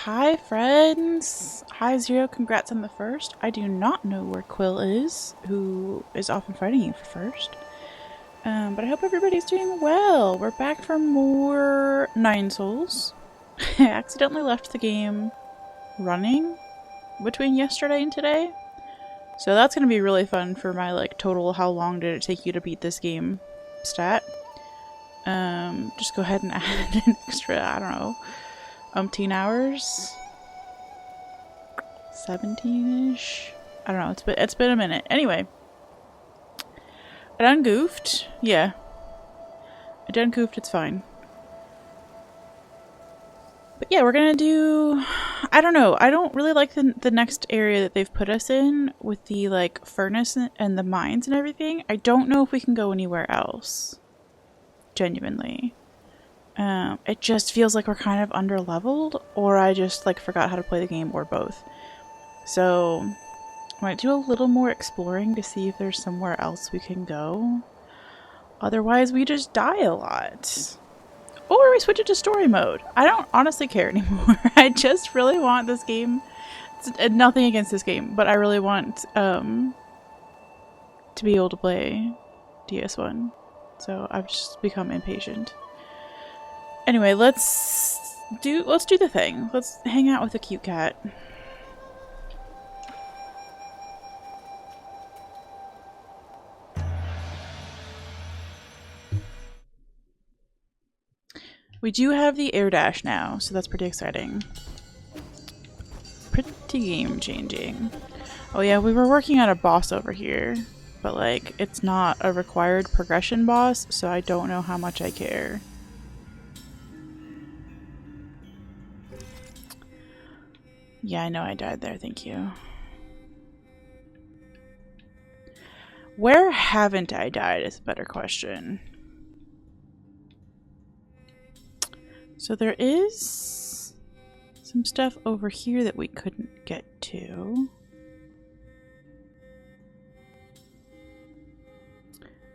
Hi friends! Hi Zero, congrats on the first. I do not know where Quill is, who is often fighting you for first. But I hope everybody's doing well. We're back for more 9 Souls. I accidentally left the game running between yesterday and today. So that's going to be really fun for my like total how long did it take you to beat this game stat. Just go ahead and add an extra, I don't know, umpteen hours? 17-ish? I don't know, it's been a minute. Anyway. I done goofed. Yeah. I done goofed, it's fine. But yeah, we're gonna do... I don't know, I don't really like the next area that they've put us in with the like furnace and the mines and everything. I don't know if we can go anywhere else. Genuinely. It just feels like we're kind of under-leveled, or I just like forgot how to play the game, or both. So, I might do a little more exploring to see if there's somewhere else we can go. Otherwise, we just die a lot. Or we switch it to story mode. I don't honestly care anymore. I just really want this game. Nothing against this game, but I really want to be able to play DS1. So I've just become impatient. Anyway, let's do the thing. Let's hang out with the cute cat. We do have the air dash now, so that's pretty exciting. Pretty game changing. Oh yeah, we were working on a boss over here, but like it's not a required progression boss, so I don't know how much I care. Yeah, I know I died there, thank you. Where haven't I died is a better question. So there is some stuff over here that we couldn't get to.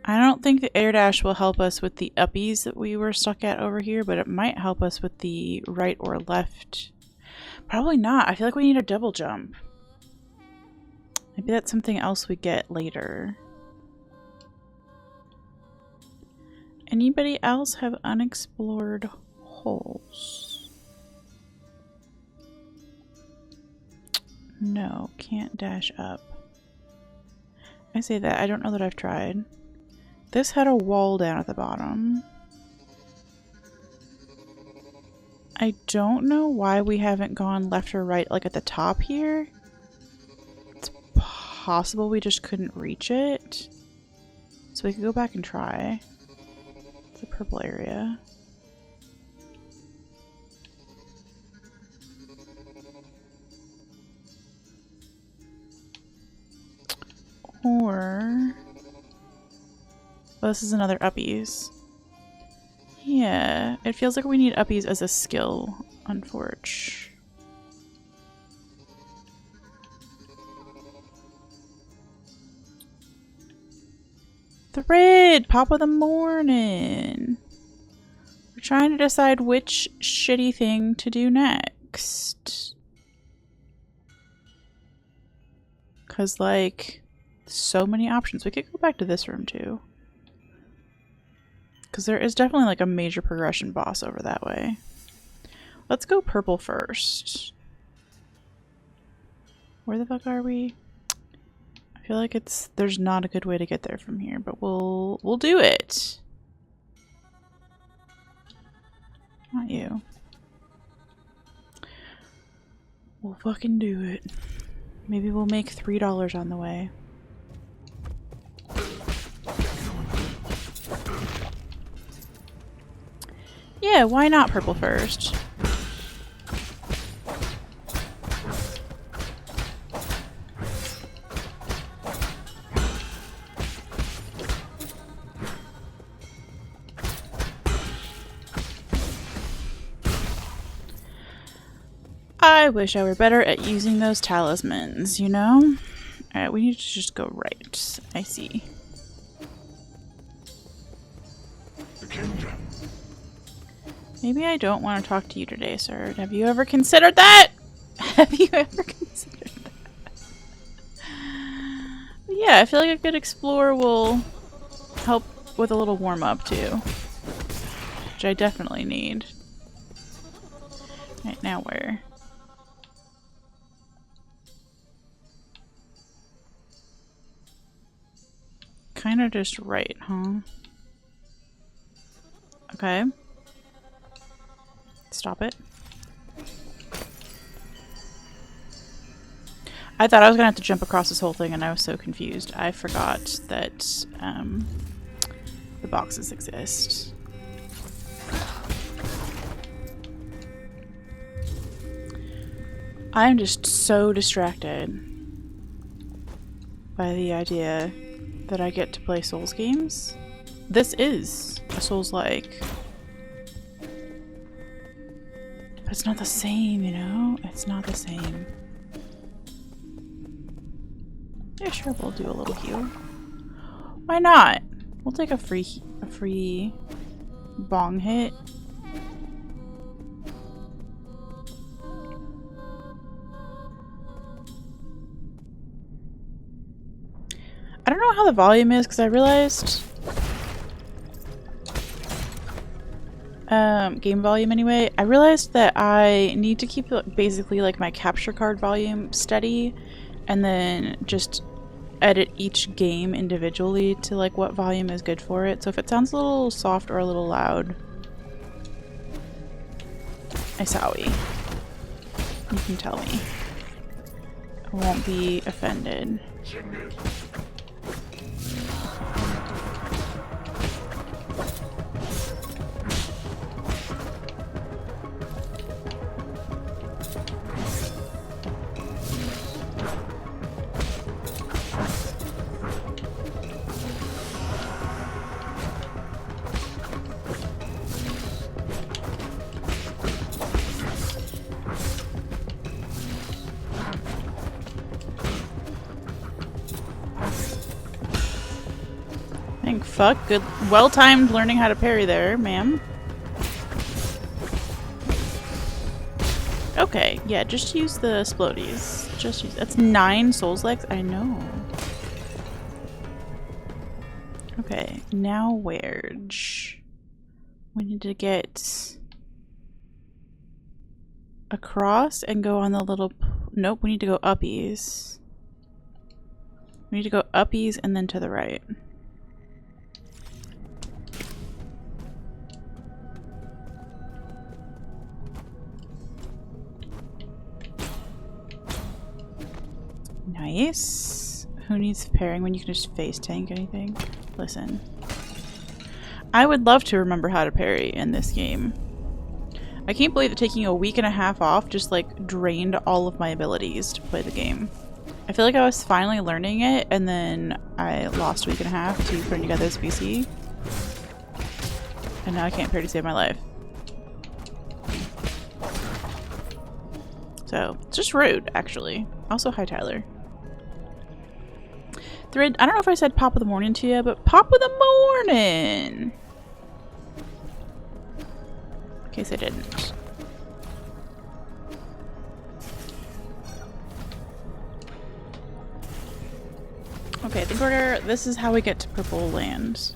I don't think the air dash will help us with the uppies that we were stuck at over here, but it might help us with the right or left. Probably not. I feel like we need a double jump. Maybe that's something else we get later. Anybody else have unexplored holes? No, can't dash up. I say that, I don't know that I've tried. This had a wall down at the bottom. I don't know why we haven't gone left or right, like at the top here. It's possible we just couldn't reach it. So we could go back and try. It's a purple area. Or... oh, this is another uppies. Yeah, it feels like we need uppies as a skill, unfortunately. Thread! Pop of the morning! We're trying to decide which shitty thing to do next. Because, like, so many options. We could go back to this room, too. Because there is definitely like a major progression boss over that way. Let's go purple first. Where the fuck are we? I feel like there's not a good way to get there from here, but we'll do it. Not you. We'll fucking do it. Maybe we'll make $3 on the way. Yeah, why not purple first? I wish I were better at using those talismans, you know? Alright, we need to just go right. I see. Maybe I don't want to talk to you today, sir. Have you ever considered that? Have you ever considered that? But yeah, I feel like a good explorer will help with a little warm-up too. Which I definitely need. Right, now where? Kinda just right, huh? Okay. Stop it. I thought I was gonna have to jump across this whole thing and I was so confused. I forgot that the boxes exist. I'm just so distracted by the idea that I get to play Souls games. This is a Souls-like. But it's not the same, you know? It's not the same. Yeah, sure, we'll do a little heal. Why not? We'll take a free bong hit. I don't know how the volume is because I realized game volume anyway. I realized that I need to keep basically like my capture card volume steady and then just edit each game individually to like what volume is good for it. So if it sounds a little soft or a little loud, sorry. You can tell me. I won't be offended. Fuck, good, well-timed learning how to parry there, ma'am. Okay, yeah, just use the splodies. Just use. That's 9 souls legs. I know. Okay, now where? We need to get across and go on the little. Nope, we need to go uppies. We need to go uppies and then to the right. Nice. Who needs pairing when you can just face tank anything? Listen. I would love to remember how to parry in this game. I can't believe that taking a week and a half off just like drained all of my abilities to play the game. I feel like I was finally learning it and then I lost a week and a half to putting together this PC. And now I can't parry to save my life. So, it's just rude, actually. Also, hi Tyler. Thread, I don't know if I said pop of the morning to you, but pop of the morning! In case I didn't. Okay, I think this is how we get to Purple Land.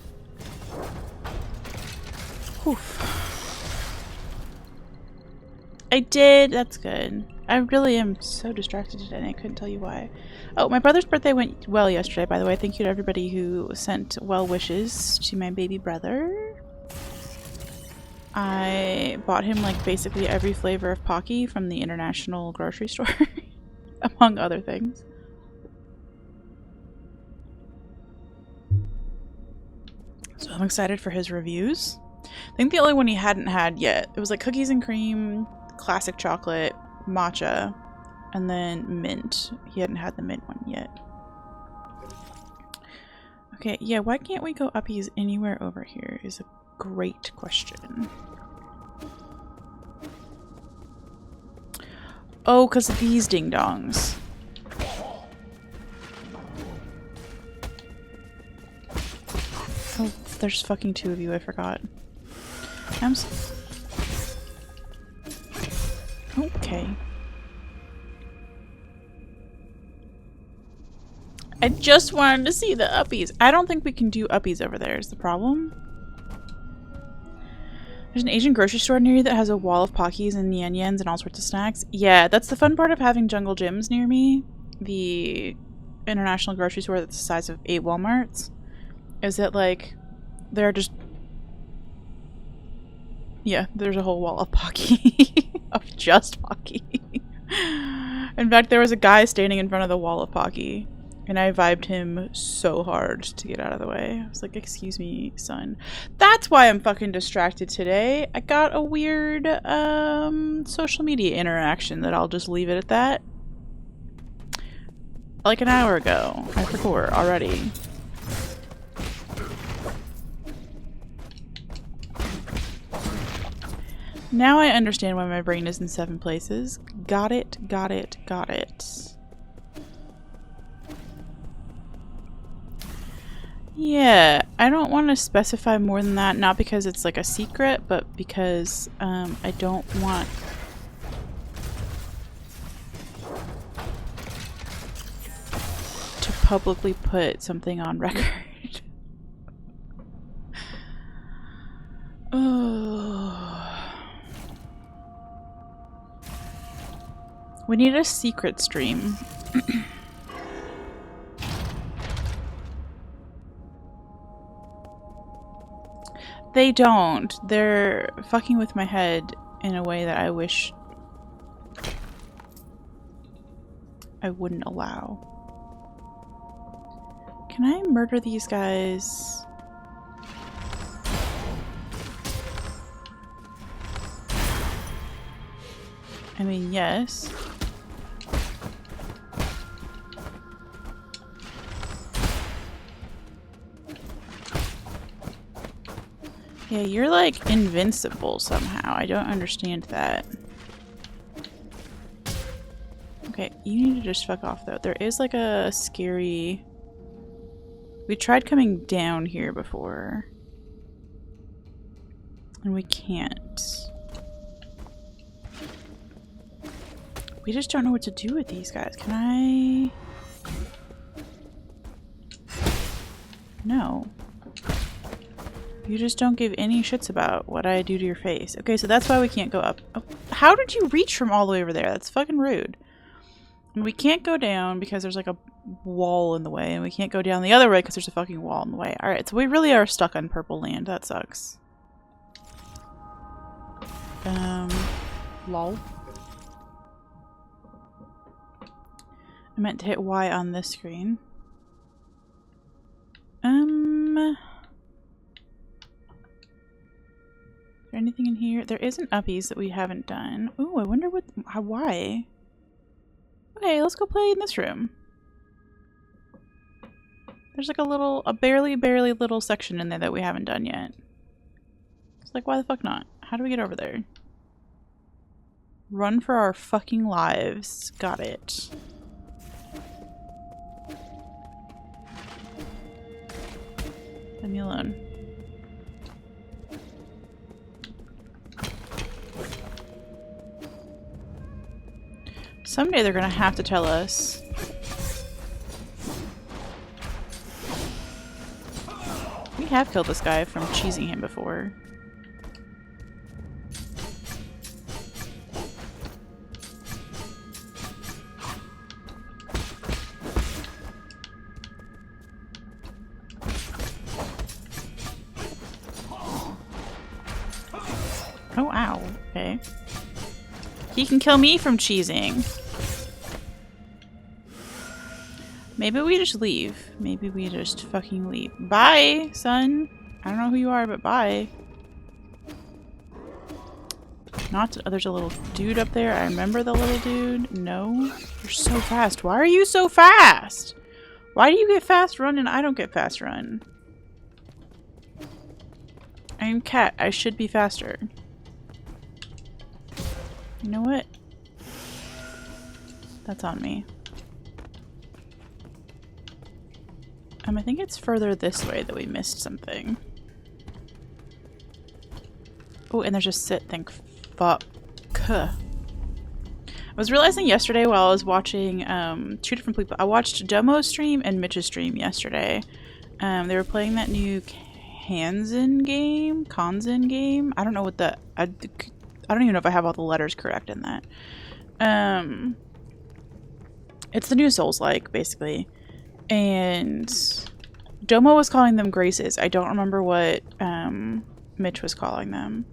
Oof. I did, that's good. I really am so distracted today and I couldn't tell you why. Oh, my brother's birthday went well yesterday, by the way. Thank you to everybody who sent well wishes to my baby brother. I bought him like basically every flavor of Pocky from the international grocery store, among other things. So I'm excited for his reviews. I think the only one he hadn't had yet, it was like cookies and cream, classic chocolate, matcha, and then mint. He hadn't had the mint one yet. Okay, yeah, why can't we go uppies anywhere over here is a great question. Oh, because of these ding-dongs. Oh, there's fucking 2 of you, I forgot. Okay. I just wanted to see the uppies. I don't think we can do uppies over there is the problem. There's an Asian grocery store near you that has a wall of Pockies and Yen Yens and all sorts of snacks. Yeah, that's the fun part of having jungle gyms near me. The international grocery store that's the size of 8 Walmarts. Is that, like, there are just... Yeah, there's a whole wall of Pocky. Of just Pocky. In fact, there was a guy standing in front of the wall of Pocky. And I vibed him so hard to get out of the way. I was like, excuse me, son. That's why I'm fucking distracted today. I got a weird social media interaction that I'll just leave it at that. Like an hour ago. I forgot already. Now I understand why my brain is in 7 places. Got it, got it, got it. Yeah, I don't want to specify more than that, not because it's like a secret, but because I don't want to publicly put something on record. Oh. We need a secret stream. They don't. They're fucking with my head in a way that I wish I wouldn't allow. Can I murder these guys? I mean, yes. Yeah, you're like invincible somehow. I don't understand that. Okay, you need to just fuck off though. There is like a scary... We tried coming down here before. And we can't. We just don't know what to do with these guys. Can I... No. You just don't give any shits about what I do to your face. Okay, so that's why we can't go up. Oh, how did you reach from all the way over there? That's fucking rude. And we can't go down because there's like a wall in the way. And we can't go down the other way because there's a fucking wall in the way. Alright, so we really are stuck on purple land. That sucks. Lol. I meant to hit Y on this screen. Is there anything in here? There is an uppies that we haven't done. Ooh, I wonder what... why? Okay, let's go play in this room. There's like a barely little section in there that we haven't done yet. It's like, why the fuck not? How do we get over there? Run for our fucking lives. Got it. Leave me alone. Someday they're gonna have to tell us. We have killed this guy from cheesing him before. Oh, ow. Okay. He can kill me from cheesing. Maybe we just leave. Maybe we just fucking leave. Bye, son. I don't know who you are, but bye. Not. Oh, there's a little dude up there. I remember the little dude. No. You're so fast. Why are you so fast? Why do you get fast run and I don't get fast run? I'm cat. I should be faster. You know what? That's on me. I think it's further this way that we missed something. Oh, and there's a sit. Thank fuck. was realizing yesterday while I was watching two different people. I watched Domo's stream and Mitch's stream yesterday. They were playing that new Kanzen game. I don't know what the... I don't even know if I have all the letters correct in that. It's the new Souls-like, basically. And Domo was calling them graces. I don't remember what Mitch was calling them.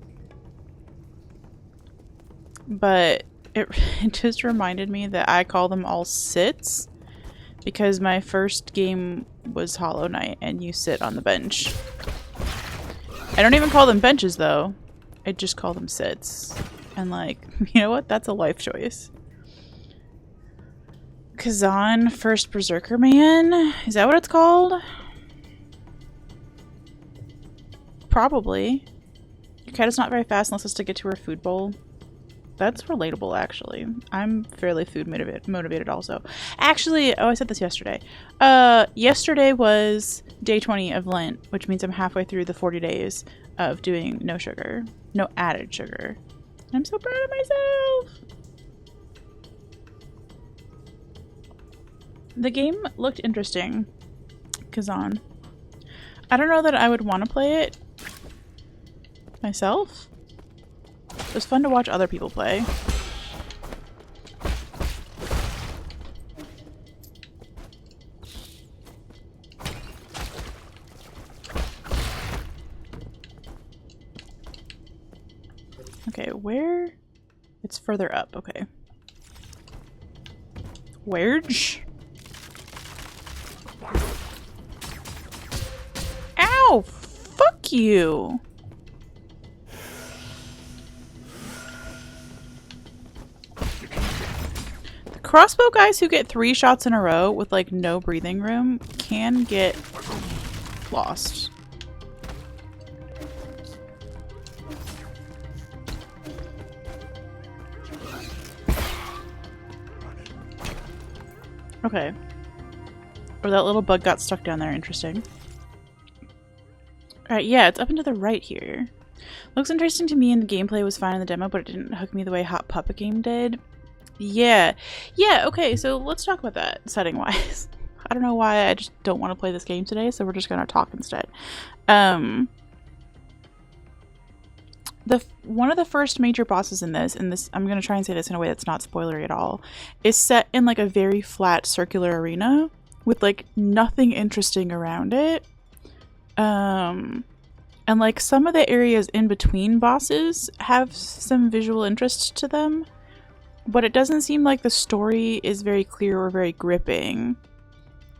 But it just reminded me that I call them all sits. Because my first game was Hollow Knight and you sit on the bench. I don't even call them benches though. I just call them sits. And like, you know what? That's a life choice. Kazan First Berserker Man? Is that what it's called? Probably. Your cat is not very fast unless it's to get to her food bowl. That's relatable, actually. I'm fairly food motivated also. Actually, oh, I said this yesterday. Yesterday was day 20 of Lent, which means I'm halfway through the 40 days of doing no sugar. No added sugar. I'm so proud of myself! The game looked interesting. Kazan. I don't know that I would want to play it myself. It was fun to watch other people play. Okay, where? It's further up, okay. Where'd? Ow! Fuck you! Crossbow guys who get 3 shots in a row with like no breathing room can get lost. Okay. Or that little bug got stuck down there. Interesting. Alright, yeah, it's up and to the right here. Looks interesting to me and the gameplay was fine in the demo, but it didn't hook me the way Hot Puppet Game did. Yeah, okay, so let's talk about that setting-wise. I don't know why I just don't want to play this game today, so we're just gonna talk instead. One of the first major bosses in this, I'm gonna try and say this in a way that's not spoilery at all, is set in like a very flat circular arena with like nothing interesting around it. And like some of the areas in between bosses have some visual interest to them. But it doesn't seem like the story is very clear or very gripping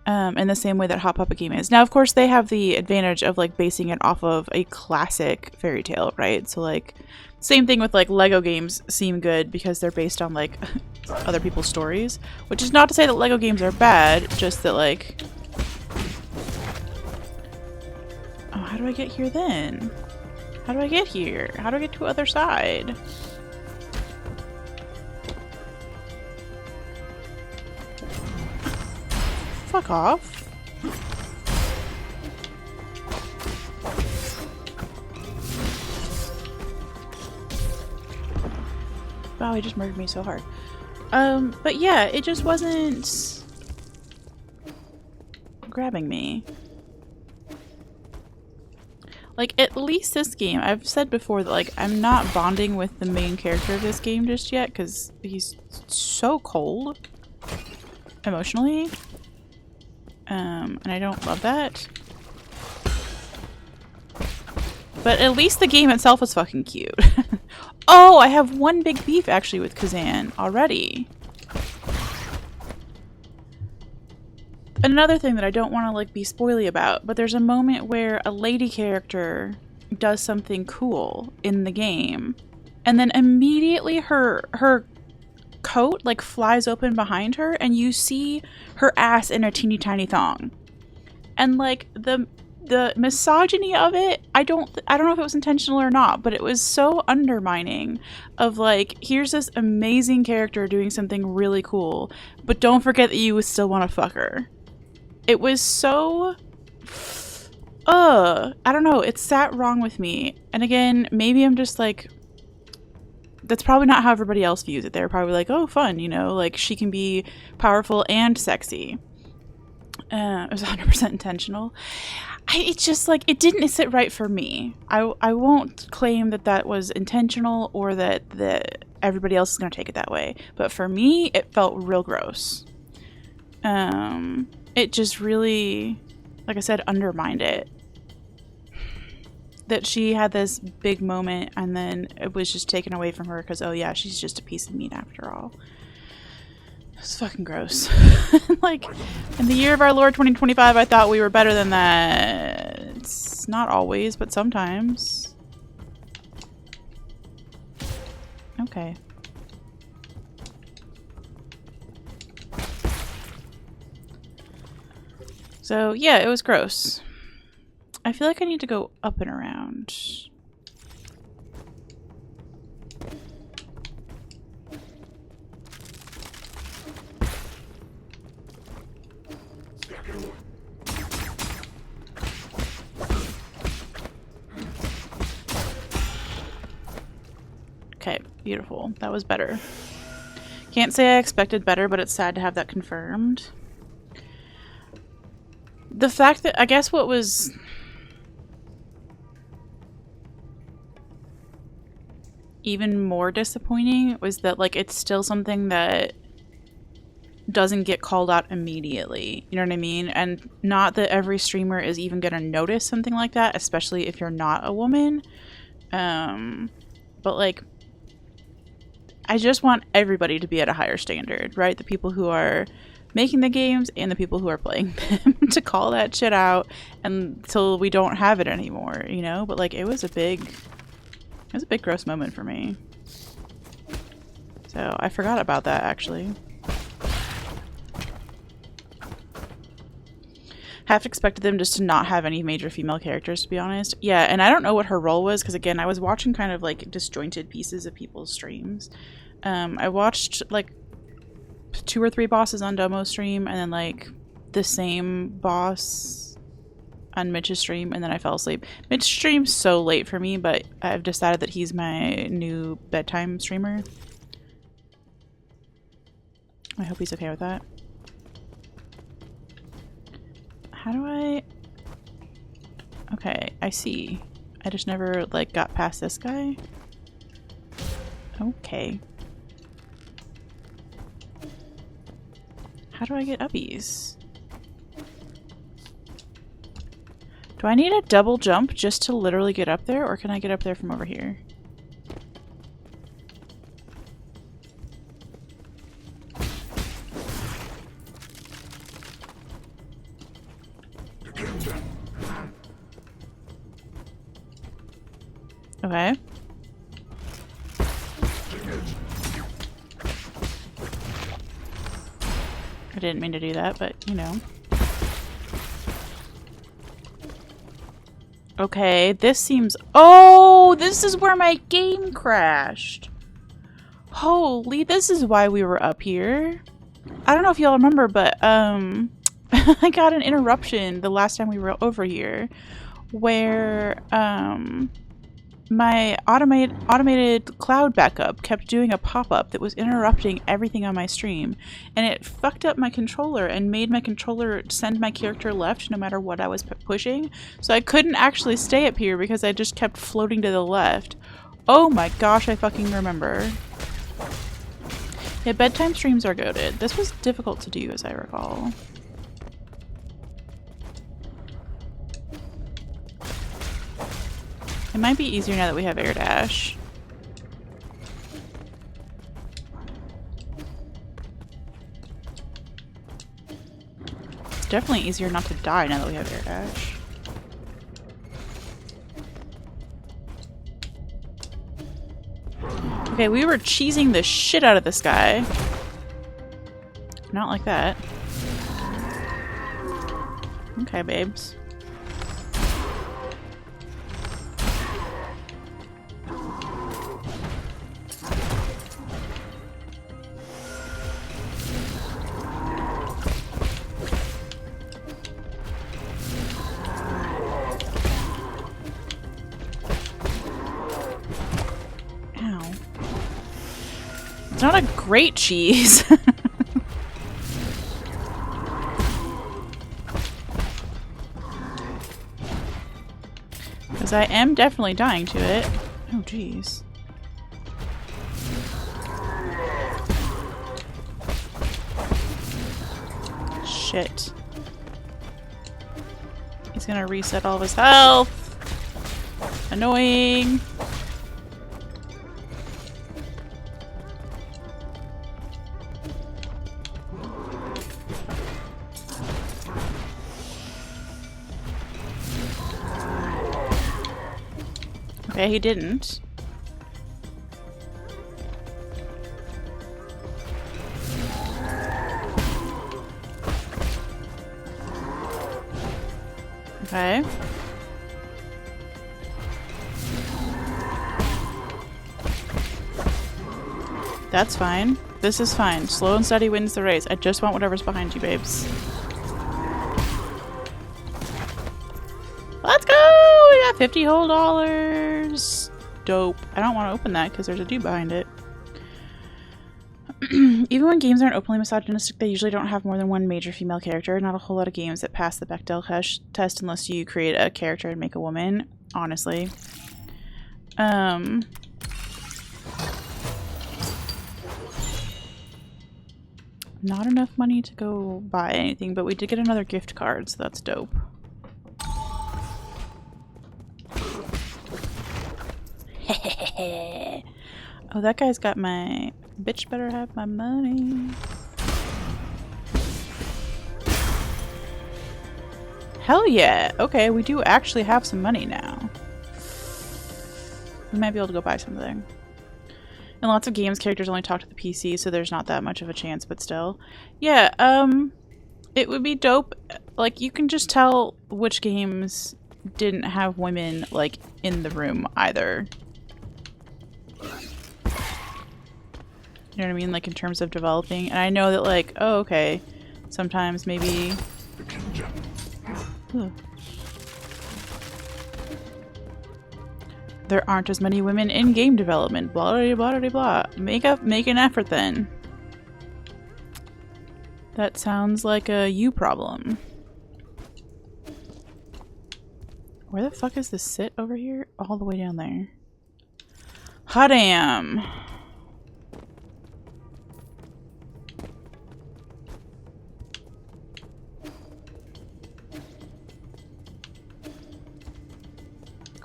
in the same way that Hot Puppet Game is. Now, of course, they have the advantage of like basing it off of a classic fairy tale, right? So like, same thing with like Lego games seem good because they're based on like other people's stories. Which is not to say that Lego games are bad, just that like... Oh, how do I get here then? How do I get here? How do I get to the other side? Fuck off. Wow, he just murdered me so hard. But yeah, it just wasn't grabbing me. Like, at least this game, I've said before that, like, I'm not bonding with the main character of this game just yet, because he's so cold emotionally. And I don't love that. But at least the game itself is fucking cute. Oh, I have one big beef actually with Kazan already. Another thing that I don't want to like be spoily about, but there's a moment where a lady character does something cool in the game. And then immediately her coat like flies open behind her and you see her ass in a teeny tiny thong. And like the misogyny of it, I don't know if it was intentional or not, but it was so undermining of like, here's this amazing character doing something really cool, but don't forget that you still want to fuck her. It was so I don't know, it sat wrong with me. And again, maybe I'm just like that's probably not how everybody else views it. They're probably like, oh, fun, you know, like she can be powerful and sexy. It was 100% intentional. It's just like, it didn't sit right for me. I won't claim that that was intentional or that everybody else is going to take it that way. But for me, it felt real gross. It just really, like I said, undermined it. That she had this big moment and then it was just taken away from her because, oh yeah, she's just a piece of meat after all. It's fucking gross. Like, in the year of our Lord 2025, I thought we were better than that. It's not always, but sometimes. Okay. So, yeah, it was gross. I feel like I need to go up and around. Okay, beautiful. That was better. Can't say I expected better, but it's sad to have that confirmed. The fact that, I guess what was even more disappointing was that, like, it's still something that doesn't get called out immediately. You know what I mean? And not that every streamer is even gonna notice something like that, especially if you're not a woman. But, like, I just want everybody to be at a higher standard, right? The people who are making the games and the people who are playing them to call that shit out until we don't have it anymore, you know? But, like, it was a big gross moment for me. So I forgot about that, actually. Half expected them just to not have any major female characters, to be honest. Yeah, and I don't know what her role was, because again, I was watching kind of like disjointed pieces of people's streams. I watched like 2 or 3 bosses on Domo's stream, and then like the same boss on Mitch's stream, and then I fell asleep. Mitch streams so late for me, but I've decided that he's my new bedtime streamer. I hope he's okay with that. How do I... Okay, I see. I just never, like, got past this guy. Okay. How do I get uppies? Do I need a double jump just to literally get up there, or can I get up there from over here? Okay. I didn't mean to do that, but you know. Okay, this seems... Oh, this is where my game crashed. Holy, this is why we were up here. I don't know if y'all remember, but I got an interruption the last time we were over here where my automated cloud backup kept doing a pop-up that was interrupting everything on my stream, and it fucked up my controller and made my controller send my character left no matter what I was pushing, so I couldn't actually stay up here because I just kept floating to the left. Oh my gosh, I fucking remember. Yeah, bedtime streams are goated. This was difficult to do, as I recall. It might be easier now that we have air dash. It's definitely easier not to die now that we have air dash. Okay, we were cheesing the shit out of this guy. Not like that. Okay, babes. not a great cheese. Because I am definitely dying to it. Oh, jeez. Shit. He's gonna reset all of his health. Annoying. Okay, he didn't. Okay. That's fine. This is fine. Slow and steady wins the race. I just want whatever's behind you, babes. Let's go! We got 50 whole dollars. Dope. I don't want to open that because there's a dude behind it. Even when games aren't openly misogynistic, they usually don't have more than one major female character. Not a whole lot of games that pass the Bechdel test unless you create a character and make a woman, honestly. Not enough money to go buy anything, but we did get another gift card, so that's dope. Oh, that guy's got my... Bitch better have my money. Hell yeah! Okay, we do actually have some money now. We might be able to go buy something. In lots of games, characters only talk to the PC, so there's not that much of a chance, but still. Yeah, it would be dope. Like, you can just tell which games didn't have women, like, in the room either. You know what I mean? Like, in terms of developing. And I know that, like, oh, okay. Sometimes maybe... Ugh. There aren't as many women in game development. Blah, blah, blah, blah, blah. Make an effort, then. That sounds like a you problem. Where the fuck is the sit over here? All the way down there. Hot damn.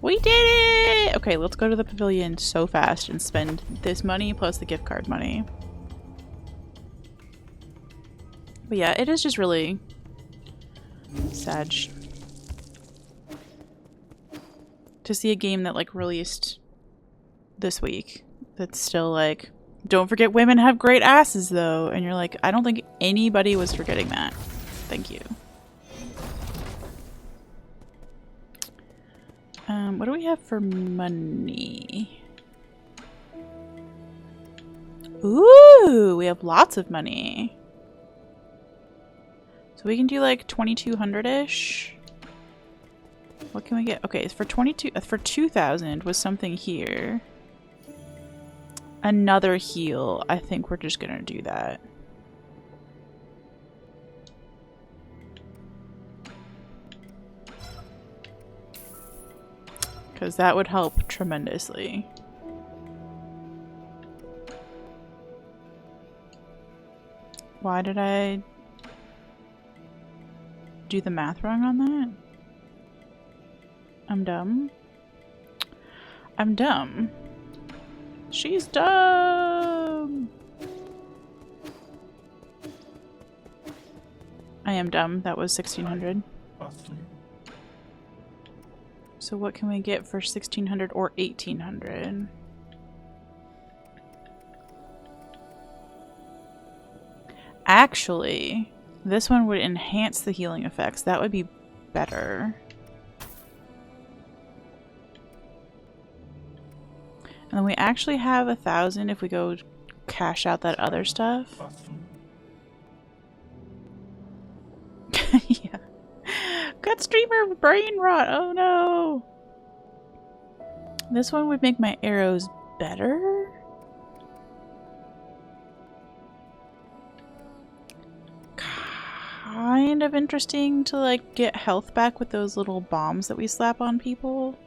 We did it! Okay, let's go to the pavilion so fast and spend this money plus the gift card money. But yeah, it is just really sad to see a game that like released this week that's still like, don't forget women have great asses though, and you're like, I don't think anybody was forgetting that. Thank you. What do we have for money? Ooh, we have lots of money. So we can do like 2,200-ish. What can we get? Okay, for 2,000 was something here. Another heal. I think we're just gonna do that. Because that would help tremendously. Why did I do the math wrong on that? I'm dumb. I'm dumb. She's dumb! I am dumb. That was 1,600. So what can we get for 1,600 or 1,800? Actually, this one would enhance the healing effects. That would be better. And then we actually have 1,000 if we go cash out that other stuff. Yeah. Got streamer brain rot. Oh no. This one would make my arrows better. of interesting to like get health back with those little bombs that we slap on people.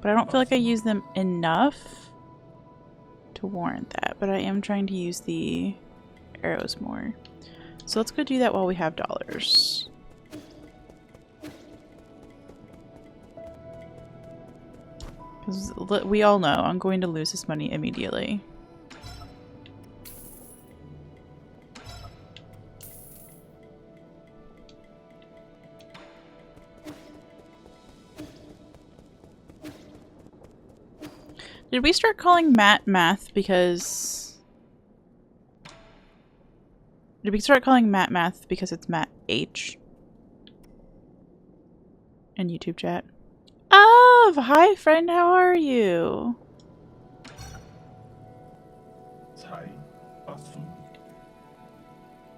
But I don't feel like I use them enough to warrant that. But I am trying to use the arrows more. So let's go do that while we have dollars. Because we all know I'm going to lose this money immediately. Did we start calling Matt Math because... Did we start calling Matt Math because it's Matt H? In YouTube chat. Oh, hi friend, how are you?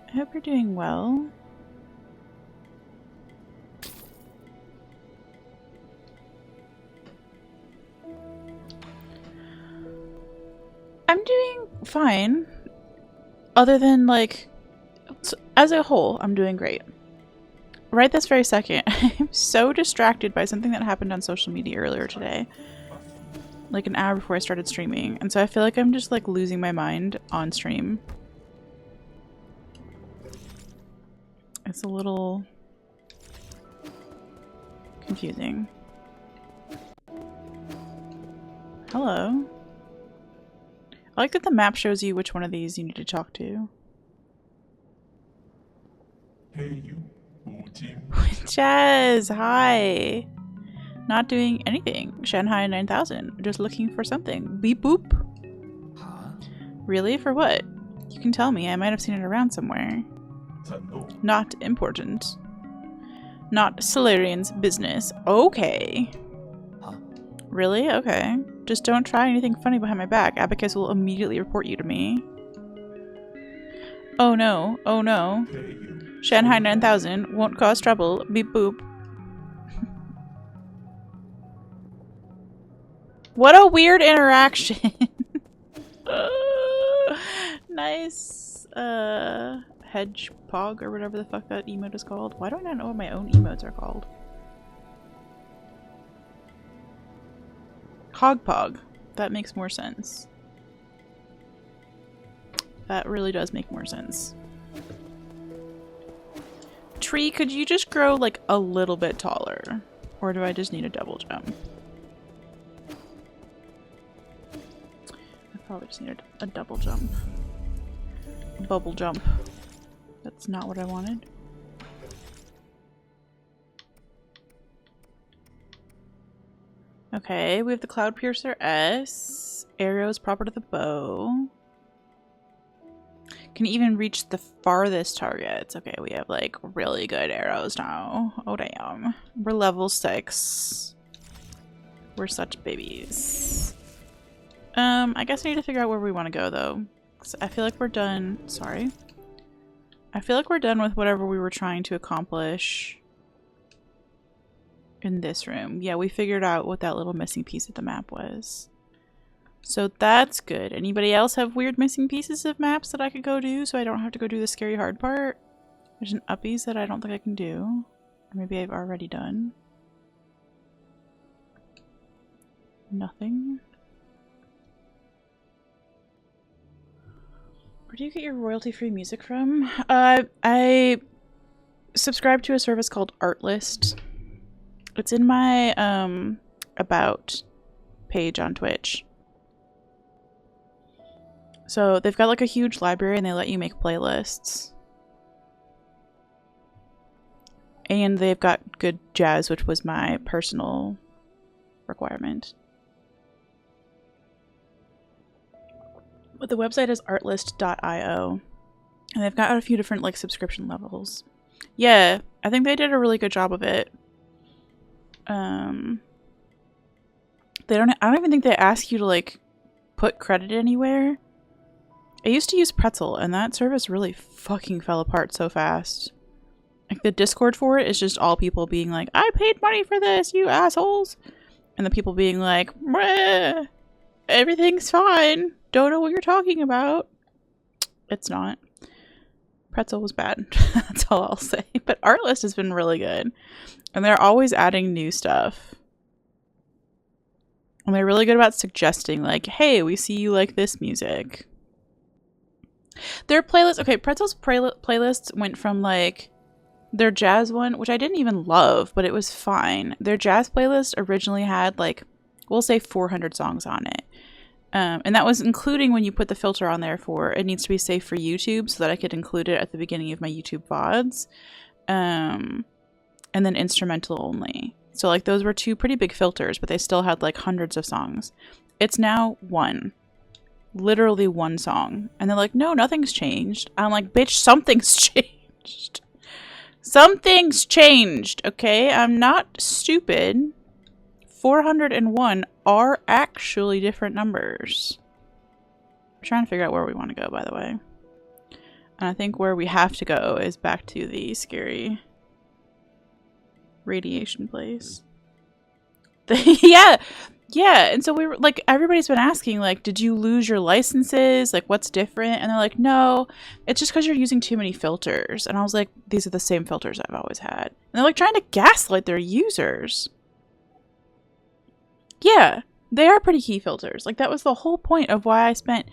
I hope you're doing well. I'm doing fine. Other than, like, as a whole, I'm doing great. Right this very second, I'm so distracted by something that happened on social media earlier today. Like an hour before I started streaming. And so I feel like I'm just, like, losing my mind on stream. It's a little confusing. Hello. I like that the map shows you which one of these you need to talk to. Hey you, Chaz, hi. Not doing anything. Shanghai 9000. Just looking for something. Beep boop. Huh? Really? For what? You can tell me. I might have seen it around somewhere. Not important. Not Solarian's business. Okay. Huh? Really? Okay. Just don't try anything funny behind my back. Abacus will immediately report you to me. Oh no. Oh no. Shanghai 9000 won't cause trouble. Beep boop. What a weird interaction. Nice. Hedge pog or whatever the fuck that emote is called. Why do I not know what my own emotes are called? Hogpog. That makes more sense. That really does make more sense. Tree, could you just grow like a little bit taller? Or do I just need a double jump? I probably just need a double jump. Bubble jump. That's not what I wanted. Okay, we have the Cloud Piercer S. Arrows proper to the bow. Can even reach the farthest targets. Okay, we have like really good arrows now. Oh damn. We're level 6. We're such babies. I guess I need to figure out where we want to go though. 'Cause I feel like we're done. Sorry. I feel like we're done with whatever we were trying to accomplish in this room. Yeah, we figured out what that little missing piece of the map was. So that's good. Anybody else have weird missing pieces of maps that I could go do so I don't have to go do the scary hard part? There's an uppies that I don't think I can do. Or maybe I've already done. Nothing. Where do you get your royalty-free music from? I subscribe to a service called Artlist. It's in my about page on Twitch. So they've got like a huge library and they let you make playlists. And they've got good jazz, which was my personal requirement. But the website is artlist.io. And they've got a few different like subscription levels. Yeah, I think they did a really good job of it. I don't even think they ask you to like put credit anywhere. I used to use Pretzel and that service really fucking fell apart so fast. Like the Discord for it is just all people being like, I paid money for this, you assholes. And the people being like, everything's fine. Don't know what you're talking about. It's not. Pretzel was bad. That's all I'll say. But Artlist has been really good. And they're always adding new stuff. And they're really good about suggesting, like, hey, we see you like this music. Their playlist, okay, Pretzel's playlist went from, like, their jazz one, which I didn't even love, but it was fine. Their jazz playlist originally had, like, we'll say 400 songs on it. And that was including when you put the filter on there for it needs to be safe for YouTube so that I could include it at the beginning of my YouTube VODs. And then instrumental only. So like those were two pretty big filters, but they still had like hundreds of songs. It's now one. Literally one song. And they're like, no, nothing's changed. I'm like, bitch, something's changed. Something's changed, okay? I'm not stupid. 401 are actually different numbers. I'm trying to figure out where we want to go, by the way. And I think where we have to go is back to the scary radiation place. Yeah. And so we were like, everybody's been asking, like, did you lose your licenses? Like, what's different? And they're like, no, it's just because you're using too many filters. And I was like, these are the same filters I've always had. And they're like trying to gaslight their users. Yeah, they are pretty key filters. Like, that was the whole point of why I spent...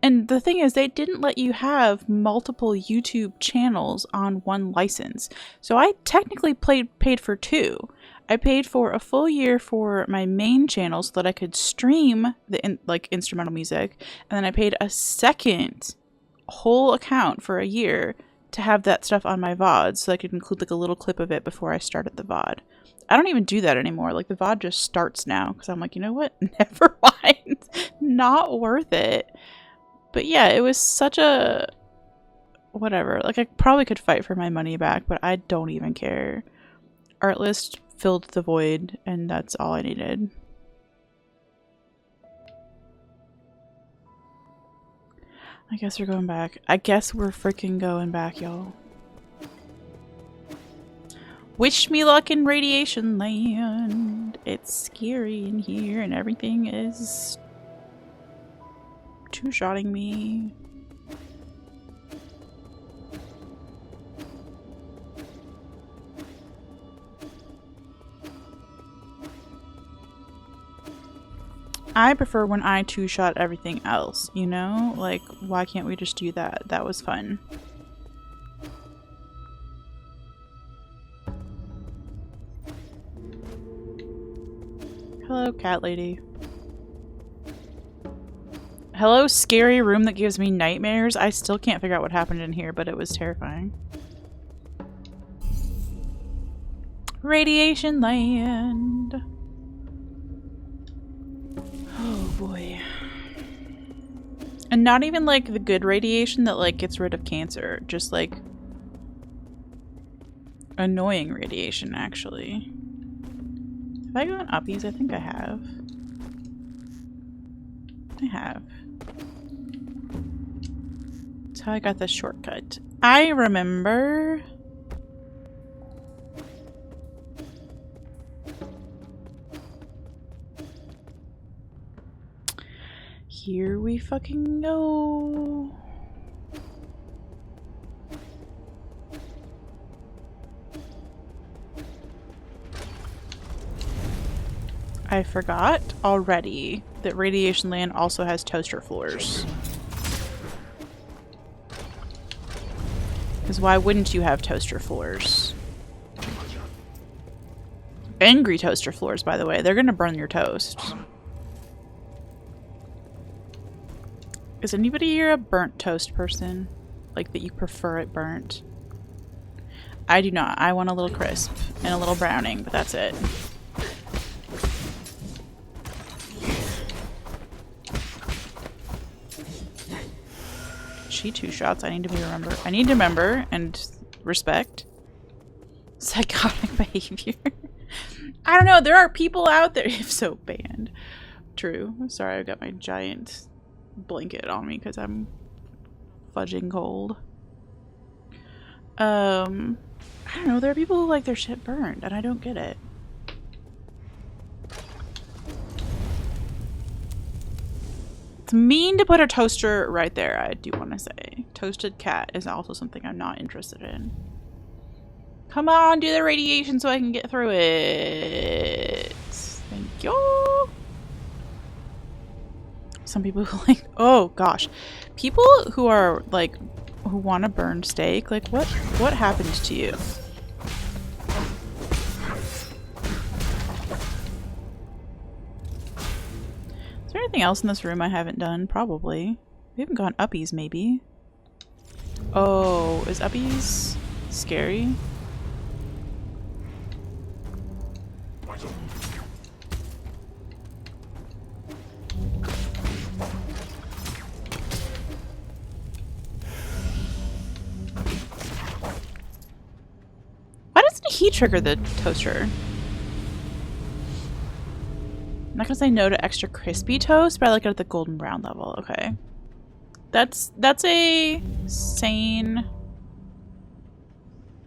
And the thing is, they didn't let you have multiple YouTube channels on one license. So I technically paid for two. I paid for a full year for my main channel so that I could stream the instrumental music. And then I paid a second whole account for a year to have that stuff on my VODs so I could include like a little clip of it before I started the VOD. I don't even do that anymore. Like, the VOD just starts now because I'm like, you know what? Never mind. Not worth it. But yeah, it was such a... whatever. Like, I probably could fight for my money back, but I don't even care. Artlist filled the void, and that's all I needed. I guess we're going back. I guess we're freaking going back, y'all. Wish me luck in Radiation Land. It's scary in here and everything is two-shotting me. I prefer when I two-shot everything else, you know? Like, why can't we just do that? That was fun. Hello, cat lady. Hello, scary room that gives me nightmares. I still can't figure out what happened in here, but it was terrifying. Radiation Land. Oh boy. And not even like the good radiation that like gets rid of cancer. Just like annoying radiation, actually. Have I gone uppies? I think I have. I have. That's how I got this shortcut. I remember... Here we fucking go. I forgot already that Radiation Land also has toaster floors. Because why wouldn't you have toaster floors? Angry toaster floors, by the way. They're gonna burn your toast. Is anybody here a burnt toast person? Like that you prefer it burnt? I do not. I want a little crisp and a little browning, but that's it. She two shots. I need to remember and respect. Psychotic behavior. I don't know. There are people out there. If so, banned. True. Sorry, I got my giant blanket on me because I'm fudging cold. I don't know. There are people who like their shit burned, and I don't get it. It's mean to put a toaster right there, I do want to say. Toasted cat is also something I'm not interested in. Come on, do the radiation so I can get through it. Thank you. Some people who like, oh gosh. People who are like, who want to burn steak, like what happened to you? Is there anything else in this room I haven't done? Probably. We haven't gone uppies, maybe. Oh, is uppies scary? Why doesn't he trigger the toaster? I'm not gonna say no to extra crispy toast, but I like it at the golden brown level. Okay. That's a sane...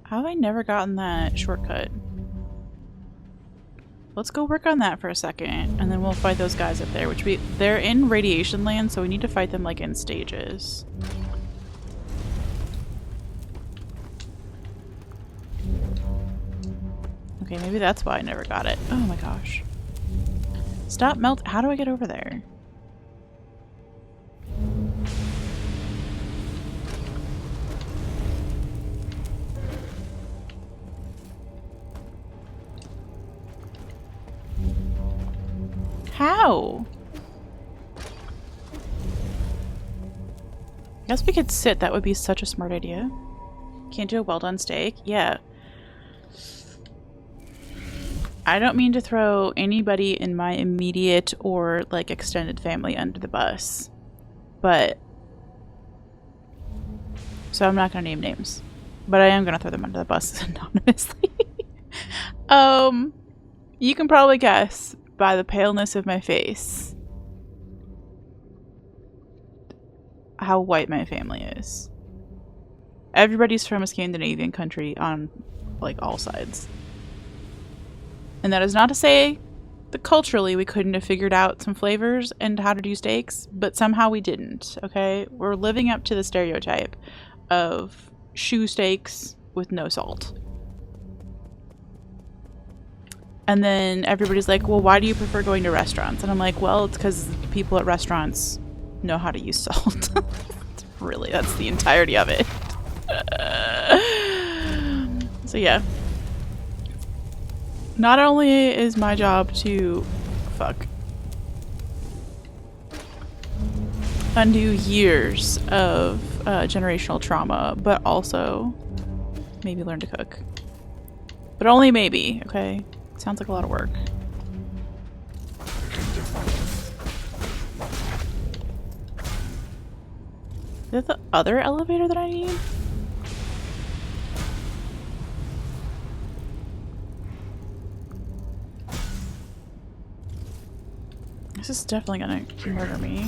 How have I never gotten that shortcut? Let's go work on that for a second, and then we'll fight those guys up there, they're in radiation land, so we need to fight them like in stages. Okay, maybe that's why I never got it. Oh my gosh. Stop melt. How do I get over there? How? I guess we could sit. That would be such a smart idea. Can't do a well done steak? Yeah. I don't mean to throw anybody in my immediate or like extended family under the bus, but so I'm not gonna name names, but I am gonna throw them under the bus anonymously. You can probably guess by the paleness of my face how white my family is. Everybody's from a Scandinavian country on like all sides. And that is not to say that culturally we couldn't have figured out some flavors and how to do steaks, but somehow we didn't, okay? We're living up to the stereotype of shoe steaks with no salt. And then everybody's like, well, why do you prefer going to restaurants? And I'm like, well, it's because people at restaurants know how to use salt. Really, that's the entirety of it. So yeah. Not only is my job to undo years of generational trauma, but also maybe learn to cook. But only maybe, okay? Sounds like a lot of work. Is that the other elevator that I need? This is definitely gonna murder me.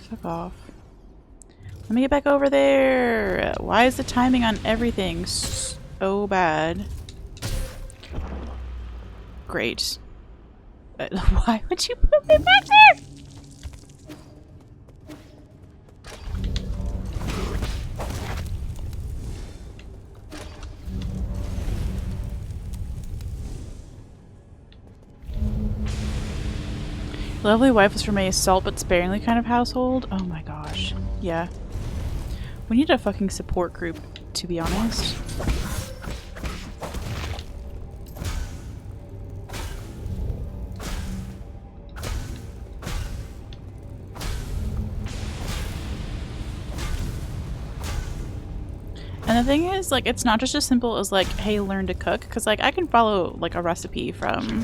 Fuck off. Let me get back over there. Why is the timing on everything so bad? Great. Why would you put me back there? Lovely wife was from a salt but sparingly kind of household. Oh my gosh. Yeah. We need a fucking support group, to be honest. And the thing is, like, it's not just as simple as, like, hey, learn to cook. Because, like, I can follow, like, a recipe from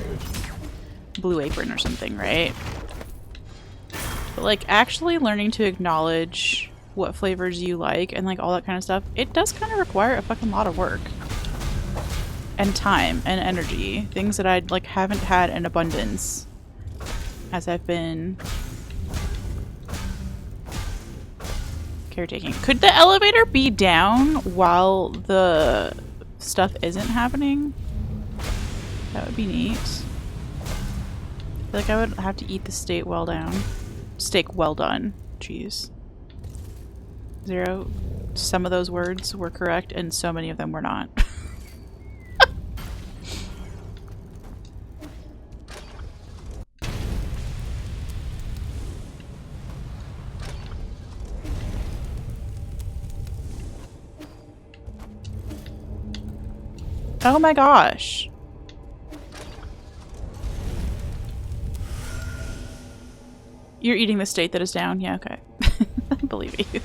Blue Apron or something, right? But, like, actually learning to acknowledge what flavors you like and, like, all that kind of stuff, it does kind of require a fucking lot of work. And time and energy. Things that I, like, haven't had in abundance as I've been caretaking. Could the elevator be down while the stuff isn't happening? That would be neat. feel like I would have to eat the steak well down. Steak well done. Jeez. 0. Some of those words were correct and so many of them were not. Oh my gosh. You're eating the state that is down? Yeah, okay. I believe you.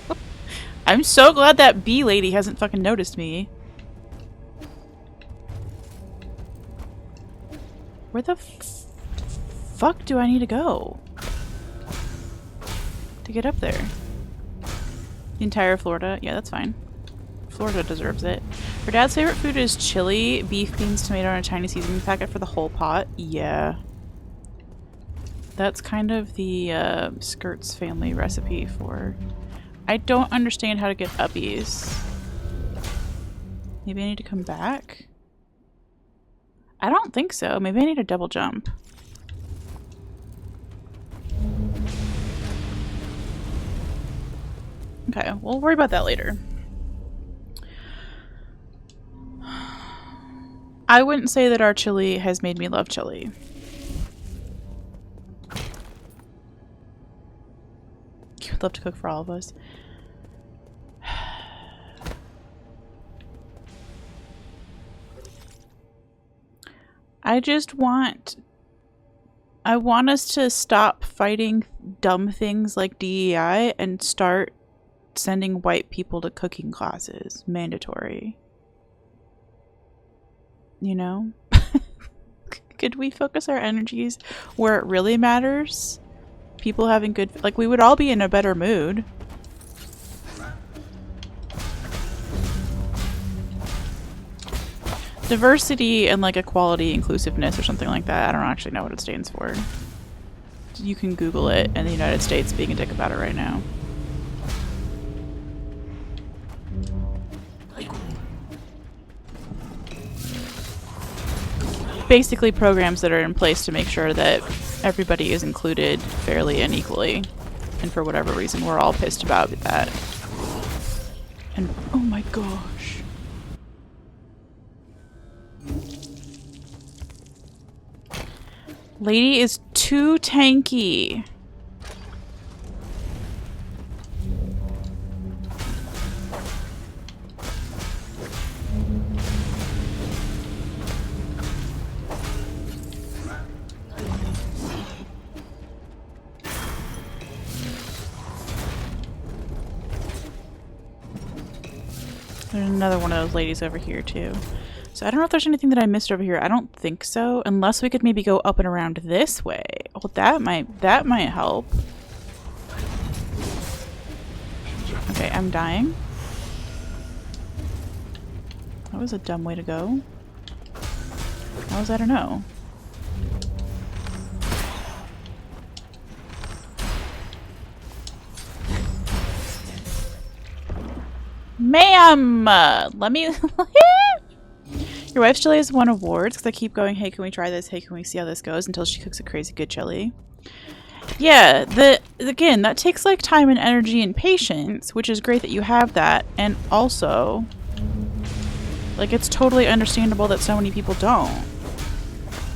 I'm so glad that bee lady hasn't fucking noticed me. Where the fuck do I need to go? To get up there? The entire Florida? Yeah, that's fine. Florida deserves it. Her dad's favorite food is chili, beef, beans, tomato, and a tiny seasoning packet for the whole pot. Yeah. That's kind of the Skirts family recipe for... I don't understand how to get uppies. Maybe I need to come back? I don't think so. Maybe I need a double jump. Okay, we'll worry about that later. I wouldn't say that our chili has made me love chili. You would love to cook for all of us. I want us to stop fighting dumb things like DEI and start sending white people to cooking classes. Mandatory. You know? Could we focus our energies where it really matters? People having good... Like, we would all be in a better mood. Diversity and, like, equality, inclusiveness, or something like that. I don't actually know what it stands for. You can Google it, and the United States being a dick about it right now. Basically programs that are in place to make sure that everybody is included fairly and equally. And for whatever reason, we're all pissed about that. And oh my gosh. Lady is too tanky. There's another one of those ladies over here too. So I don't know if there's anything that I missed over here. I don't think so, unless we could maybe go up and around this way. Oh, that might help. Okay, I'm dying. That was a dumb way to go. How was I to know? Ma'am! Let me... Your wife's chili has won awards because I keep going, hey, can we try this? Hey, can we see how this goes? Until she cooks a crazy good chili. Yeah, again, that takes like time and energy and patience, which is great that you have that. And also, like, it's totally understandable that so many people don't.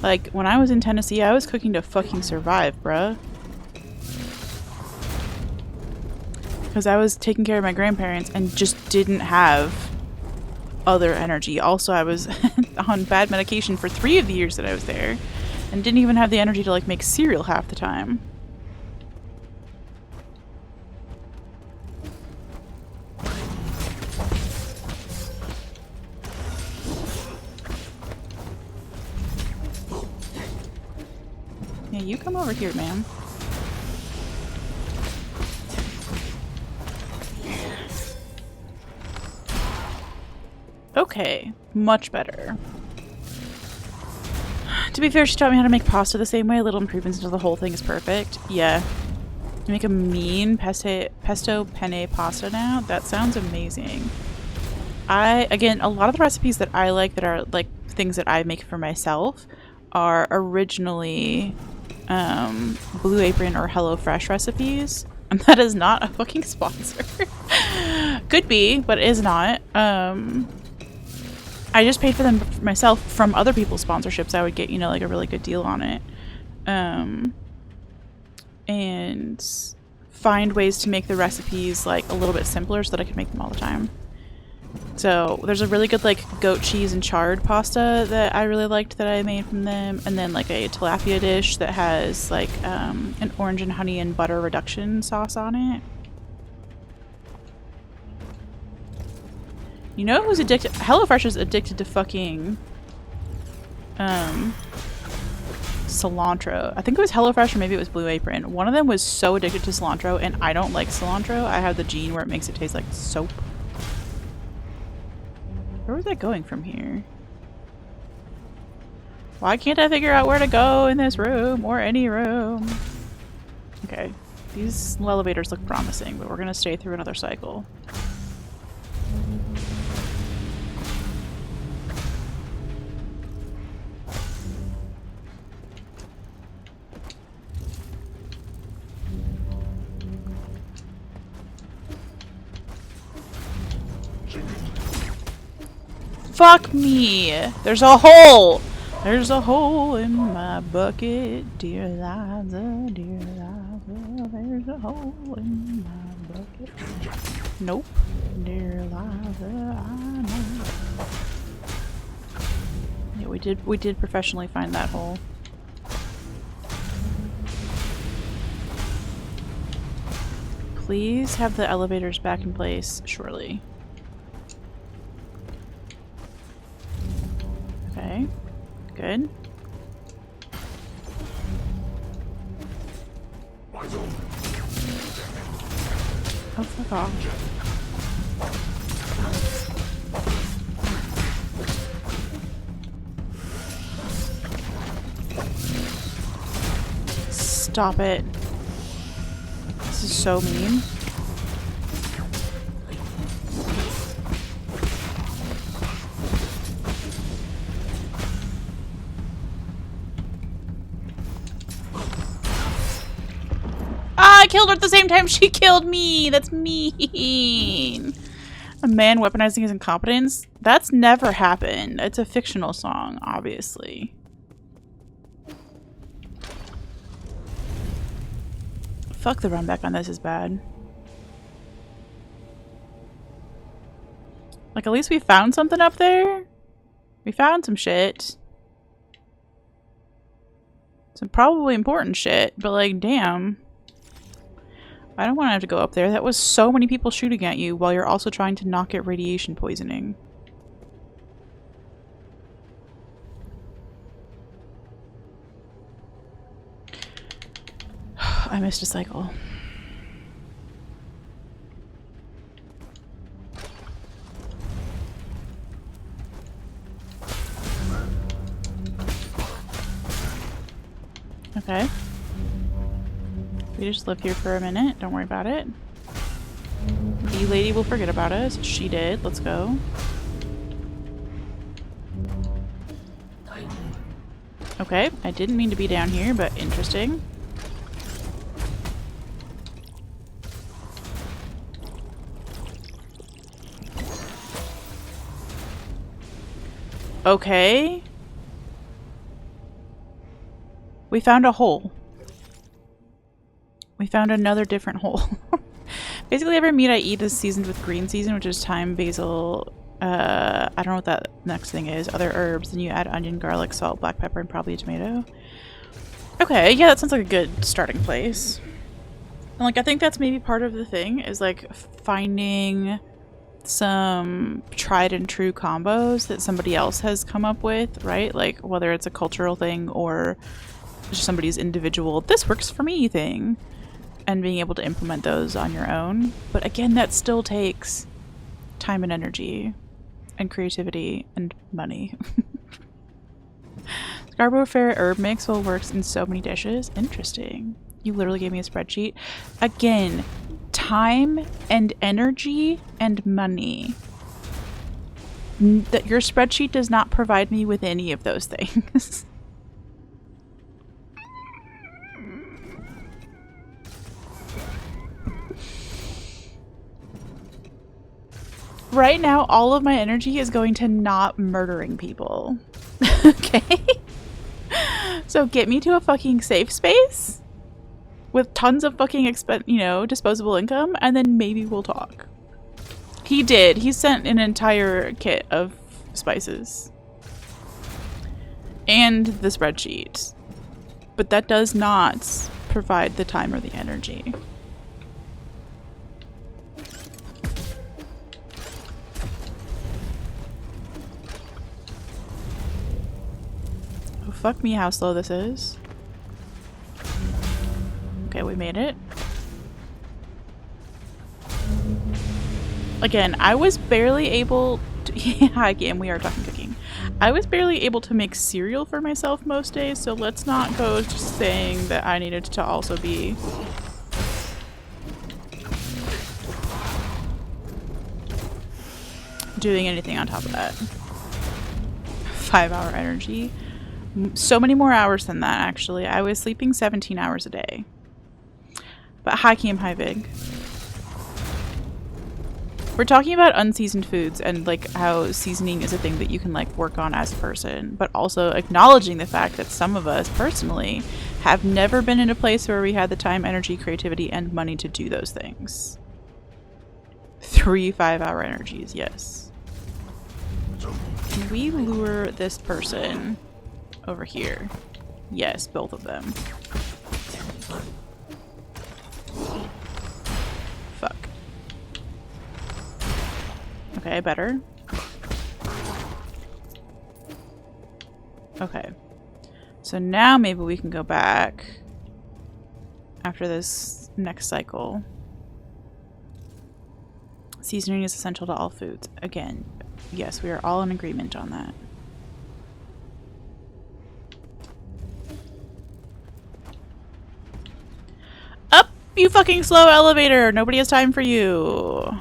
Like, when I was in Tennessee, I was cooking to fucking survive, bruh. Because I was taking care of my grandparents and just didn't have other energy. Also, I was on bad medication for 3 of the years that I was there and didn't even have the energy to like make cereal half the time. Yeah, you come over here, ma'am. Okay, much better. To be fair, she taught me how to make pasta the same way. Little improvements until the whole thing is perfect. Yeah. Make a mean pesto penne pasta now? That sounds amazing. Again, a lot of the recipes that I like that are like things that I make for myself are originally Blue Apron or HelloFresh recipes. And that is not a fucking sponsor. Could be, but is not. I just paid for them myself from other people's sponsorships. I would get, you know, like a really good deal on it. And find ways to make the recipes like a little bit simpler so that I can make them all the time. So there's a really good like goat cheese and chard pasta that I really liked that I made from them, and then like a tilapia dish that has like an orange and honey and butter reduction sauce on it. You know who's addicted? HelloFresh is addicted to fucking cilantro. I think it was HelloFresh or maybe it was Blue Apron. One of them was so addicted to cilantro, and I don't like cilantro. I have the gene where it makes it taste like soap. Where was I going from here? Why can't I figure out where to go in this room or any room? Okay, these elevators look promising, but we're gonna stay through another cycle. Fuck me! There's a hole! There's a hole in my bucket, dear Liza, dear Liza. There's a hole in my bucket. Nope. Dear Liza, I know. Yeah, we did professionally find that hole. Please have the elevators back in place, surely. Okay, good. Oh, fuck off. Stop it. This is so mean. I killed her at the same time she killed me! That's mean! A man weaponizing his incompetence? That's never happened. It's a fictional song, obviously. Fuck, the run back on this is bad. Like, at least we found something up there? We found some shit. Some probably important shit, but like, damn. I don't want to have to go up there. That was so many people shooting at you while you're also trying to not get radiation poisoning. I missed a cycle. Okay. We just live here for a minute. Don't worry about it. The lady will forget about us. She did. Let's go. Okay. I didn't mean to be down here, but interesting. Okay. We found a hole. We found another different hole. Basically every meat I eat is seasoned with green season, which is thyme, basil, I don't know what that next thing is, other herbs. Then you add onion, garlic, salt, black pepper, and probably a tomato. Okay, yeah, that sounds like a good starting place. And like, I think that's maybe part of the thing, is like finding some tried and true combos that somebody else has come up with, right? Like whether it's a cultural thing or just somebody's individual, this works for me thing. And being able to implement those on your own. But again, that still takes time and energy and creativity and money. Scarborough Fair herb mix will works in so many dishes. Interesting. You literally gave me a spreadsheet. Again, time and energy and money. That your spreadsheet does not provide me with any of those things. Right now, all of my energy is going to not murdering people. Okay? So get me to a fucking safe space with tons of fucking disposable income, and then maybe we'll talk. He did. He sent an entire kit of spices. And the spreadsheet. But that does not provide the time or the energy. Oh, fuck me how slow this is. Okay, we made it. Again, I was barely able to... Yeah, again, we are talking cooking. I was barely able to make cereal for myself most days, so let's not go just saying that I needed to also be... doing anything on top of that. 5-hour energy. So many more hours than that, actually. I was sleeping 17 hours a day. But hi, Kim, hi, Vig. We're talking about unseasoned foods and like how seasoning is a thing that you can like work on as a person, but also acknowledging the fact that some of us personally have never been in a place where we had the time, energy, creativity, and money to do those things. 3 5-hour energies, yes. Can we lure this person over here? Yes, both of them. Fuck. Okay, better. Okay. So now maybe we can go back after this next cycle. Seasoning is essential to all foods. Again, yes, we are all in agreement on that. Up, you fucking slow elevator! Nobody has time for you.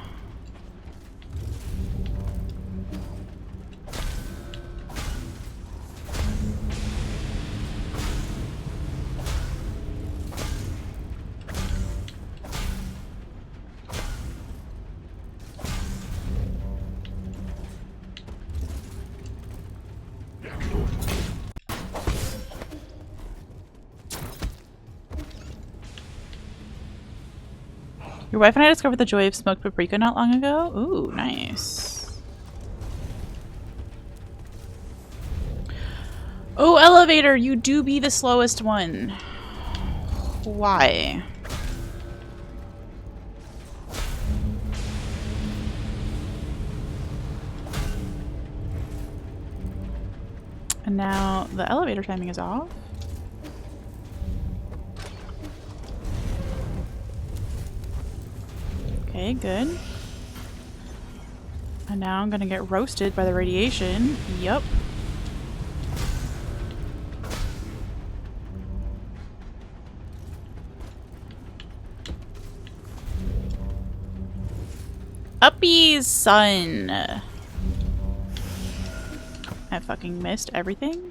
Your wife and I discovered the joy of smoked paprika not long ago. Ooh, nice. Oh, elevator, you do be the slowest one. Why? And now the elevator timing is off. Okay, good. And now I'm gonna get roasted by the radiation. Yup. Uppies, son! I fucking missed everything.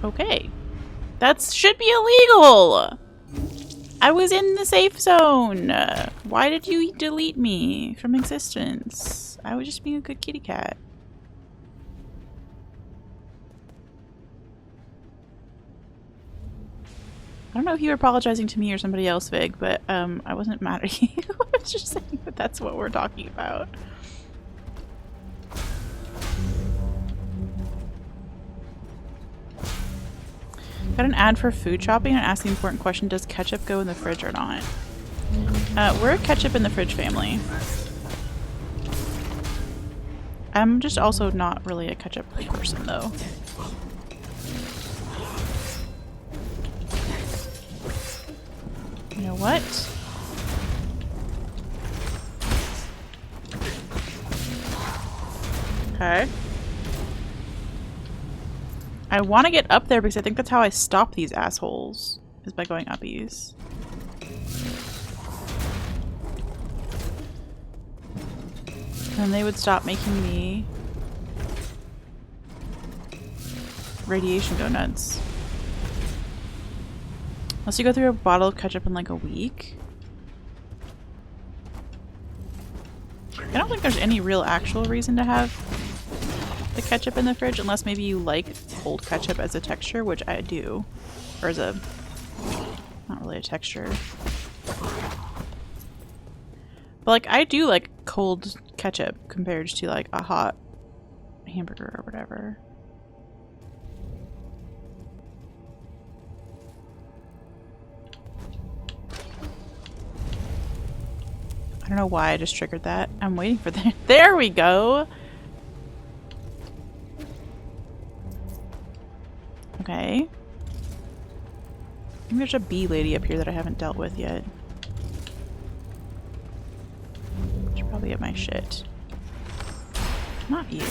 Okay. That should be illegal! I was in the safe zone! Why did you delete me from existence? I was just being a good kitty cat. I don't know if you were apologizing to me or somebody else, Vig, but I wasn't mad at you. I was just saying that that's what we're talking about. Got an ad for food shopping and asked the important question, does ketchup go in the fridge or not? We're a ketchup in the fridge family. I'm just also not really a ketchup person though. You know what? Okay. I want to get up there because I think that's how I stop these assholes, is by going uppies. And they would stop making me radiation donuts. Unless you go through a bottle of ketchup in like a week. I don't think there's any real actual reason to have the ketchup in the fridge unless maybe you like cold ketchup as a texture, which I do. Or as a... not really a texture. But like, I do like cold ketchup compared to like a hot hamburger or whatever. I don't know why I just triggered that. I'm waiting for that. There we go! Okay. Maybe there's a bee lady up here that I haven't dealt with yet. Should probably get my shit. Not you.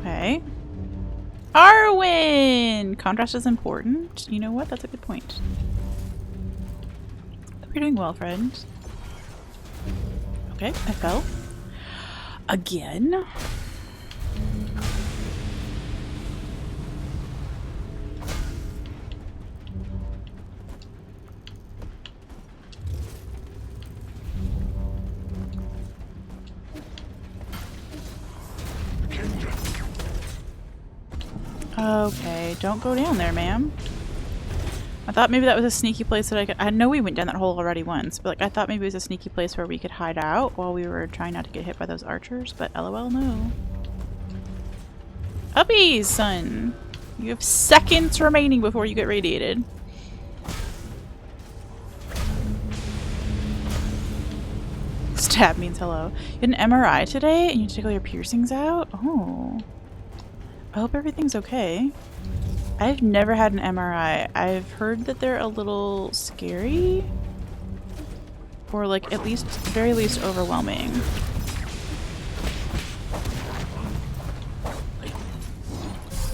Okay. Arwen! Contrast is important. You know what? That's a good point. You're doing well, friend. Okay, I fell. Again. Okay, don't go down there, ma'am. I thought maybe that was a sneaky place that I could— I know we went down that hole already once, but like I thought maybe it was a sneaky place where we could hide out while we were trying not to get hit by those archers, but lol, no. Uppies, son! You have seconds remaining before you get radiated. Stab means hello. You had an MRI today and you take all your piercings out? Oh. I hope everything's okay. I've never had an MRI. I've heard that they're a little scary. Or like at least, very least overwhelming.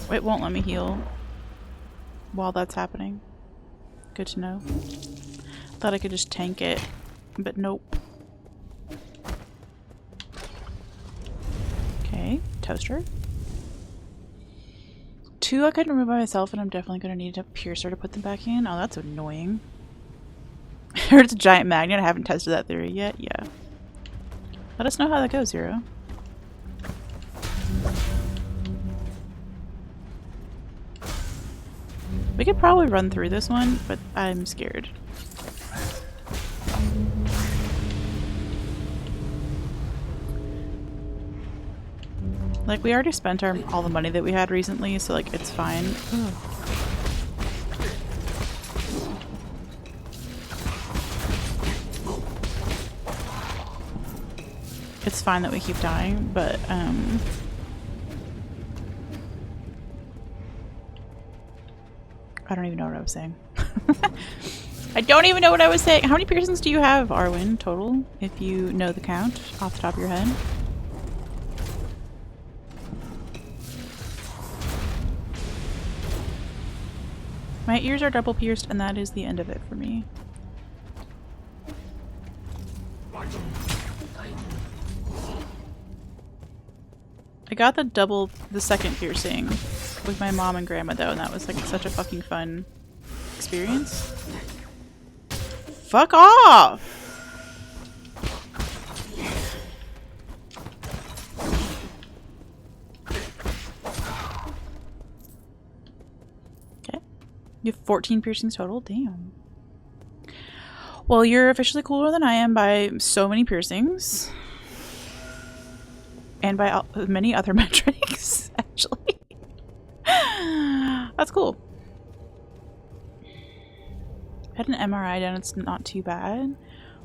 It won't let me heal while that's happening. Good to know. Thought I could just tank it, but nope. Okay, toaster. 2 I couldn't remove by myself, and I'm definitely going to need a piercer to put them back in. Oh, that's annoying. I heard it's a giant magnet. I haven't tested that theory yet. Yeah. Let us know how that goes, Zero. We could probably run through this one, but I'm scared. Like, we already spent all the money that we had recently, so like, it's fine. Ugh. It's fine that we keep dying, but I don't even know what I was saying. I don't even know what I was saying. How many piercings do you have, Arwen, total? If you know the count off the top of your head. My ears are double pierced, and that is the end of it for me. I got the second piercing with my mom and grandma though, and that was like such a fucking fun experience. Fuck off! Okay. You have 14 piercings total? Damn. Well, you're officially cooler than I am by so many piercings. And by many other metrics, actually. That's cool. I had an MRI done, it's not too bad.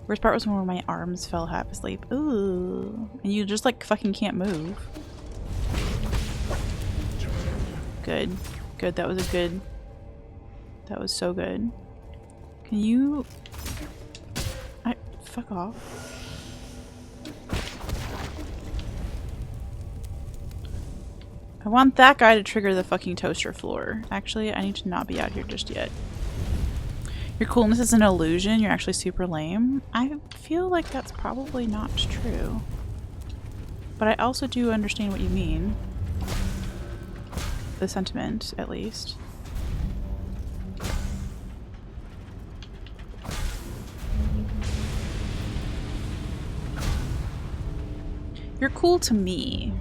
Worst part was when my arms fell half asleep. Ooh. And you just like fucking can't move. Good. Good, that was a good... That was so good. Can you... Fuck off. I want that guy to trigger the fucking toaster floor. Actually, I need to not be out here just yet. Your coolness is an illusion. You're actually super lame. I feel like that's probably not true. But I also do understand what you mean. The sentiment, at least. You're cool to me.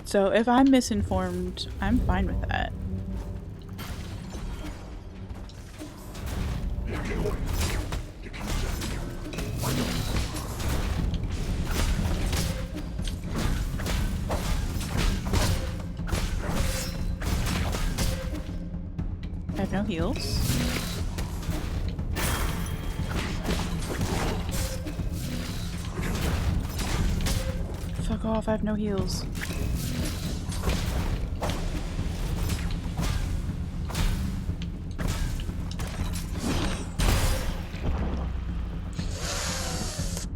So if I'm misinformed, I'm fine with that. I have no heals. Fuck off, I have no heals.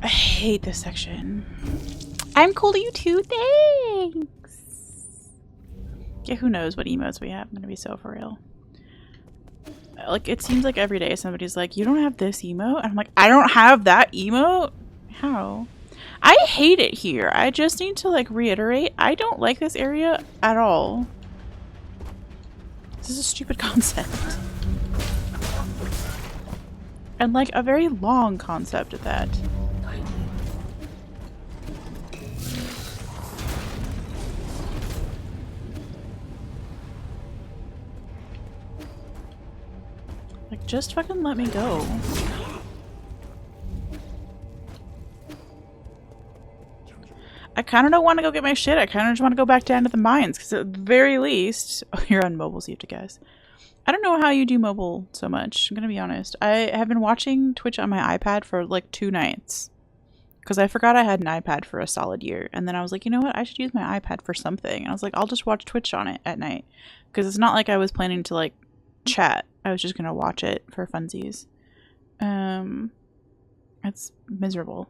I hate this section. I'm cool to you too, thanks! Yeah, who knows what emotes we have. I'm gonna be so for real. Like, it seems like every day somebody's like, you don't have this emote? And I'm like, I don't have that emote? How? I hate it here. I just need to, like, reiterate, I don't like this area at all. This is a stupid concept. And, like, a very long concept at that. Like, just fucking let me go. I kind of don't want to go get my shit. I kind of just want to go back down to the mines. Because at the very least... Oh, you're on mobile, so you have to guess. I don't know how you do mobile so much. I'm going to be honest. I have been watching Twitch on my iPad for like 2 nights. Because I forgot I had an iPad for a solid year. And then I was like, you know what? I should use my iPad for something. And I was like, I'll just watch Twitch on it at night. Because it's not like I was planning to like chat. I was just going to watch it for funsies. It's miserable.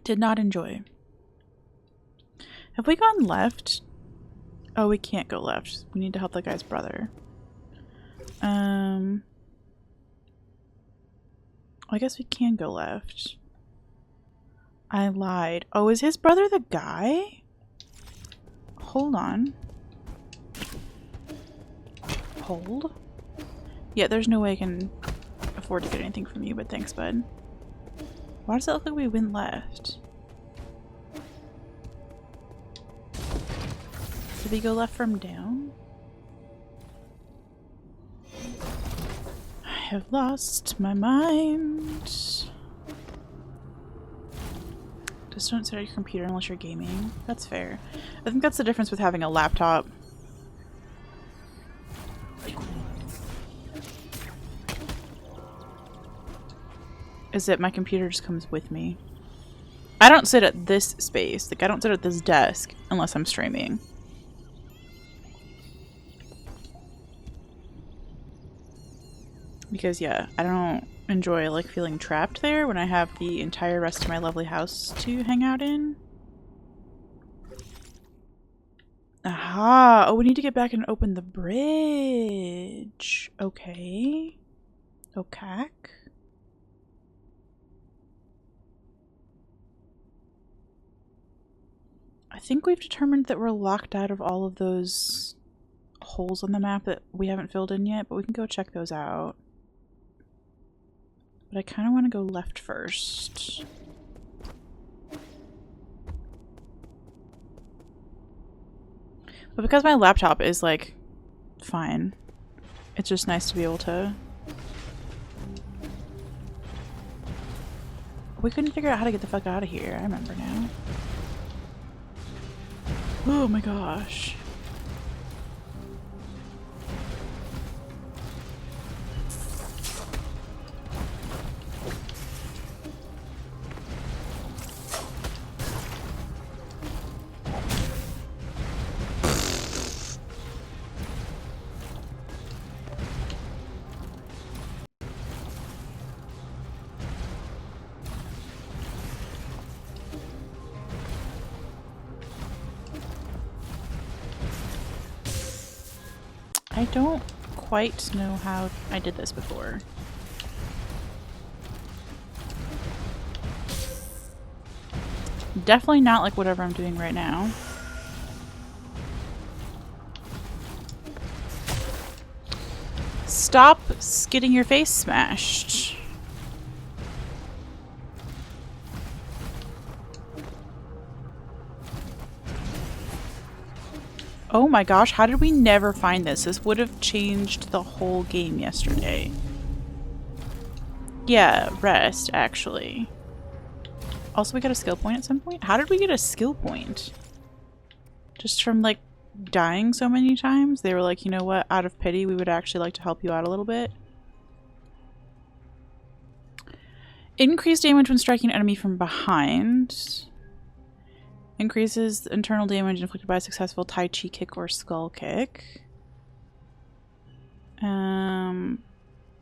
Did not enjoy. Have we gone left? Oh, we can't go left. We need to help that guy's brother. I guess we can go left. I lied. Oh, is his brother the guy? Hold on. Hold? Yeah, there's no way I can afford to get anything from you, but thanks, bud. Why does it look like we went left? Did we go left from down? I have lost my mind. Just don't sit at your computer unless you're gaming. That's fair. I think that's the difference with having a laptop. Is that my computer just comes with me. I don't sit at this space. Like, I don't sit at this desk unless I'm streaming. Because, yeah, I don't enjoy, like, feeling trapped there when I have the entire rest of my lovely house to hang out in. Aha! Oh, we need to get back and open the bridge. Okay. Okay. I think we've determined that we're locked out of all of those holes on the map that we haven't filled in yet, but we can go check those out. But I kind of want to go left first. But because my laptop is, like, fine, it's just nice to be able to... We couldn't figure out how to get the fuck out of here. I remember now. Oh my gosh. I don't quite know how I did this before. Definitely not like whatever I'm doing right now. Stop getting your face smashed. Oh my gosh, how did we never find this? This would have changed the whole game yesterday. Yeah, rest, actually. Also, we got a skill point at some point? How did we get a skill point? Just from, like, dying so many times? They were like, you know what, out of pity, we would actually like to help you out a little bit. Increased damage when striking an enemy from behind. Increases internal damage inflicted by a successful Tai Chi kick or skull kick.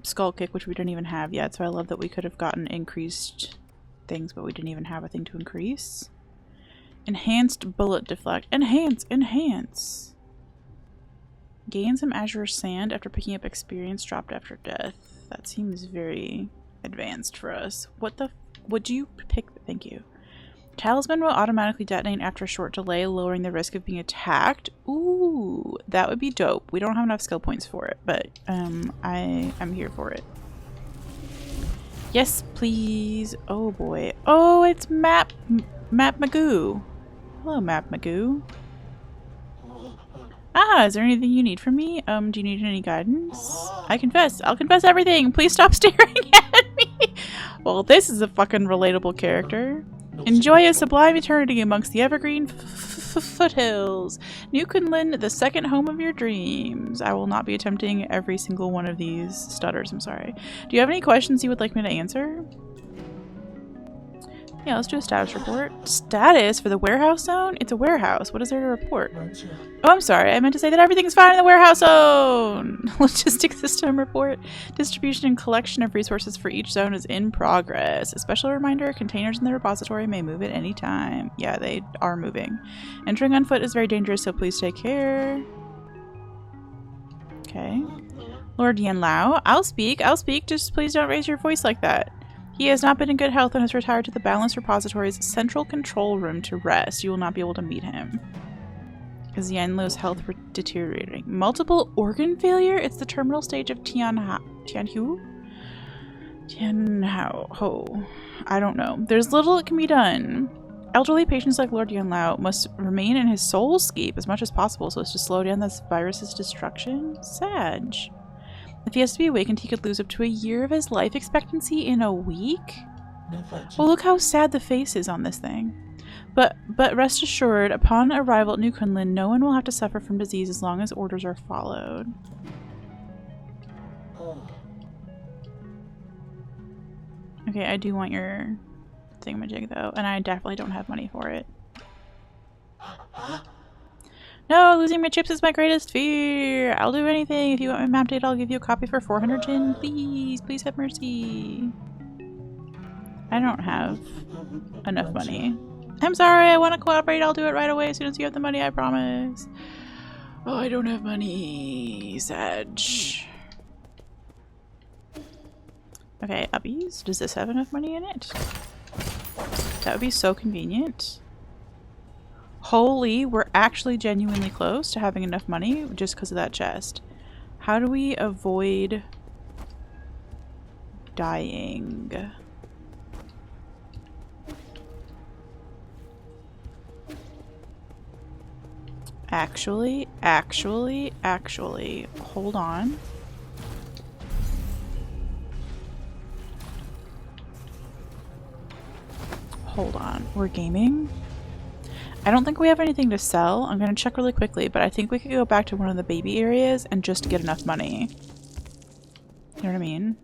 Skull kick, which we didn't even have yet, so I love that we could have gotten increased things, but we didn't even have a thing to increase. Enhanced bullet deflect. Enhance! Gain some azure sand after picking up experience dropped after death. That seems very advanced for us. What the would you pick? Thank you. Talisman will automatically detonate after a short delay, lowering the risk of being attacked. Ooh, that would be dope. We don't have enough skill points for it, but I'm here for it. Yes, please. Oh boy. Oh, it's Map Magoo. Hello, Map Magoo. Ah, is there anything you need from me? Do you need any guidance? I confess. I'll confess everything. Please stop staring at me. Well, this is a fucking relatable character. Enjoy a sublime eternity amongst the evergreen foothills. New Quinlan, the second home of your dreams. I will not be attempting every single one of these stutters, I'm sorry. Do you have any questions you would like me to answer? Yeah, let's do a status report. Status for the warehouse zone? It's a warehouse. What is there to report? Oh, I'm sorry. I meant to say that everything's fine in the warehouse zone. Logistics system report. Distribution and collection of resources for each zone is in progress. A special reminder, containers in the repository may move at any time. Yeah, they are moving. Entering on foot is very dangerous, so please take care. Okay. Lord Yan Lao. I'll speak. Just please don't raise your voice like that. He has not been in good health and has retired to the Balanced Repository's central control room to rest. You will not be able to meet him. Is Yan Lo's health deteriorating? Multiple organ failure? It's the terminal stage of Tianhao. I don't know. There's little that can be done. Elderly patients like Lord Yan Lao must remain in his soulscape as much as possible so as to slow down this virus's destruction. Sag. If he has to be awakened, he could lose up to a year of his life expectancy in a week? Well, look how sad the face is on this thing. But rest assured, upon arrival at New Quinlan, no one will have to suffer from disease as long as orders are followed. Okay, I do want your thingamajig though, and I definitely don't have money for it. No, losing my chips is my greatest fear. I'll do anything. If you want my map data, I'll give you a copy for 400 jin. Please, please have mercy. I don't have enough money. I'm sorry, I want to cooperate. I'll do it right away as soon as you have the money, I promise. Oh, I don't have money. Sag. Okay, uppies. Does this have enough money in it? That would be so convenient. Holy, we're actually genuinely close to having enough money just because of that chest. How do we avoid dying? Actually, hold on. Hold on, we're gaming? I don't think we have anything to sell. I'm gonna check really quickly, but I think we could go back to one of the baby areas and just get enough money. You know what I mean?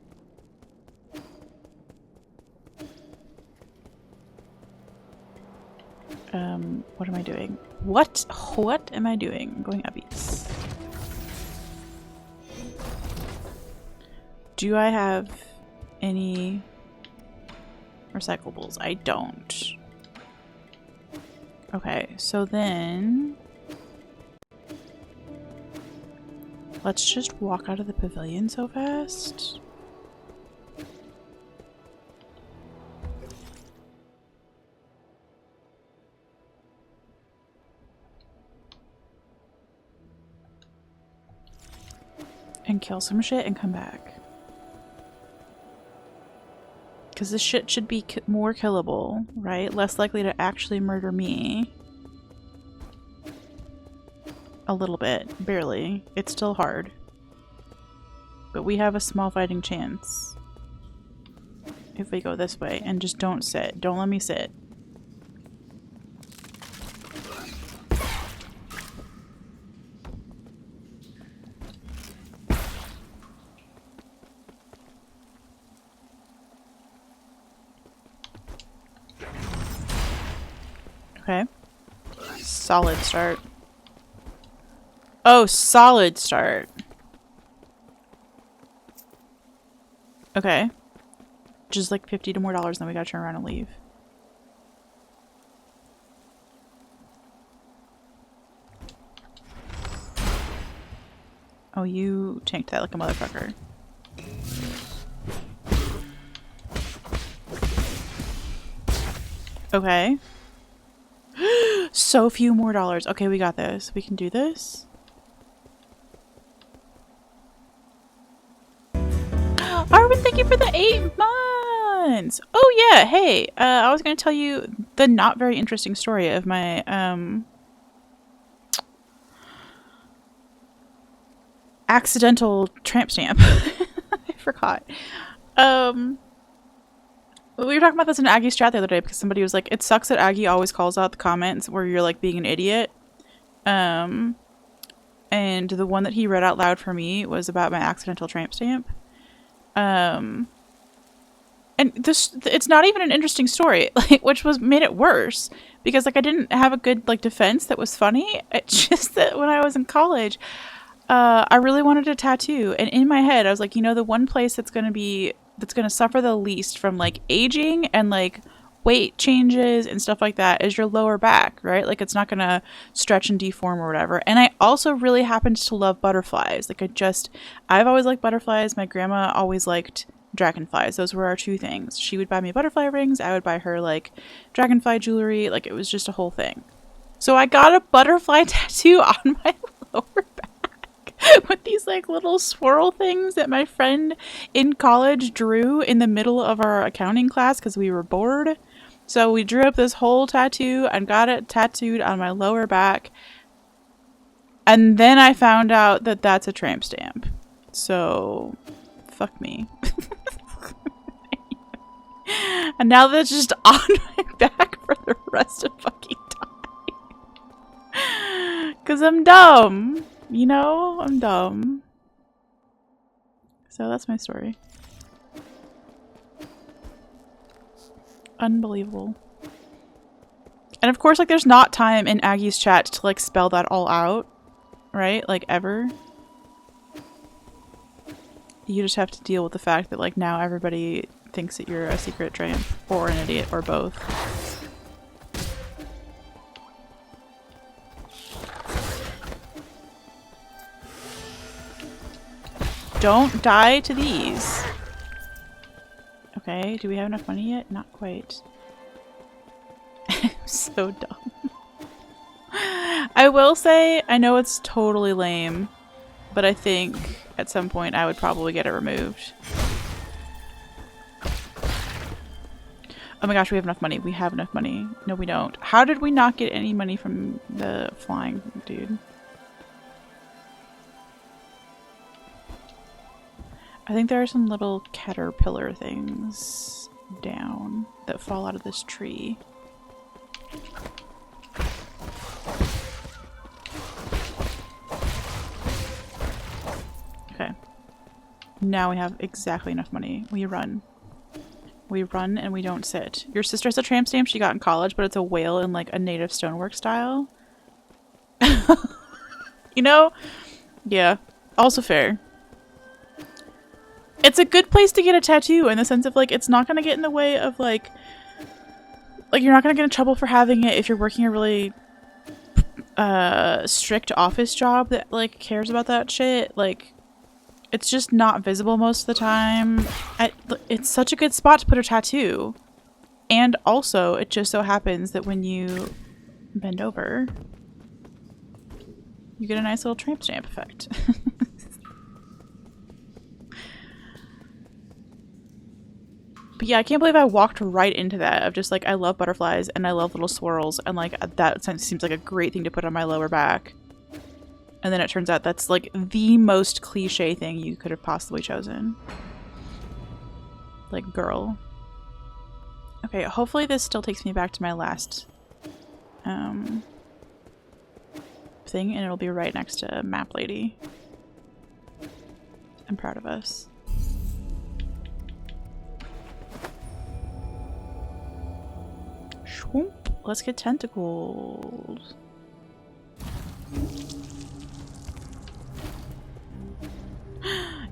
What am I doing? What am I doing? I'm going uppies. Do I have any recyclables? I don't. Okay, so then let's just walk out of the pavilion so fast. and kill some shit and come back. Because this shit should be more killable, right? Less likely to actually murder me. A little bit. Barely. It's still hard. But we have a small fighting chance. If we go this way. And just don't sit. Don't let me sit. Okay. Solid start. Oh, solid start. Okay. Just like $50 more, then we gotta turn around and leave. Oh, you tanked that like a motherfucker. Okay. So few more dollars. Okay, we got this. We can do this. Arvin, thank you for the 8 months. Oh yeah, hey. I was gonna tell you the not very interesting story of my accidental tramp stamp. I forgot. We were talking about this in Aggie's chat the other day because somebody was like, it sucks that Aggie always calls out the comments where you're like being an idiot. And the one that he read out loud for me was about my accidental tramp stamp. And this, it's not even an interesting story, like, which made it worse because like I didn't have a good like defense that was funny. It's just that when I was in college, I really wanted a tattoo, and in my head I was like, you know, the one place that's gonna suffer the least from like aging and like weight changes and stuff like that is your lower back, right? Like it's not gonna stretch and deform or whatever. And I also really happened to love butterflies. Like I've always liked butterflies. My grandma always liked dragonflies. Those were our two things. She would buy me butterfly rings. I would buy her like dragonfly jewelry. Like it was just a whole thing. So I got a butterfly tattoo on my lower back with these like little swirl things that my friend in college drew in the middle of our accounting class because we were bored. So we drew up this whole tattoo and got it tattooed on my lower back. And then I found out that that's a tramp stamp. So, fuck me. And now that's just on my back for the rest of fucking time. Because I'm dumb. You know? I'm dumb. So that's my story. Unbelievable. And of course, like, there's not time in Aggie's chat to, like, spell that all out. Right? Like, ever. You just have to deal with the fact that, like, now everybody thinks that you're a secret tramp. Or an idiot. Or both. Don't die to these. Okay, do we have enough money yet? Not quite. So dumb. I will say, I know it's totally lame, but I think at some point I would probably get it removed. Oh my gosh, we have enough money. We have enough money. No, we don't. How did we not get any money from the flying dude? I think there are some little caterpillar things down that fall out of this tree. Okay. Now we have exactly enough money. We run. We run and we don't sit. Your sister has a tramp stamp she got in college, but it's a whale in like a native stonework style. You know? Yeah. Also fair. It's a good place to get a tattoo in the sense of like it's not going to get in the way of like you're not going to get in trouble for having it if you're working a really strict office job that like cares about that shit. Like it's just not visible most of the time. It's such a good spot to put a tattoo. And also it just so happens that when you bend over you get a nice little tramp stamp effect. But yeah, I can't believe I walked right into that of just like, I love butterflies and I love little swirls, and like that seems like a great thing to put on my lower back. And then it turns out that's like the most cliche thing you could have possibly chosen. Like, girl. Okay, hopefully this still takes me back to my last thing, and it'll be right next to Map Lady. I'm proud of us. Shwoomp. Let's get tentacles.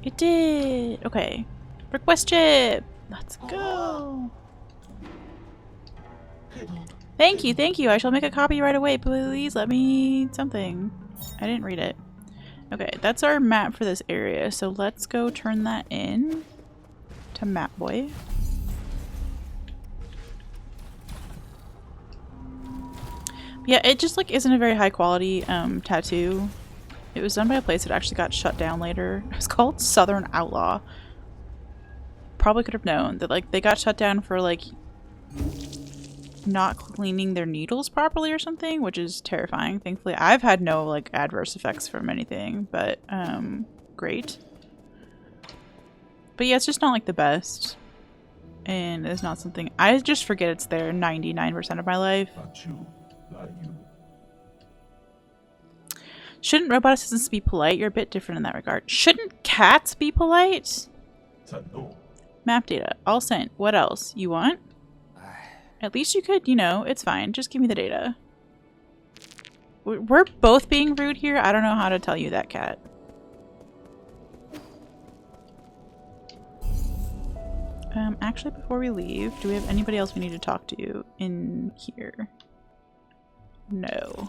It did! Okay. Request chip! Let's go! Thank you, thank you! I shall make a copy right away. Please let me something. I didn't read it. Okay, that's our map for this area, so let's go turn that in to Map Boy. Yeah, it just like isn't a very high quality tattoo. It was done by a place that actually got shut down later. It's called Southern Outlaw. Probably could have known that like they got shut down for like not cleaning their needles properly or something, which is terrifying. Thankfully, I've had no like adverse effects from anything, but great. But yeah, it's just not like the best. And it's not something I just forget it's there 99% of my life. Shouldn't robot assistants be polite? You're a bit different in that regard. Shouldn't cats be polite? Map data. All sent. What else? You want? At least you could, you know, it's fine. Just give me the data. We're both being rude here. I don't know how to tell you that, cat. Actually, before we leave, do we have anybody else we need to talk to in here? No.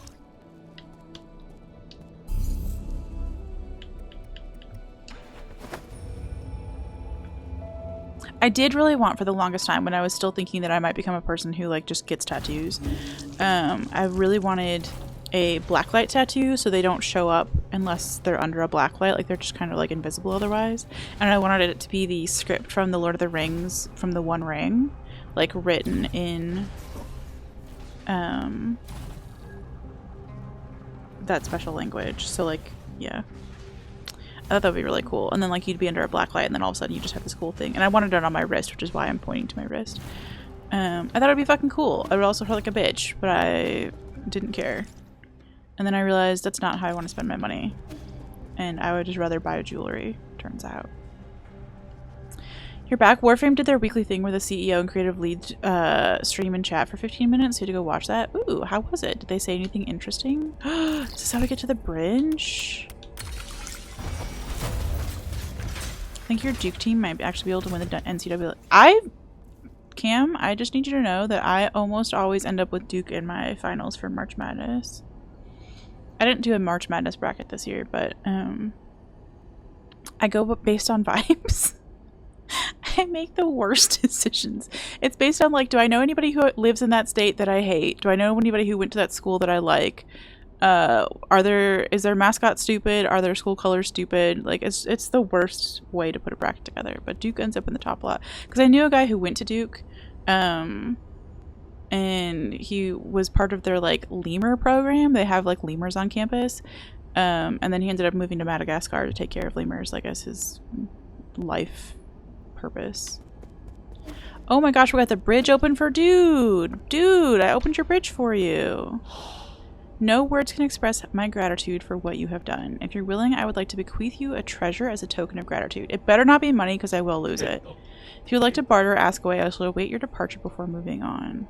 I did really want for the longest time when I was still thinking that I might become a person who like just gets tattoos. I really wanted a blacklight tattoo so they don't show up unless they're under a blacklight, like they're just kind of like invisible otherwise. And I wanted it to be the script from the Lord of the Rings from the One Ring, like written in that special language. So like, yeah. I thought that would be really cool. And then like you'd be under a black light and then all of a sudden you just have this cool thing. And I wanted it on my wrist, which is why I'm pointing to my wrist. I thought it'd be fucking cool. I would also feel like a bitch, but I didn't care. And then I realized that's not how I want to spend my money. And I would just rather buy jewelry, turns out. You're back. Warframe did their weekly thing where the CEO and creative lead stream and chat for 15 minutes. So you had to go watch that. Ooh, how was it? Did they say anything interesting? Is this how we get to the bridge? I think your Duke team might actually be able to win the NCAA. Cam, I just need you to know that I almost always end up with Duke in my finals for March Madness. I didn't do a March Madness bracket this year, but I go based on vibes. I make the worst decisions. It's based on like, do I know anybody who lives in that state that I hate? Do I know anybody who went to that school that I like? Is their mascot stupid? Are their school colors stupid? Like it's the worst way to put a bracket together. But Duke ends up in the top a lot because I knew a guy who went to Duke, and he was part of their like lemur program. They have like lemurs on campus, and then he ended up moving to Madagascar to take care of lemurs, like as his life purpose. Oh my gosh, we got the bridge open for dude, I opened your bridge for you. No words can express my gratitude for what you have done. If you're willing, I would like to bequeath you a treasure as a token of gratitude. It better not be money because I will lose it. If you would like to barter, ask away. I shall await your departure before moving on.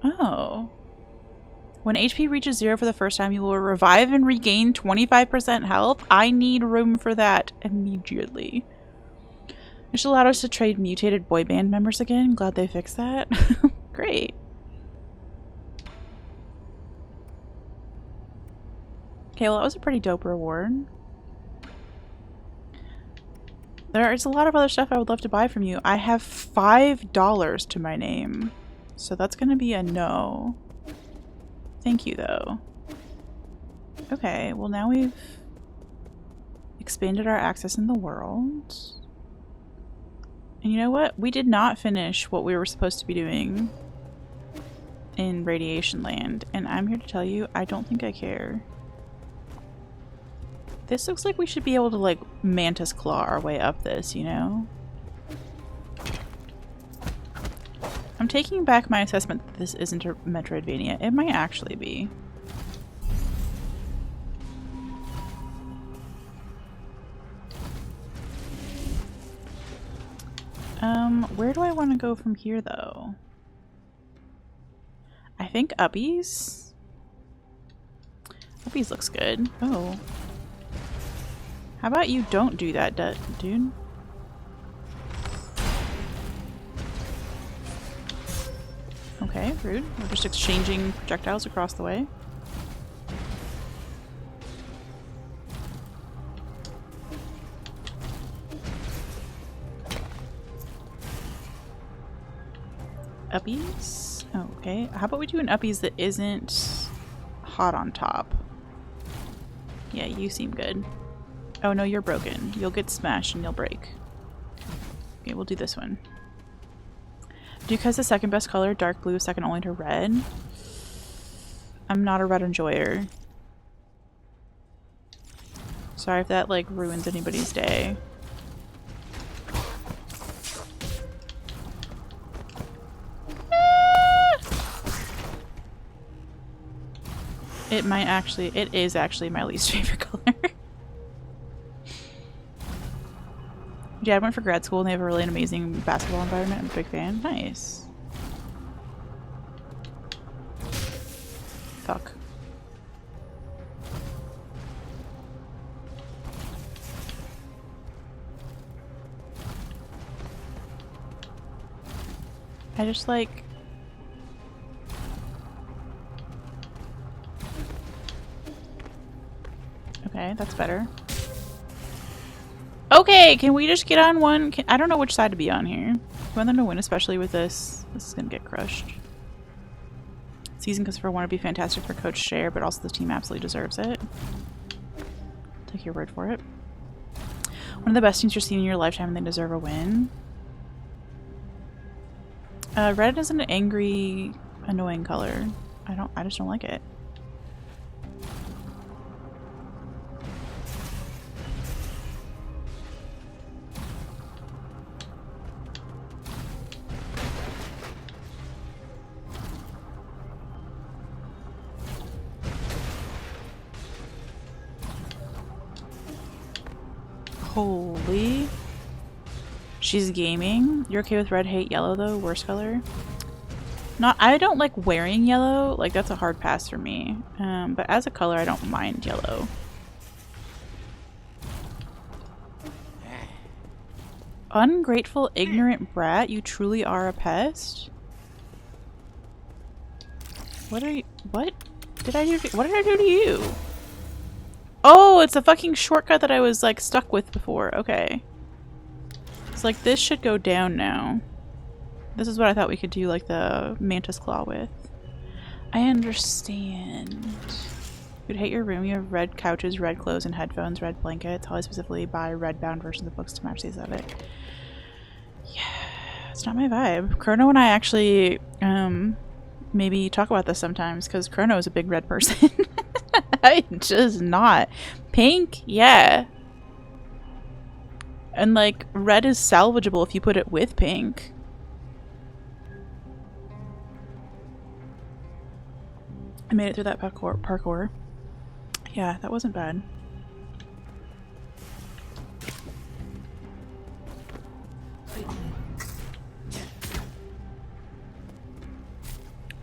Oh. When HP reaches 0 for the first time, you will revive and regain 25% health. I need room for that immediately. It should allow us to trade mutated boy band members again. Glad they fixed that. Great. Okay, well that was a pretty dope reward. There is a lot of other stuff I would love to buy from you. I have $5 to my name. So that's gonna be a no. Thank you though. Okay, well now we've expanded our access in the world. And you know what? We did not finish what we were supposed to be doing in Radiation Land. And I'm here to tell you, I don't think I care. This looks like we should be able to, like, mantis claw our way up this, you know? I'm taking back my assessment that this isn't a Metroidvania. It might actually be. Where do I want to go from here, though? I think Uppies? Uppies looks good. Oh. How about you don't do that, dude? Okay, rude. We're just exchanging projectiles across the way. Uppies? Oh, okay. How about we do an uppies that isn't hot on top? Yeah, you seem good. Oh no, you're broken. You'll get smashed and you'll break. Okay, we'll do this one. Duke has the second best color, dark blue, second only to red. I'm not a red enjoyer. Sorry if that, like, ruins anybody's day. It is actually my least favorite color. Yeah, I went for grad school and they have a really amazing basketball environment. I'm a big fan. Nice. Fuck. I just like... Okay, that's better. Okay, can we just get on one? I don't know which side to be on here. I want them to win, especially with this. This is gonna get crushed. Season because for one would be fantastic for Coach Share, but also the team absolutely deserves it. Take your word for it. One of the best teams you've seen in your lifetime and they deserve a win. Red is an angry, annoying color. I just don't like it. Holy. She's gaming. You're okay with red, hate yellow though? Worst color? I don't like wearing yellow. Like, that's a hard pass for me. But as a color, I don't mind yellow. Ungrateful, ignorant brat. You truly are a pest? What did I do to you? Oh, it's a fucking shortcut that I was, like, stuck with before. Okay. It's like, this should go down now. This is what I thought we could do, like, the mantis claw with. I understand. You'd hate your room. You have red couches, red clothes, and headphones, red blankets. Holly specifically buy red-bound versions of books to match the aesthetic. Yeah, it's not my vibe. Chrono and I actually, maybe talk about this sometimes, because Chrono is a big red person. I'm just not. Pink? Yeah. And, like, red is salvageable if you put it with pink. I made it through that parkour. Yeah, that wasn't bad.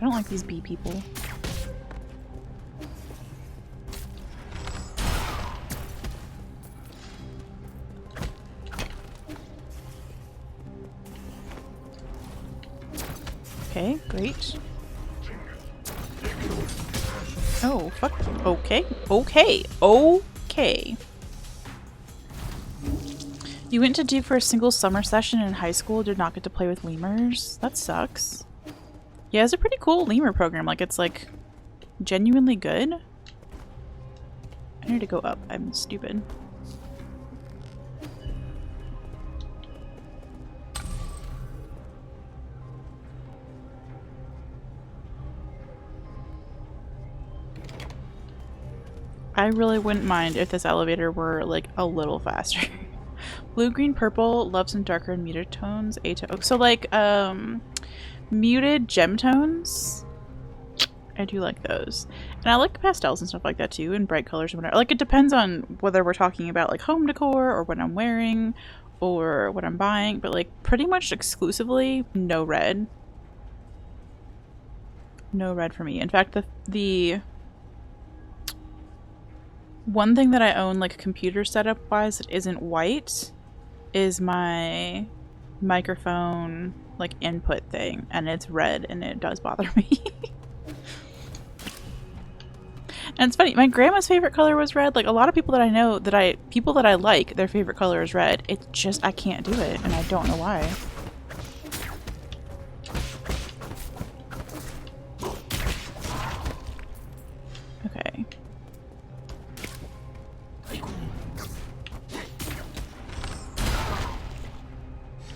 I don't like these bee people. Okay, great. Oh, fuck. Okay. Okay. Okay. You went to Duke for a single summer session in high school, did not get to play with lemurs? That sucks. Yeah, it's a pretty cool lemur program. Like, it's, like, genuinely good. I need to go up. I'm stupid. I really wouldn't mind if this elevator were like a little faster. Blue, green, purple, love some darker and muted tones. So like muted gem tones. I do like those. And I like pastels and stuff like that too, and bright colors and whatever. Like it depends on whether we're talking about like home decor or what I'm wearing or what I'm buying, but like pretty much exclusively no red. No red for me. In fact, the one thing that I own like computer setup wise that isn't white is my microphone like input thing, and it's red and it does bother me. And it's funny, my grandma's favorite color was red. Like a lot of people that I know people that I like, their favorite color is red. It's just I can't do it and I don't know why. Okay.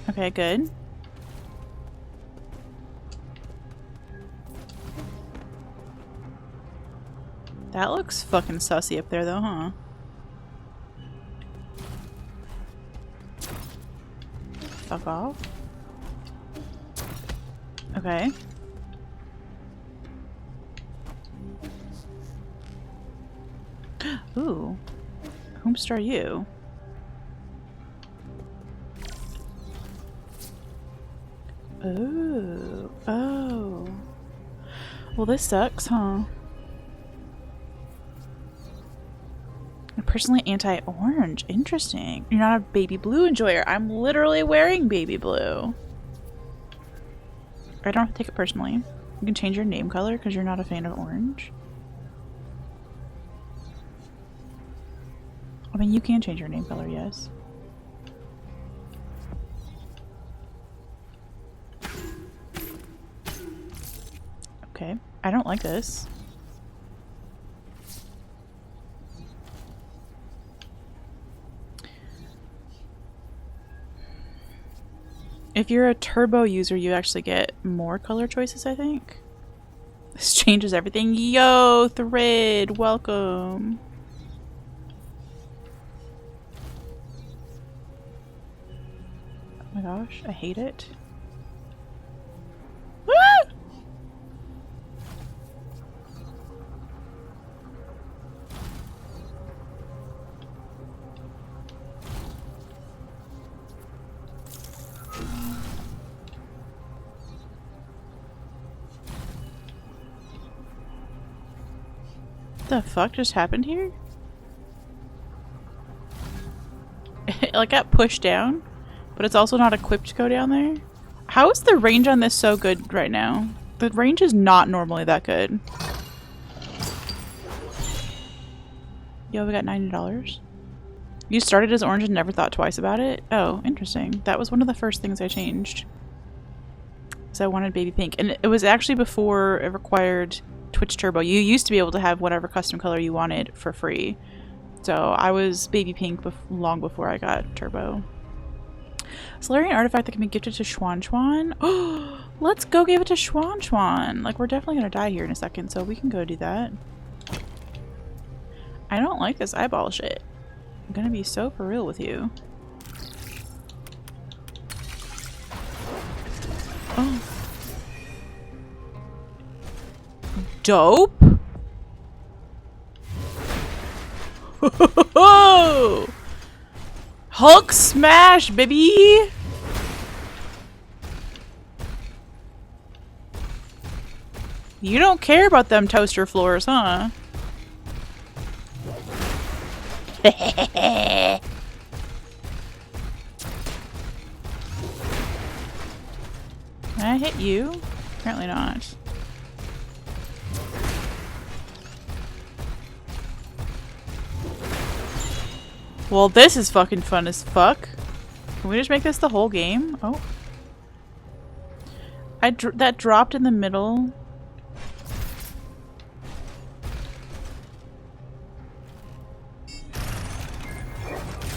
Okay, good. That looks fucking sussy up there though, huh? Fuck off. Okay. Ooh. Whomst are you? Oh. Oh. Well, this sucks, huh? I'm personally anti-orange. Interesting. You're not a baby blue enjoyer. I'm literally wearing baby blue. I don't have to take it personally. You can change your name color because you're not a fan of orange. I mean, you can change your name color, yes. Okay. I don't like this. If you're a turbo user, you actually get more color choices, I think. This changes everything. Yo, Thread, welcome. Oh my gosh, I hate it. Ah! The fuck just happened here? It like got pushed down, but it's also not equipped to go down there. How is the range on this so good right now? The range is not normally that good. Yo, we got $90. You started as orange and never thought twice about it? Oh, interesting. That was one of the first things I changed. So I wanted baby pink. And it was actually before it required Twitch Turbo. You used to be able to have whatever custom color you wanted for free. So I was baby pink long before I got Turbo. Solarian artifact that can be gifted to Schwan Schwan. Oh, let's go give it to Schwan Schwan. Like, we're definitely gonna die here in a second, so we can go do that. I don't like this eyeball shit. I'm gonna be so for real with you. Oh. Dope. Hulk smash, baby. You don't care about them toaster floors, huh? Can I hit you? Apparently not. Well, this is fucking fun as fuck. Can we just make this the whole game? Oh. That dropped in the middle.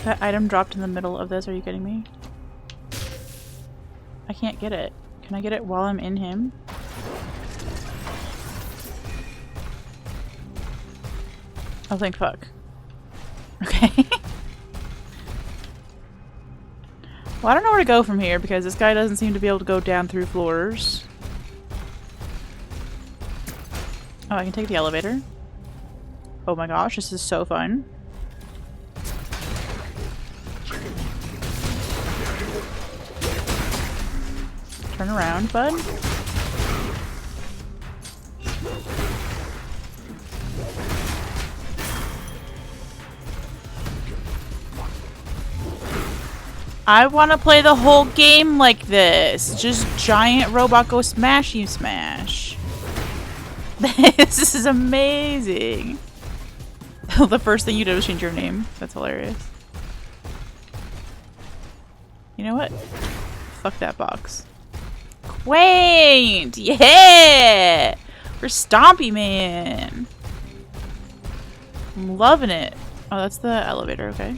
That item dropped in the middle of this. Are you kidding me? I can't get it. Can I get it while I'm in him? Oh, thank fuck. Okay. Well, I don't know where to go from here because this guy doesn't seem to be able to go down through floors. Oh, I can take the elevator. Oh my gosh, this is so fun. Turn around, bud. I want to play the whole game like this. Just giant robot go smash you smash. This is amazing. The first thing you did was change your name. That's hilarious. You know what? Fuck that box. Quaint! Yeah! We're Stompy Man. I'm loving it. Oh, that's the elevator, okay.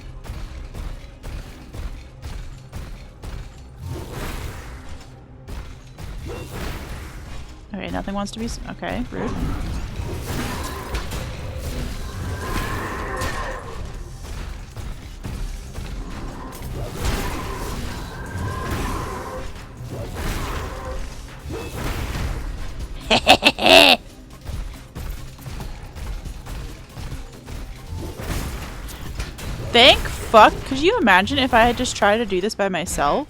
Okay, nothing wants to be... Okay, rude. Thank fuck. Could you imagine if I had just tried to do this by myself?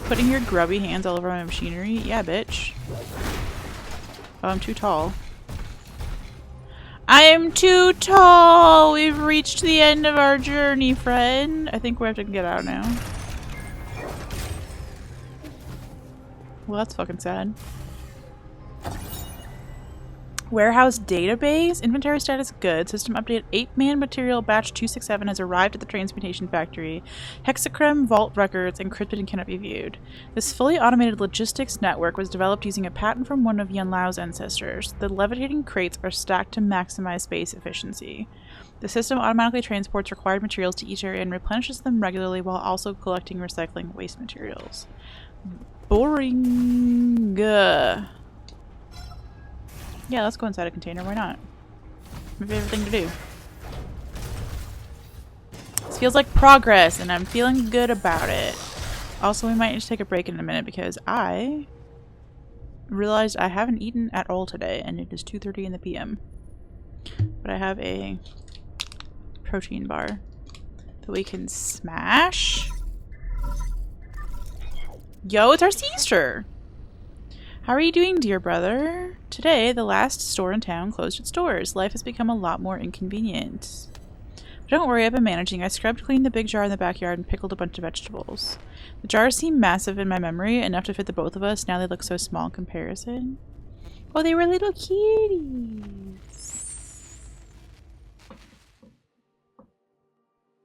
Putting your grubby hands all over my machinery? Yeah, bitch. Oh, I'm too tall. I am too tall! We've reached the end of our journey, friend. I think we have to get out now. Well, that's fucking sad. Warehouse database. Inventory status good. System update. 8-man material batch 267 has arrived at the transmutation factory. Hexachrome vault records encrypted and cannot be viewed. This fully automated logistics network was developed using a patent from one of Yan Lao's ancestors. The levitating crates are stacked to maximize space efficiency. The system automatically transports required materials to each area and replenishes them regularly while also collecting and recycling waste materials. Boring. Yeah, let's go inside a container. Why not? My favorite thing to do. This feels like progress, and I'm feeling good about it. Also, we might need to take a break in a minute because I realized I haven't eaten at all today, and it is 2:30 in the PM. But I have a protein bar that we can smash. Yo, it's our sister! How are you doing, dear brother? Today, the last store in town closed its doors. Life has become a lot more inconvenient. But don't worry, I've been managing. I scrubbed clean the big jar in the backyard and pickled a bunch of vegetables. The jars seem massive in my memory, enough to fit the both of us. Now they look so small in comparison. Oh, they were little kitties.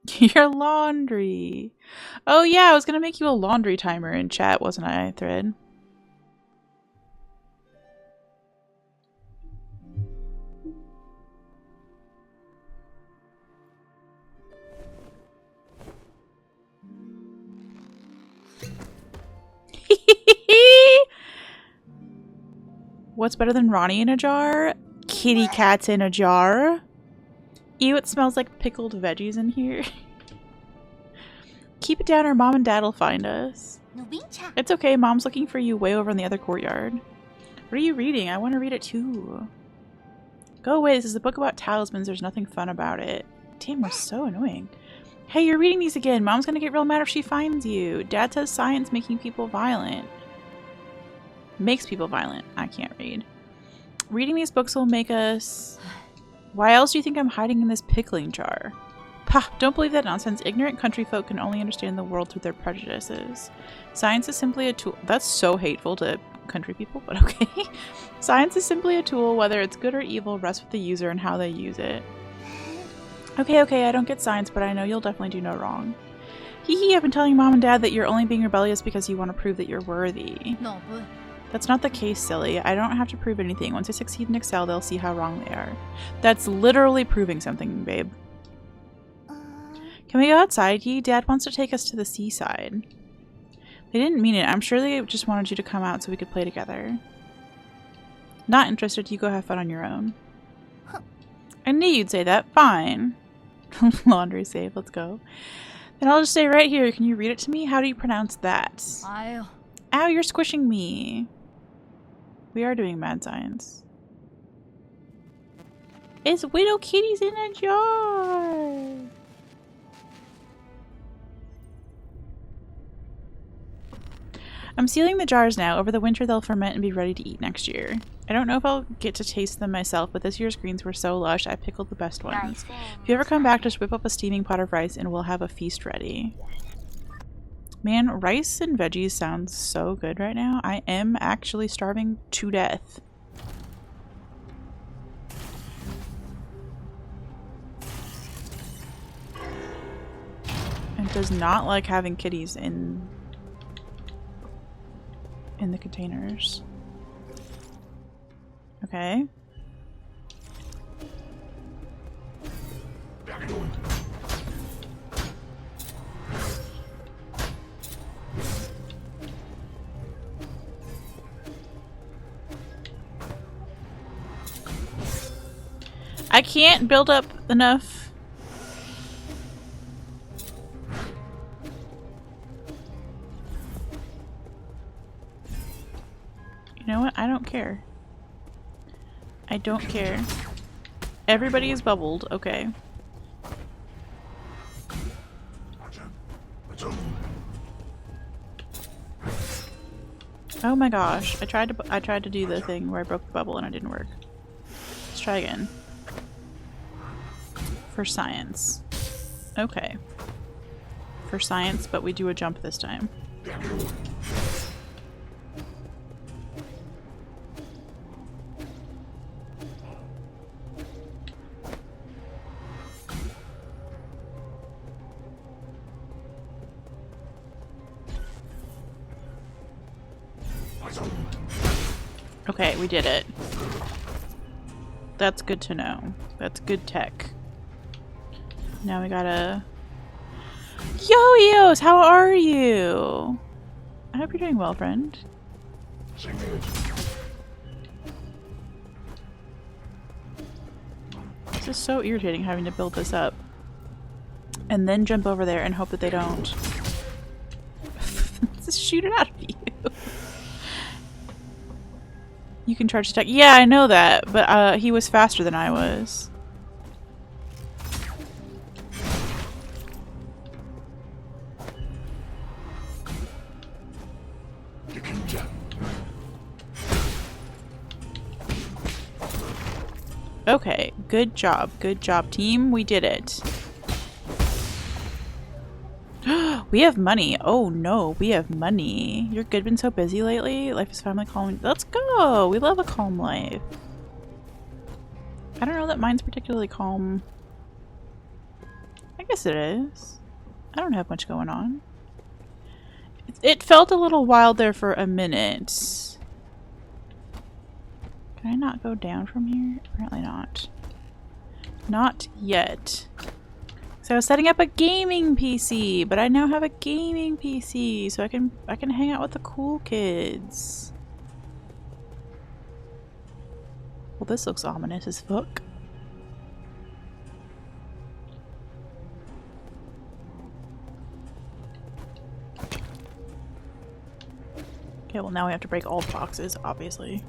Your laundry. Oh yeah, I was gonna make you a laundry timer in chat, wasn't I, Thread? What's better than Ronnie in a jar? Kitty cats in a jar. Ew, it smells like pickled veggies in here. Keep it down or Mom and Dad will find us. It's okay, Mom's looking for you way over in the other courtyard. What are you reading? I want to read it too. Go away, this is a book about talismans. There's nothing fun about it. Damn, we're so annoying. Hey, you're reading these again. Mom's gonna get real mad if she finds you. Dad says science making people violent. Makes people violent. I can't read. Reading these books will make us... Why else do you think I'm hiding in this pickling jar? Pah! Don't believe that nonsense. Ignorant country folk can only understand the world through their prejudices. Science is simply a tool. That's so hateful to country people, but okay. Science is simply a tool. Whether it's good or evil rests with the user and how they use it. Okay, I don't get science, but I know you'll definitely do no wrong. Hee hee, I've been telling Mom and Dad that you're only being rebellious because you want to prove that you're worthy. No, but... That's not the case, silly. I don't have to prove anything. Once I succeed in Excel, they'll see how wrong they are. That's literally proving something, babe. Can we go outside, Yi? Dad wants to take us to the seaside. They didn't mean it. I'm sure they just wanted you to come out so we could play together. Not interested. You go have fun on your own. I knew you'd say that. Fine. Laundry safe. Let's go. Then I'll just stay right here. Can you read it to me? How do you pronounce that? Ow, you're squishing me. We are doing mad science. It's Widow Kitty's in a jar. I'm sealing the jars now. Over the winter they'll ferment and be ready to eat next year. I don't know if I'll get to taste them myself, but this year's greens were so lush, I pickled the best ones. If you ever come back, just whip up a steaming pot of rice and we'll have a feast ready. Man, rice and veggies sounds so good right now. I am actually starving to death. It does not like having kitties in the containers. Okay. I can't build up enough. You know what? I don't care. I don't care. Everybody is bubbled. Okay. Oh my gosh. I tried to do the thing where I broke the bubble and it didn't work. Let's try again. For science. Okay. For science, but we do a jump this time. Okay, we did it. That's good to know. That's good tech. Now we gotta... Yo-Yos! How are you? I hope you're doing well, friend. This is so irritating having to build this up. And then jump over there and hope that they don't just shoot it out of you. You can charge attack. Yeah, I know that, but he was faster than I was. Okay, good job. Good job, team. We did it. We have money. Oh no, we have money. You're good, been so busy lately. Life is finally calm. Let's go. We love a calm life. I don't know that mine's particularly calm. I guess it is. I don't have much going on. It felt a little wild there for a minute. Can I not go down from here? Apparently not. Not yet. So I was setting up a gaming PC, but I now have a gaming PC, so I can hang out with the cool kids. Well, this looks ominous as fuck. Okay, well now we have to break all the boxes, obviously.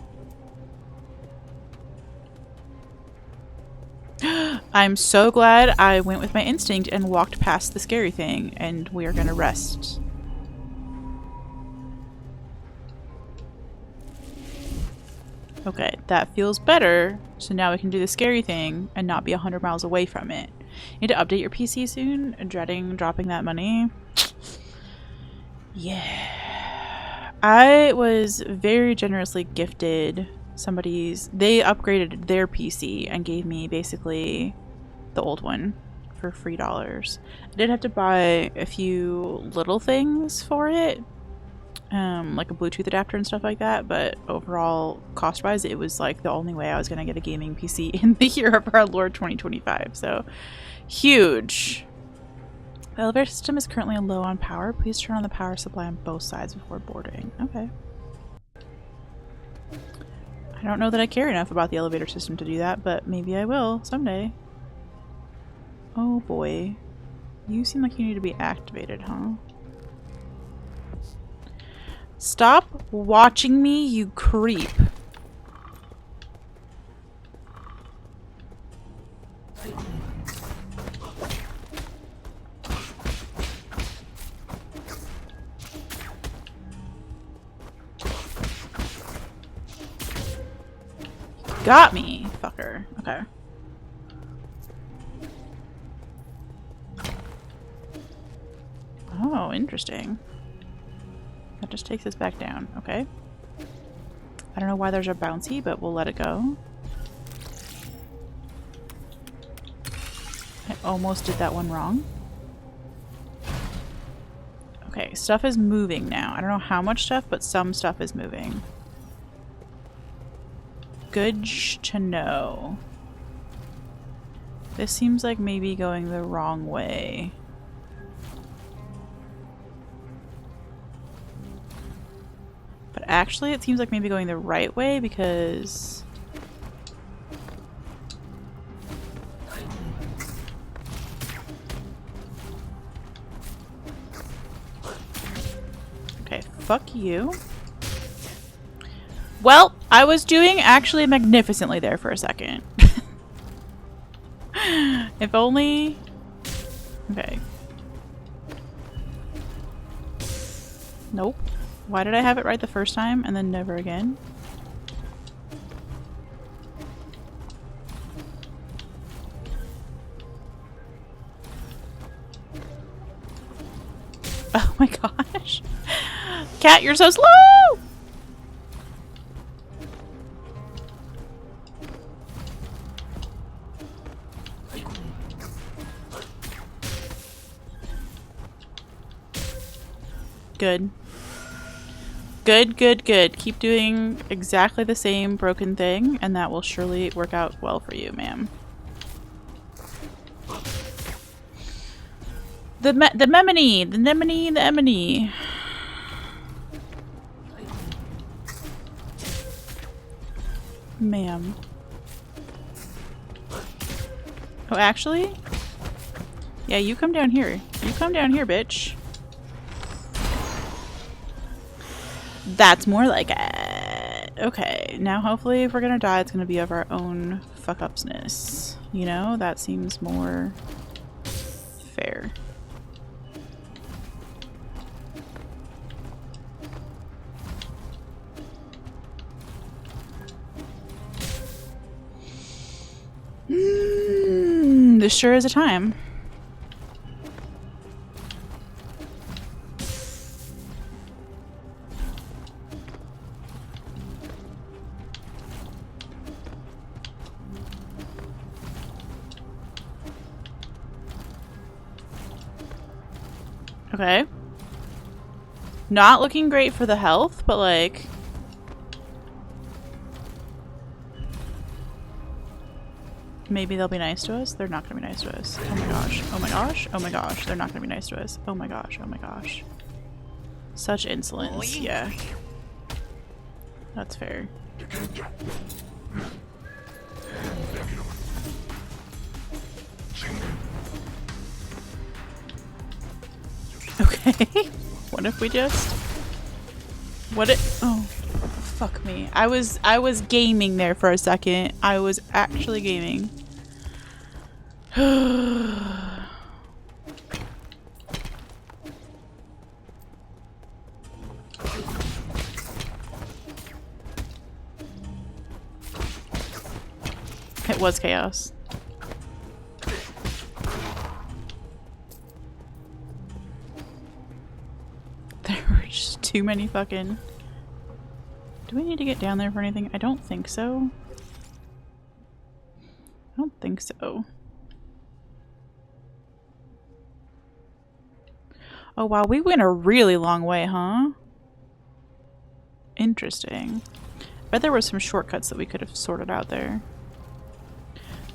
I'm so glad I went with my instinct and walked past the scary thing, and we are gonna rest. Okay, that feels better. So now we can do the scary thing and not be 100 miles away from it. Need to update your PC soon? Dreading dropping that money. Yeah. I was very generously gifted they upgraded their PC and gave me basically the old one for $3. I did have to buy a few little things for it, like a Bluetooth adapter and stuff like that, but overall, cost-wise, it was like the only way I was going to get a gaming PC in the year of our Lord 2025, so huge. The elevator system is currently low on power. Please turn on the power supply on both sides before boarding. Okay. I I don't know that I care enough about the elevator system to do that, but maybe I will someday. Oh boy. You seem like you need to be activated, huh? Stop watching me, you creep. Got me, fucker. Okay. Oh, interesting. That just takes us back down. Okay. I don't know why there's a bouncy, but we'll let it go. I almost did that one wrong. Okay, stuff is moving now. I don't know how much stuff, but some stuff is moving. Good to know. This seems like maybe going the wrong way. But actually it seems like maybe going the right way because... Okay, fuck you. Well, I was doing actually magnificently there for a second. If only... Okay. Nope. Why did I have it right the first time and then never again? Oh my gosh. Cat, you're so slow! Good. Good, good, good. Keep doing exactly the same broken thing, and that will surely work out well for you, ma'am. The memony! The nemony, the emony. Ma'am. Oh, actually? Yeah, you come down here. You come down here, bitch. That's more like it. Okay, now hopefully if we're gonna die, it's gonna be of our own fuck-upsness. You know, that seems more fair. This sure is a time. Okay. Not looking great for the health, but like... Maybe they'll be nice to us? They're not gonna be nice to us. Oh my gosh. Oh my gosh. Oh my gosh. They're not gonna be nice to us. Oh my gosh. Oh my gosh. Such insolence. Yeah. That's fair. Okay. What if we just... What if... Oh. Fuck me. I was gaming there for a second. I was actually gaming. It was chaos. There were just too many fucking... Do we need to get down there for anything? I don't think so. I don't think so. Oh wow, we went a really long way, huh? Interesting. I bet there were some shortcuts that we could have sorted out there.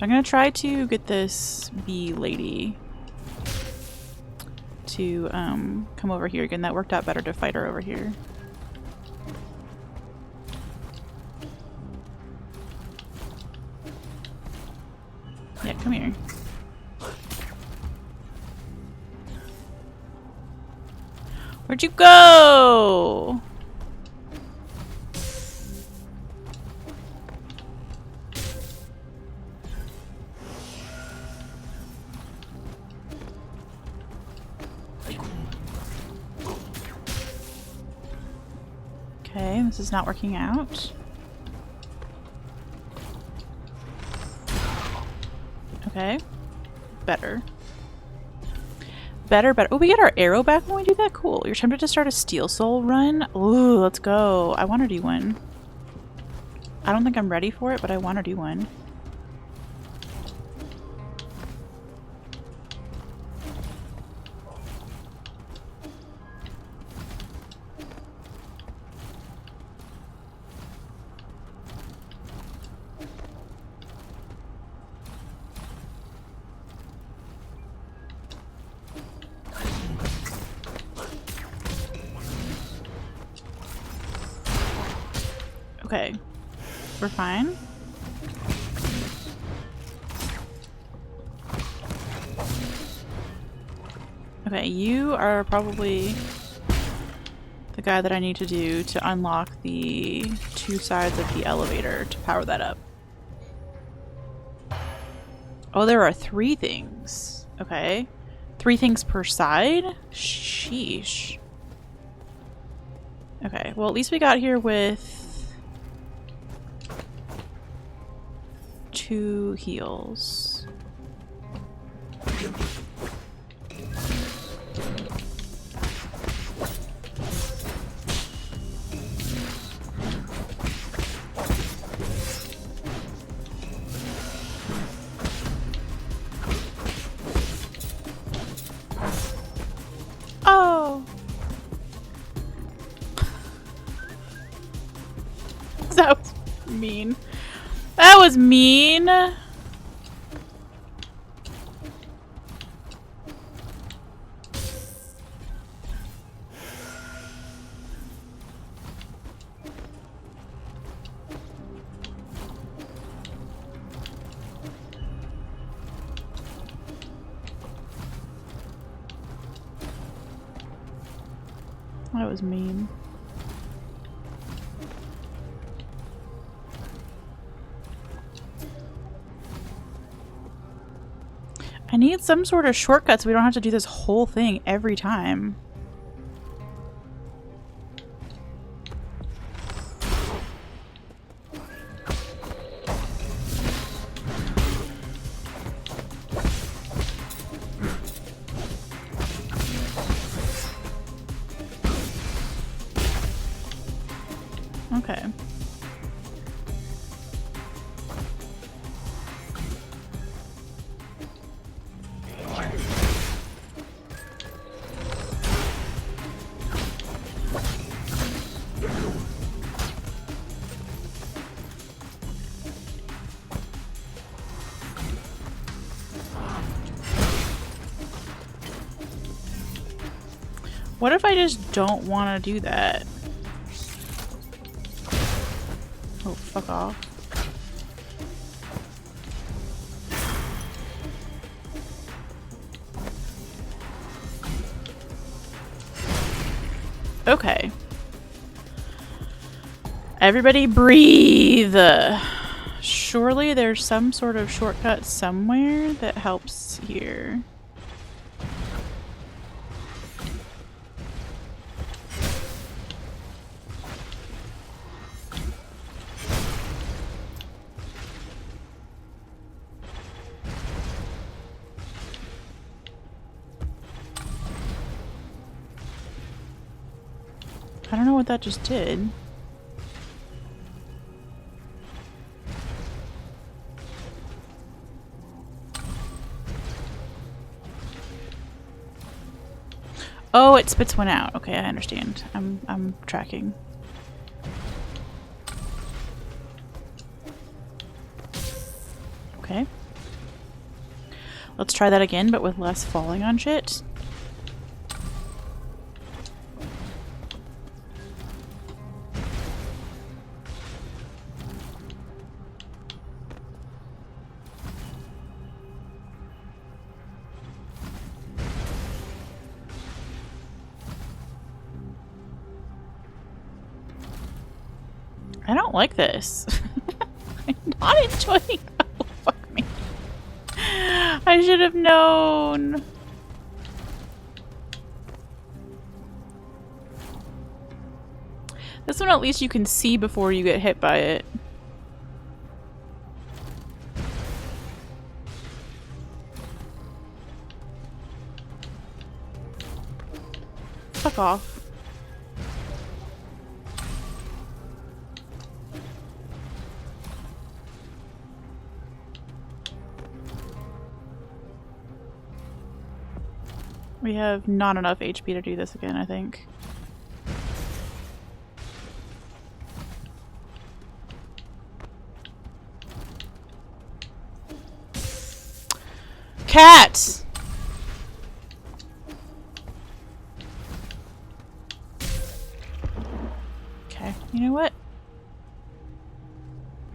I'm gonna try to get this bee lady to come over here again. That worked out better to fight her over here. Come here. Where'd you go? Okay, this is not working out. Okay. Better. Better. Oh, we get our arrow back when we do that? Cool. You're tempted to start a Steel Soul run? Ooh, let's go. I want to do one. I don't think I'm ready for it, but I want to do one. Okay. We're fine. Okay, you are probably the guy that I need to do to unlock the two sides of the elevator to power that up. Oh, there are 3 things. Okay. 3 things per side? Sheesh. Okay, well at least we got here with 2 heals. Oh! That was mean. That was mean! That was mean. I need some sort of shortcut so we don't have to do this whole thing every time. Okay. What if I just don't want to do that? Oh, fuck off. Okay. Everybody breathe! Surely there's some sort of shortcut somewhere that helps here. I don't know what that just did. Oh, it spits one out. Okay, I understand. I'm tracking. Okay. Let's try that again, but with less falling on shit. I don't like this. I'm not enjoying. Oh, fuck me. I should have known. This one at least you can see before you get hit by it. Fuck off. We have not enough HP to do this again, I think. Cat! Okay, you know what?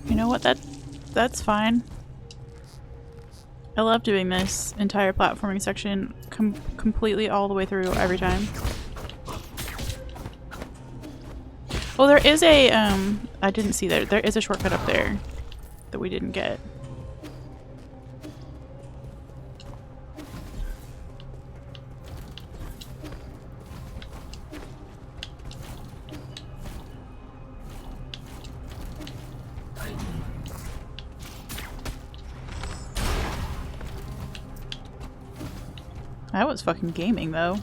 You know what? That's fine. I love doing this entire platforming section completely all the way through every time. Oh, there is a, I didn't see that. There is a shortcut up there that we didn't get. That was fucking gaming, though.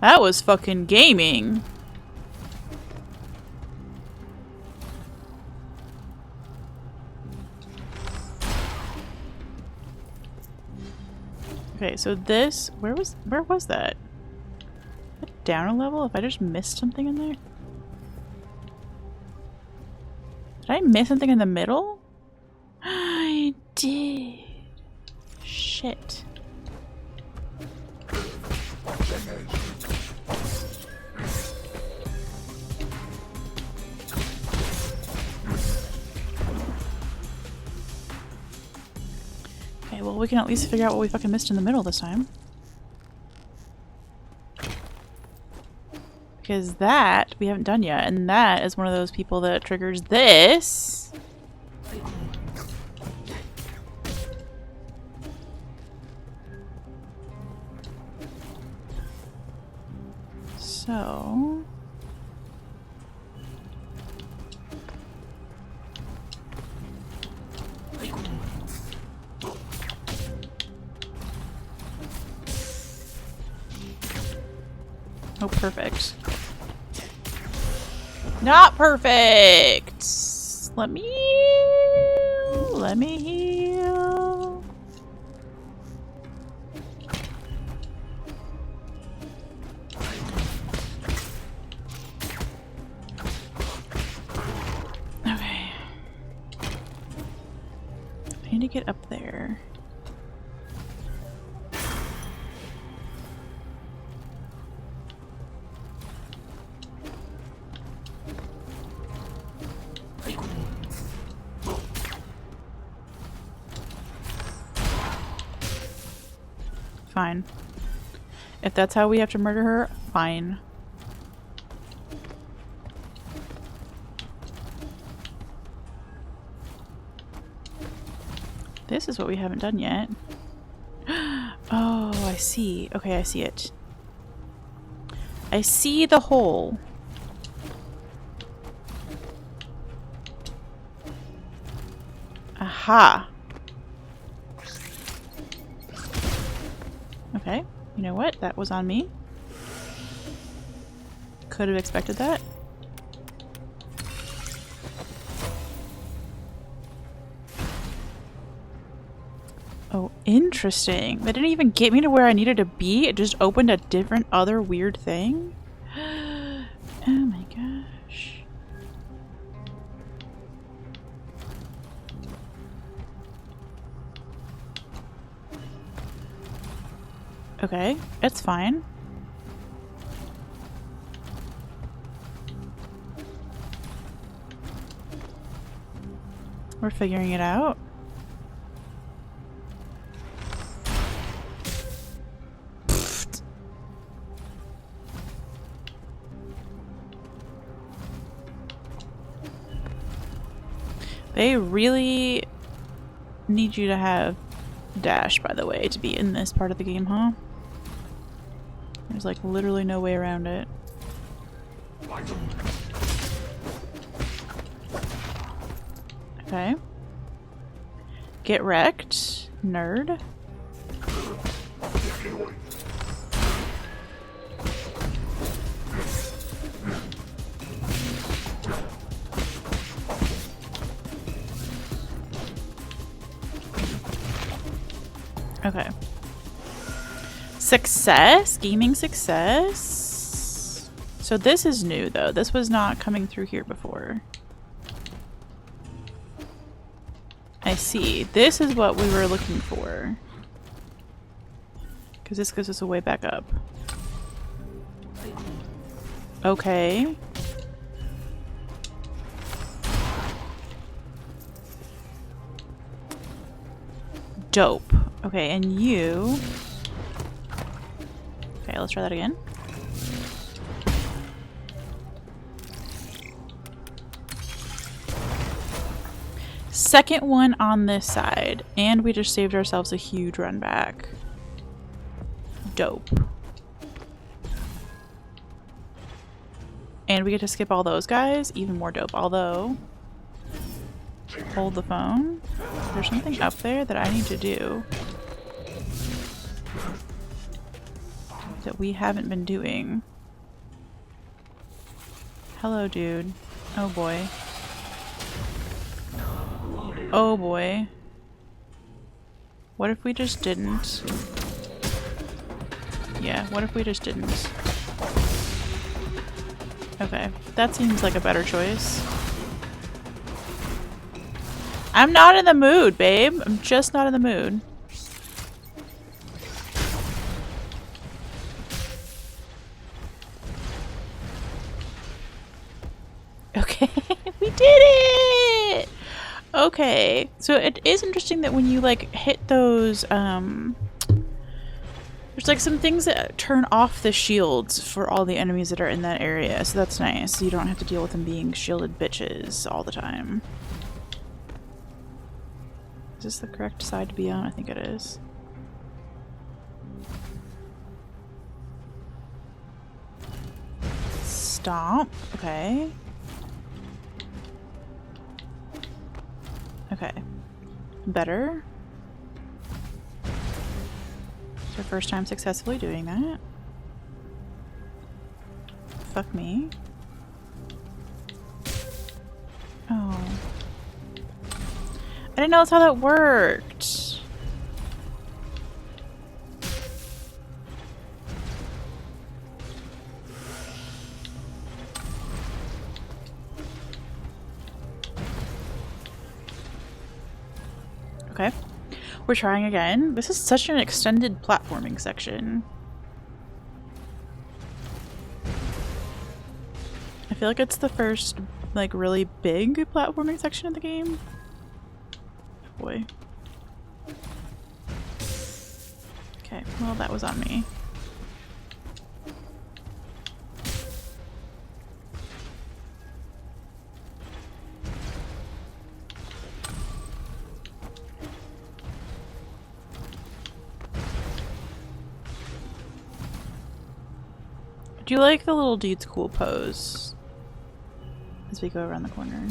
That was fucking gaming. Okay, so this, where was that? Down a level? If I just missed something in there? Did I miss something in the middle? I did. Shit. Okay, well, we can at least figure out what we fucking missed in the middle this time. Because that we haven't done yet, and that is one of those people that triggers this. So... Oh, perfect. Not perfect! Let me heal. Let me heal. Okay. I need to get up there. Fine. If that's how we have to murder her, fine. This is what we haven't done yet. Oh, I see. Okay, I see it. I see the hole. Aha. Okay, you know what? That was on me. Could have expected that. Oh, interesting. That didn't even get me to where I needed to be. It just opened a different other weird thing. Oh my gosh. Okay, it's fine. We're figuring it out. They really need you to have dash, by the way, to be in this part of the game, huh? There's like literally no way around it. Okay. Get wrecked, nerd. Okay. Success? Gaming success? So this is new though. This was not coming through here before. I see. This is what we were looking for. Because this gives us a way back up. Okay. Dope. Okay, and you... Okay, let's try that again. Second one on this side. And we just saved ourselves a huge run back. Dope. And we get to skip all those guys. Even more dope. Although... Hold the phone. There's something up there that I need to do. That we haven't been doing. Hello, dude. Oh boy. Oh boy. What if we just didn't? Yeah, what if we just didn't? Okay, that seems like a better choice. I'm not in the mood, babe. I'm just not in the mood. Okay, we did it! Okay, so it is interesting that when you like hit those, there's like some things that turn off the shields for all the enemies that are in that area, so that's nice. So you don't have to deal with them being shielded bitches all the time. Is this the correct side to be on? I think it is. Stomp. Okay. Okay. Better. It's our first time successfully doing that. Fuck me. Oh. I didn't know that's how that worked. Okay. We're trying again. This is such an extended platforming section. I feel like it's the first, like, really big platforming section of the game. Boy. Okay, well that was on me. Do you like the little dude's cool pose as we go around the corner?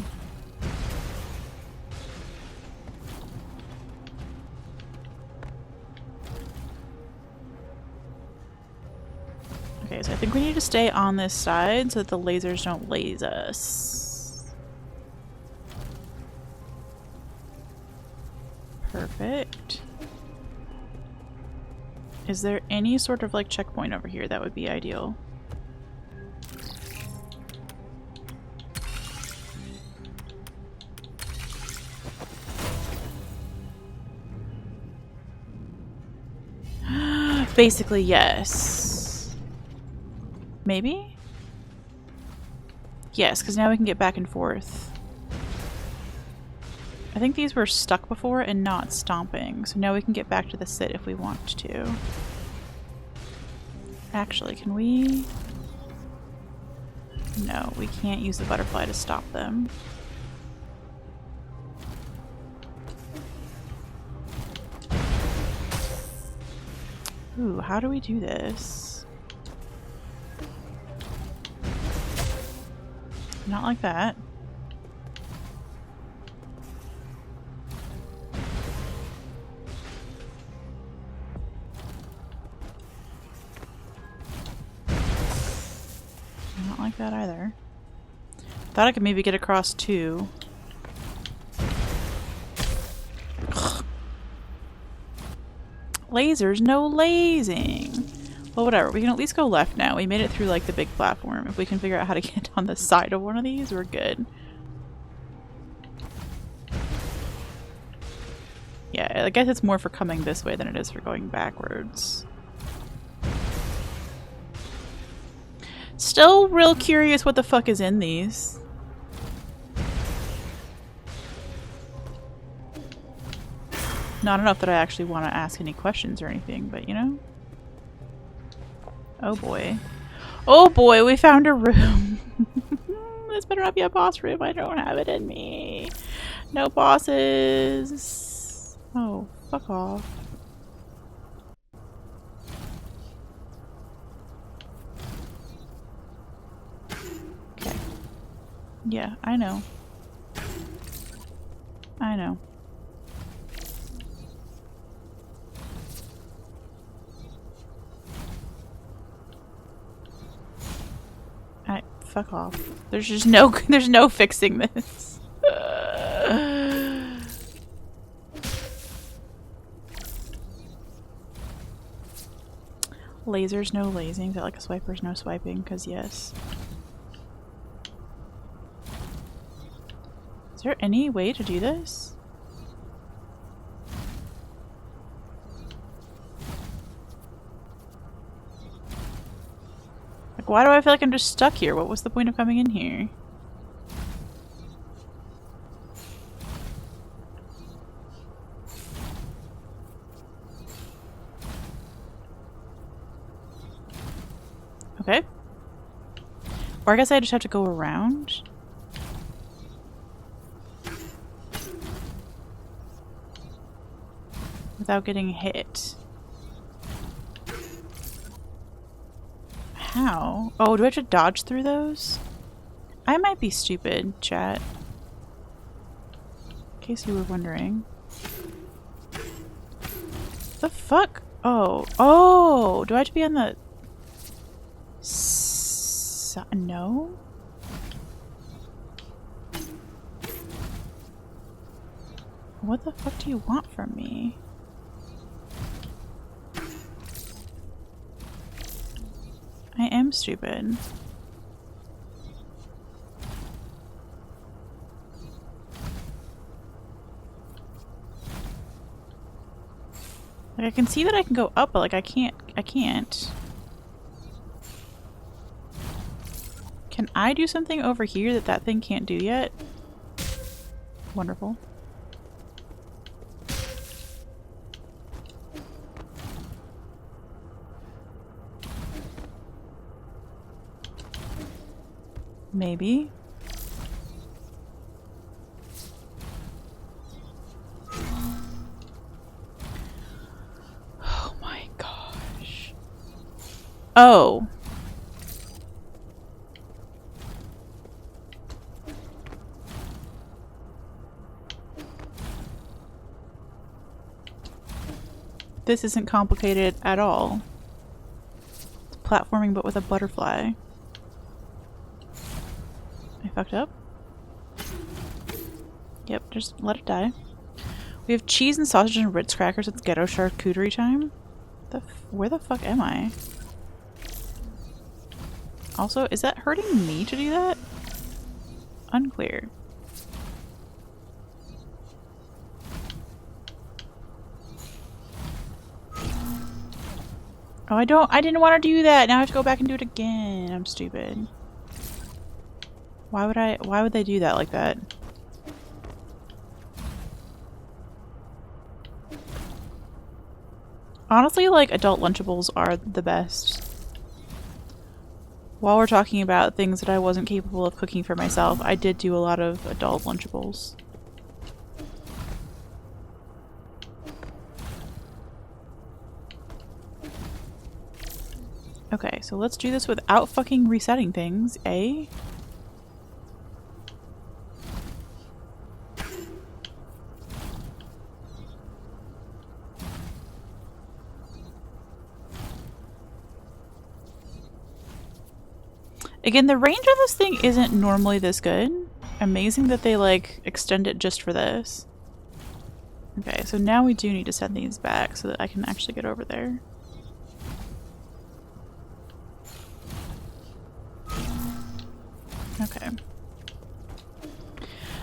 Okay, so I think we need to stay on this side so that the lasers don't laze us. Perfect. Is there any sort of like checkpoint over here that would be ideal? Basically, yes. Maybe? Yes, because now we can get back and forth. I think these were stuck before and not stomping, so now we can get back to the sit if we want to. Actually, can we? No, we can't use the butterfly to stop them. Ooh, how do we do this? Not like that. Not like that either. Thought I could maybe get across too. Lasers, no lasing. Well, whatever. We can at least go left now. We made it through like the big platform. If we can figure out how to get on the side of one of these, we're good. Yeah, I guess it's more for coming this way than it is for going backwards. Still real curious what the fuck is in these. Not enough that I actually want to ask any questions or anything, but you know? Oh boy. Oh boy, we found a room. This better not be a boss room. I don't have it in me. No bosses. Oh, fuck off. Okay. Yeah, I know. I know. Fuck off. There's just no there's no fixing this. Lasers, no lasing. Is that like a swiper's no swiping? Because yes. Is there any way to do this? Like, why do I feel like I'm just stuck here? What was the point of coming in here? Okay. Or I guess I just have to go around. Without getting hit. How? Oh, do I have to dodge through those? I might be stupid, chat. In case you were wondering. The fuck? Oh. Oh! Do I have to be on the... No? What the fuck do you want from me? I am stupid. Like, I can see that I can go up, but like I can't. Can I do something over here that that thing can't do yet? Wonderful. Maybe. Oh my gosh. Oh. This isn't complicated at all. It's platforming but with a butterfly. I fucked up? Yep, just let it die. We have cheese and sausage and Ritz crackers. It's ghetto charcuterie time. Where the fuck am I? Also, is that hurting me to do that? Unclear. Oh, I didn't want to do that. Now I have to go back and do it again. I'm stupid. Why would they do that like that? Honestly, like, adult Lunchables are the best. While we're talking about things that I wasn't capable of cooking for myself, I did do a lot of adult Lunchables. Okay, so let's do this without fucking resetting things, eh? Again, the range of this thing isn't normally this good. Amazing that they, like, extend it just for this. Okay, so now we do need to send these back so that I can actually get over there. Okay.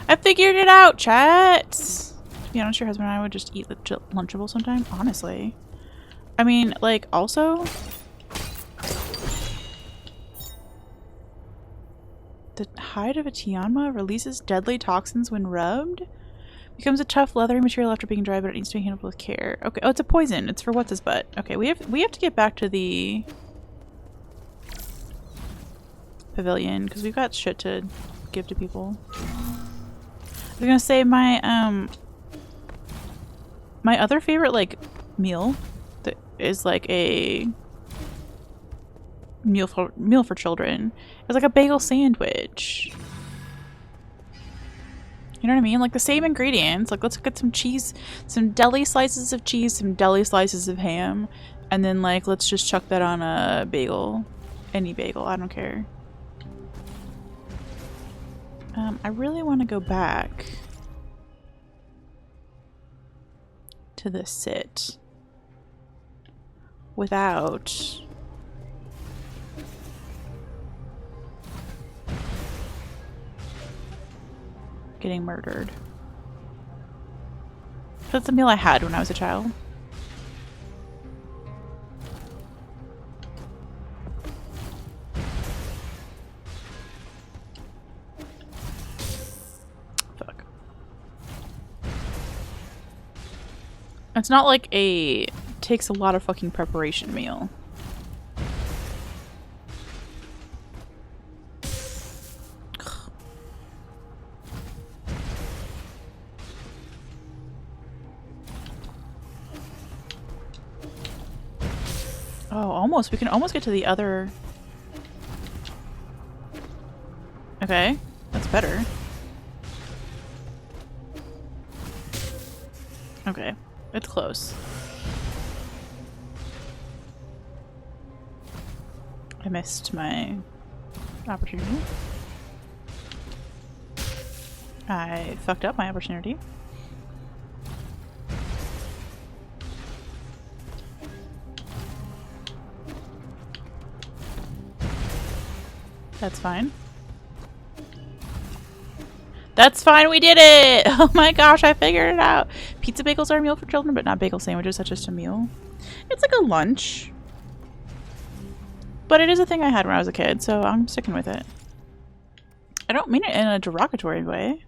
I figured it out, chat! To be honest, your husband and I would just eat the Lunchable sometime. Honestly. I mean, like, also... The hide of a Tianma releases deadly toxins when rubbed. Becomes a tough, leathery material after being dry, but it needs to be handled with care. Okay. Oh, it's a poison. It's for what's his butt. Okay, we have to get back to the pavilion because we've got shit to give to people. I was gonna say my my other favorite like meal that is like a meal for children is like a bagel sandwich. You know what I mean? Like the same ingredients. Like let's get some cheese, some deli slices of cheese, some deli slices of ham, and then like let's just chuck that on a bagel. Any bagel, I don't care. I really want to go back to the sit without getting murdered. That's the meal I had when I was a child. Fuck. It's not like a takes a lot of fucking preparation meal. Oh, almost. We can almost get to the other... Okay, that's better. Okay, it's close. I missed my opportunity. I fucked up my opportunity. That's fine. That's fine, we did it! Oh my gosh, I figured it out! Pizza bagels are a meal for children, but not bagel sandwiches, that's just a meal. It's like a lunch. But it is a thing I had when I was a kid, so I'm sticking with it. I don't mean it in a derogatory way.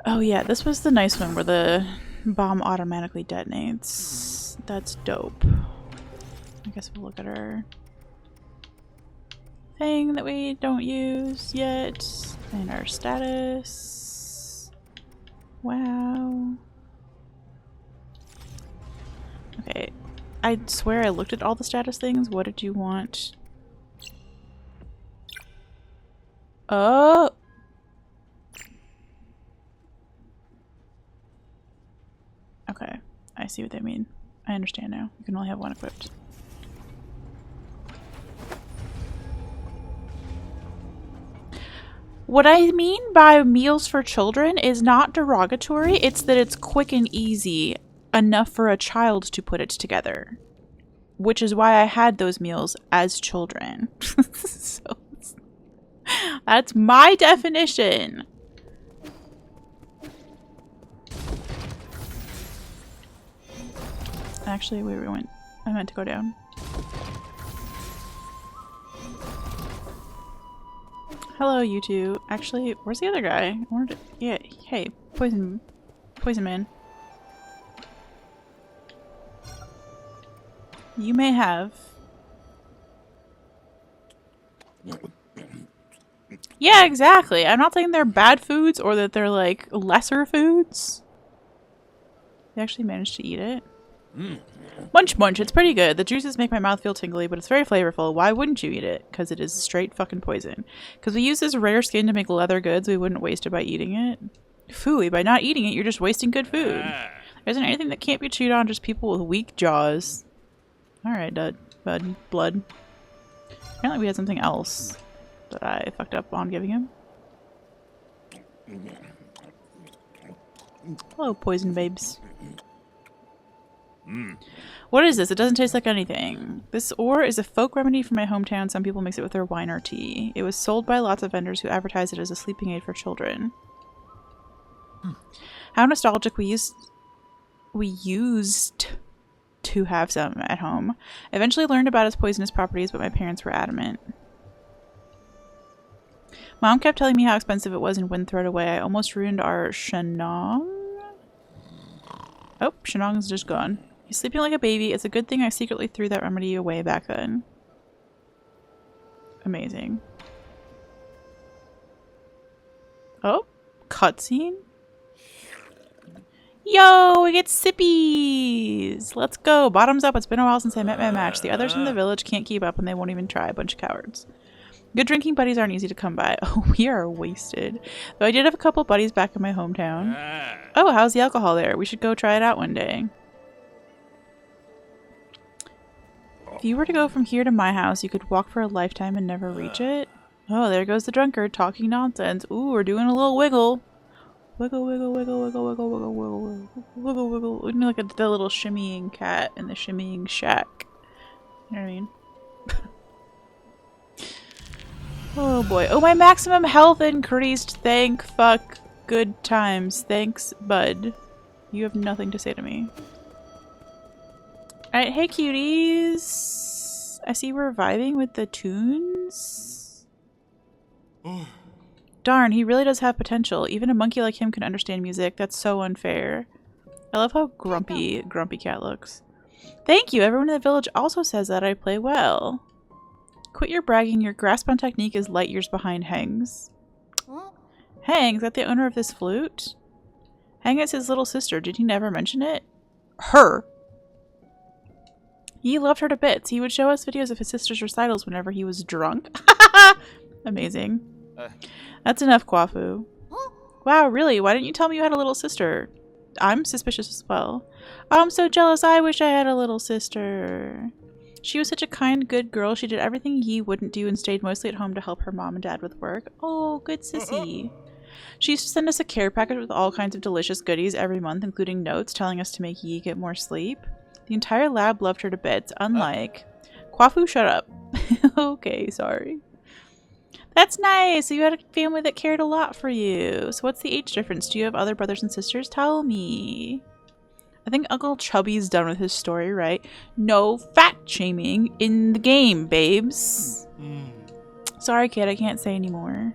Oh yeah, this was the nice one where the bomb automatically detonates. That's dope. I guess we'll look at our thing that we don't use yet. And our status. Wow. Okay. I swear I looked at all the status things. What did you want? Oh! Okay. I see what they mean. I understand now. You can only have one equipped. What I mean by meals for children is not derogatory. It's that it's quick and easy enough for a child to put it together. Which is why I had those meals as children. So that's my definition. Actually, we went. I meant to go down. Hello, you two. Actually, where's the other guy? I wanted to, yeah, hey, poison man. You may have. Yeah, exactly. I'm not saying they're bad foods or that they're like lesser foods. They actually managed to eat it. Munch munch, it's pretty good. The juices make my mouth feel tingly, but it's very flavorful. Why wouldn't you eat it? Because it is straight fucking poison. Because we use this rare skin to make leather goods, we wouldn't waste it by eating it. Phooey, by not eating it, you're just wasting good food. There isn't anything that can't be chewed on, just people with weak jaws. Alright, bud. Blood. Apparently we had something else that I fucked up on giving him. Hello, poison babes. What is this? It doesn't taste like anything. This ore is a folk remedy from my hometown. Some people mix it with their wine or tea. It was sold by lots of vendors who advertise it as a sleeping aid for children. How nostalgic we used to have some at home. I eventually learned about its poisonous properties, but my parents were adamant. Mom kept telling me how expensive it was and wouldn't throw it away. I almost ruined our Shenong. Oh, Shenong's just gone. He's sleeping like a baby. It's a good thing I secretly threw that remedy away back then. Amazing. Oh, cutscene. Yo, we get sippies! Let's go. Bottoms up. It's been a while since I met my match. The others in the village can't keep up and they won't even try. A bunch of cowards. Good drinking buddies aren't easy to come by. Oh, we are wasted. Though I did have a couple buddies back in my hometown. Oh, how's the alcohol there? We should go try it out one day. If you were to go from here to my house, you could walk for a lifetime and never reach it. Oh, there goes the drunkard talking nonsense. Ooh, we're doing a little wiggle. Wiggle, wiggle, wiggle, wiggle, wiggle, wiggle, wiggle, wiggle, wiggle. You know, like the little shimmying cat in the shimmying shack. You know what I mean? Oh boy. Oh, my maximum health increased. Thank fuck. Good times. Thanks, bud. You have nothing to say to me. Alright, hey cuties. I see we're vibing with the tunes. Darn, he really does have potential. Even a monkey like him can understand music. That's so unfair. I love how grumpy cat looks. Thank you. Everyone in the village also says that I play well. Quit your bragging. Your grasp on technique is light years behind Heng's. Heng, is that the owner of this flute? Heng is his little sister. Did he never mention it? Her. He loved her to bits. He would show us videos of his sister's recitals whenever he was drunk. Amazing. That's enough, Kwafu. Wow, really? Why didn't you tell me you had a little sister? I'm suspicious as well. Oh, I'm so jealous. I wish I had a little sister. She was such a kind, good girl. She did everything Yi wouldn't do and stayed mostly at home to help her mom and dad with work. Oh, good sissy. She used to send us a care package with all kinds of delicious goodies every month, including notes telling us to make Yi get more sleep. The entire lab loved her to bits, unlike... Kwafu, shut up. Okay, sorry. That's nice. So you had a family that cared a lot for you. So what's the age difference? Do you have other brothers and sisters? Tell me. I think Uncle Chubby's done with his story, right? No fat shaming in the game, babes. Sorry, kid. I can't say anymore.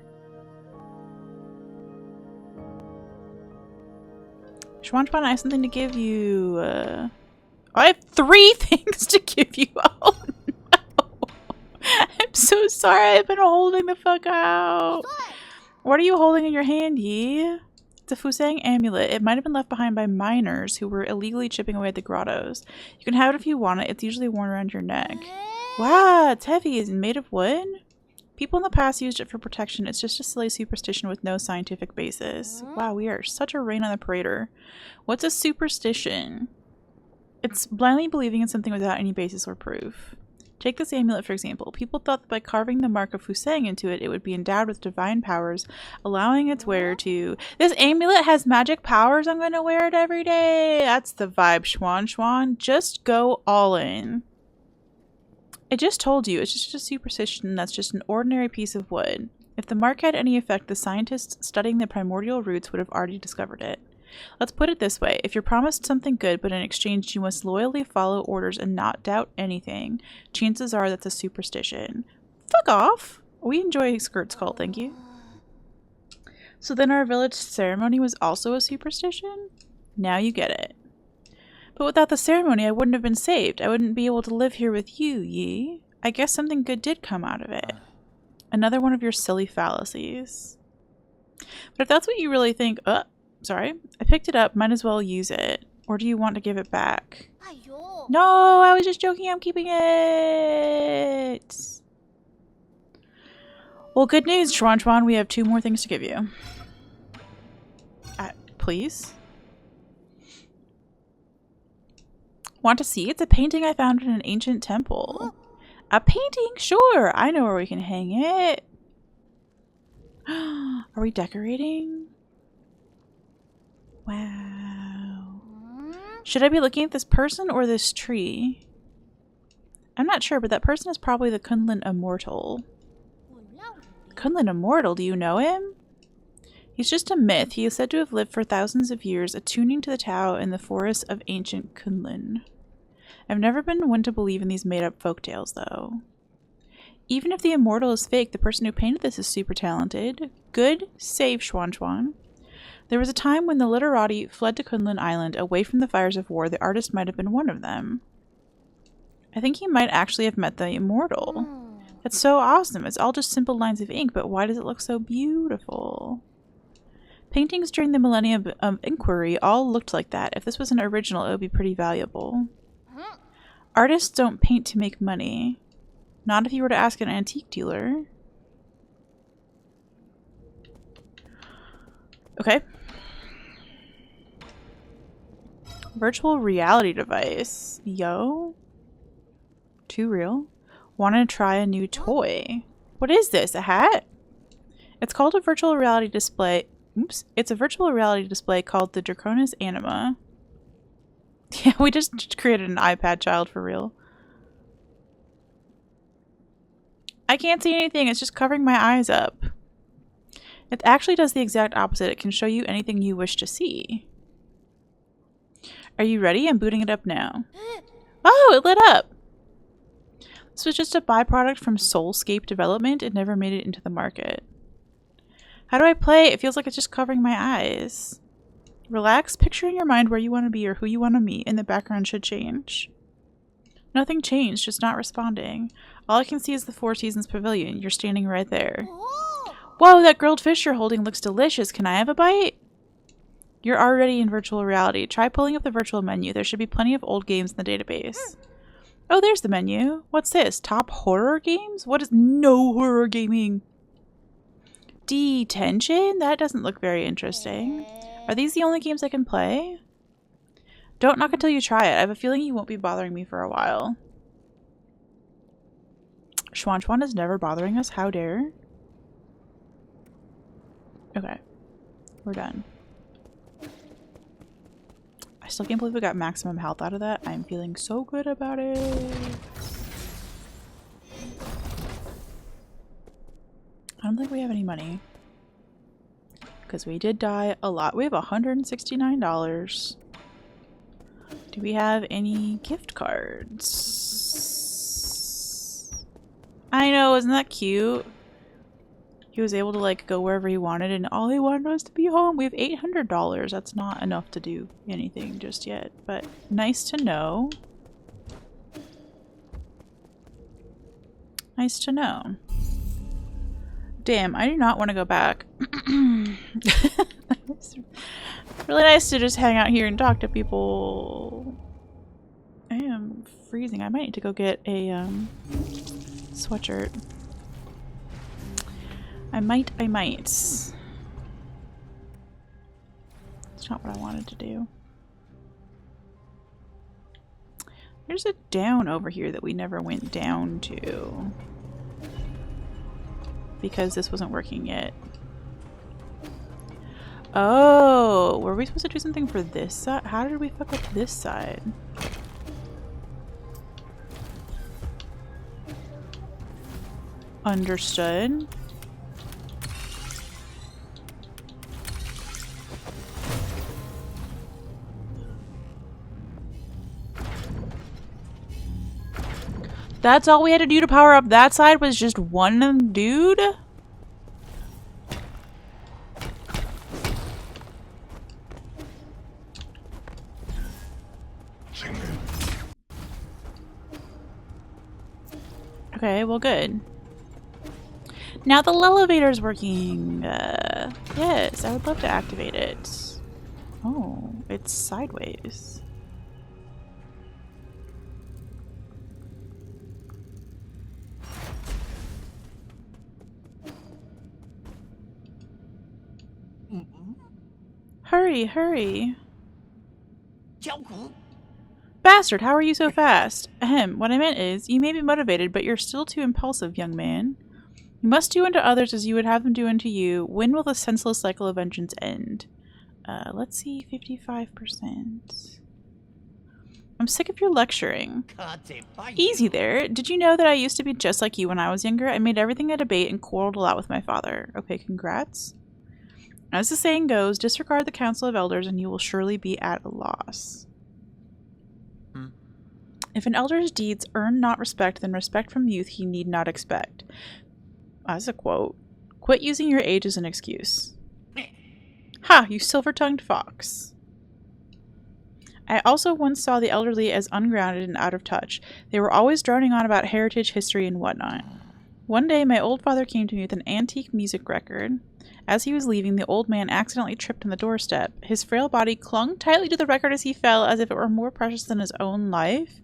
Schwanschwan, I have something to give you. I have 3 things to give you. Oh, no. I'm so sorry. I've been holding the fuck out. What are you holding in your hand, Yi? It's a Fusang amulet. It might have been left behind by miners who were illegally chipping away at the grottos. You can have it if you want it. It's usually worn around your neck. Wow, it's heavy. Is it made of wood? People in the past used it for protection. It's just a silly superstition with no scientific basis. Wow, we are such a rain on the parader. What's a superstition? It's blindly believing in something without any basis or proof. Take this amulet, for example. People thought that by carving the mark of Fusang into it, it would be endowed with divine powers, allowing its wearer to... This amulet has magic powers? I'm going to wear it every day. That's the vibe, Schwan. Just go all in. I just told you, it's just a superstition that's just an ordinary piece of wood. If the mark had any effect, the scientists studying the primordial roots would have already discovered it. Let's put it this way. If you're promised something good, but in exchange you must loyally follow orders and not doubt anything, chances are that's a superstition. Fuck off! We enjoy Skirt's Cult, thank you. So then our village ceremony was also a superstition? Now you get it. But without the ceremony, I wouldn't have been saved. I wouldn't be able to live here with you, Yi. I guess something good did come out of it. Another one of your silly fallacies. But if that's what you really think... sorry. I picked it up. Might as well use it. Or do you want to give it back? No, I was just joking. I'm keeping it. Well, good news, Chuan. We have 2 more things to give you. Please? Want to see? It's a painting I found in an ancient temple. A painting? Sure. I know where we can hang it. Are we decorating? Wow. Should I be looking at this person or this tree? I'm not sure, but that person is probably the Kunlun Immortal. Kunlun Immortal? Do you know him? He's just a myth. He is said to have lived for thousands of years, attuning to the Tao in the forests of ancient Kunlun. I've never been one to believe in these made-up folktales, though. Even if the Immortal is fake, the person who painted this is super talented. Good save, Chuan. There was a time when the literati fled to Kunlun Island, away from the fires of war. The artist might have been one of them. I think he might actually have met the Immortal. That's so awesome. It's all just simple lines of ink, but why does it look so beautiful? Paintings during the Millennium of Inquiry all looked like that. If this was an original, it would be pretty valuable. Artists don't paint to make money. Not if you were to ask an antique dealer. Okay. Virtual reality device. Yo. Too real. Want to try a new toy. What is this? A hat? It's called a virtual reality display. Oops. It's a virtual reality display called the Draconis Anima. Yeah, we just created an iPad child for real. I can't see anything. It's just covering my eyes up. It actually does the exact opposite. It can show you anything you wish to see. Are you ready? I'm booting it up now. Oh, it lit up! This was just a byproduct from Soulscape development. It never made it into the market. How do I play? It feels like it's just covering my eyes. Relax, picture in your mind where you want to be or who you want to meet, and the background should change. Nothing changed, just not responding. All I can see is the Four Seasons Pavilion. You're standing right there. Whoa, that grilled fish you're holding looks delicious. Can I have a bite? You're already in virtual reality. Try pulling up the virtual menu. There should be plenty of old games in the database. Oh, there's the menu. What's this? Top horror games? What is no horror gaming? Detention? That doesn't look very interesting. Are these the only games I can play? Don't knock until you try it. I have a feeling you won't be bothering me for a while. Chuan is never bothering us. How dare? Okay. We're done. I still can't believe we got maximum health out of that. I'm feeling so good about it. I don't think we have any money. Because we did die a lot. We have $169. Do we have any gift cards? I know, isn't that cute? He was able to like go wherever he wanted and all he wanted was to be home. We have $800. That's not enough to do anything just yet, but nice to know. Nice to know. Damn, I do not want to go back. It's really nice to just hang out here and talk to people. I am freezing. I might need to go get a sweatshirt. I might. It's not what I wanted to do. There's a down over here that we never went down to. Because this wasn't working yet. Oh, were we supposed to do something for this side? How did we fuck up this side? Understood. That's all we had to do to power up that side was just one dude? Okay, well good. Now the elevator's working. Yes, I would love to activate it. Oh, it's sideways. Hurry, hurry. Bastard, how are you so fast? Ahem, what I meant is, you may be motivated, but you're still too impulsive, young man. You must do unto others as you would have them do unto you. When will the senseless cycle of vengeance end? Let's see, 55%. I'm sick of your lecturing. Easy there. Did you know that I used to be just like you when I was younger? I made everything a debate and quarreled a lot with my father. Okay, congrats. As the saying goes, disregard the council of elders and you will surely be at a loss. If an elder's deeds earn not respect, then respect from youth he need not expect. That's a quote. Quit using your age as an excuse. Ha! You silver-tongued fox. I also once saw the elderly as ungrounded and out of touch. They were always droning on about heritage, history, and whatnot. One day, my old father came to me with an antique music record. As he was leaving, the old man accidentally tripped on the doorstep. His frail body clung tightly to the record as he fell, as if it were more precious than his own life.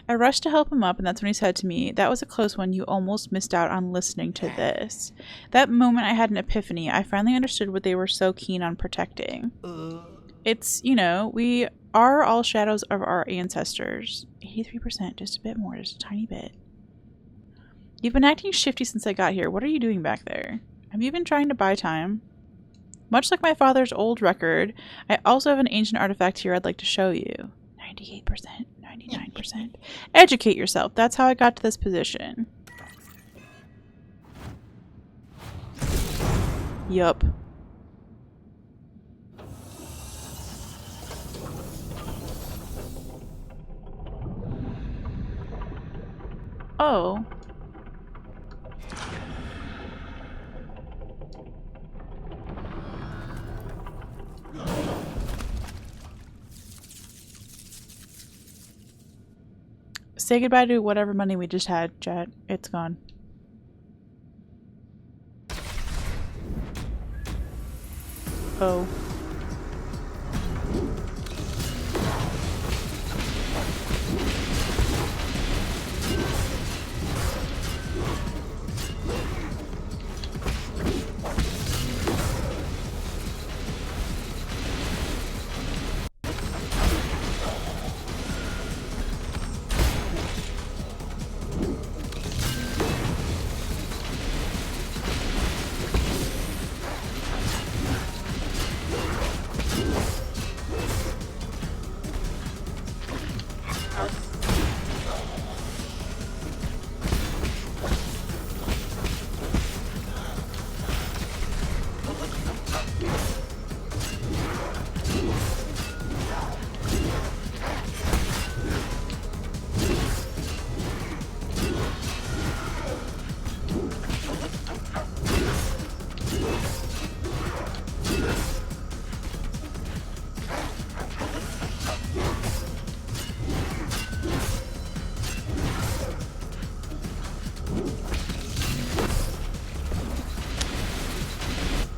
I rushed to help him up, and that's when he said to me, "That was a close one. You almost missed out on listening to this." That moment I had an epiphany. I finally understood what they were so keen on protecting. It's, you know, we are all shadows of our ancestors. 83%, just a bit more, just a tiny bit. You've been acting shifty since I got here. What are you doing back there? Have you been trying to buy time? Much like my father's old record, I also have an ancient artifact here I'd like to show you. 98%, 99%. Educate yourself. That's how I got to this position. Yup. Oh. Say goodbye to whatever money we just had, chat. It's gone. Oh.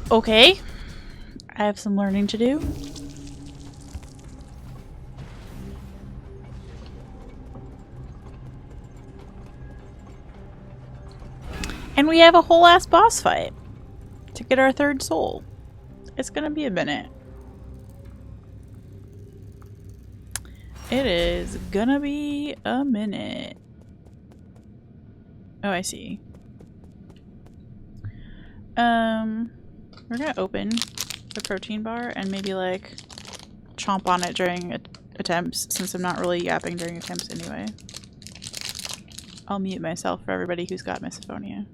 Okay. I have some learning to do. And we have a whole ass boss fight to get our third soul. It's gonna be a minute. It is gonna be a minute. Oh, I see. We're gonna open the protein bar and maybe like chomp on it during attempts, since I'm not really yapping during attempts anyway. I'll mute myself for everybody who's got misophonia.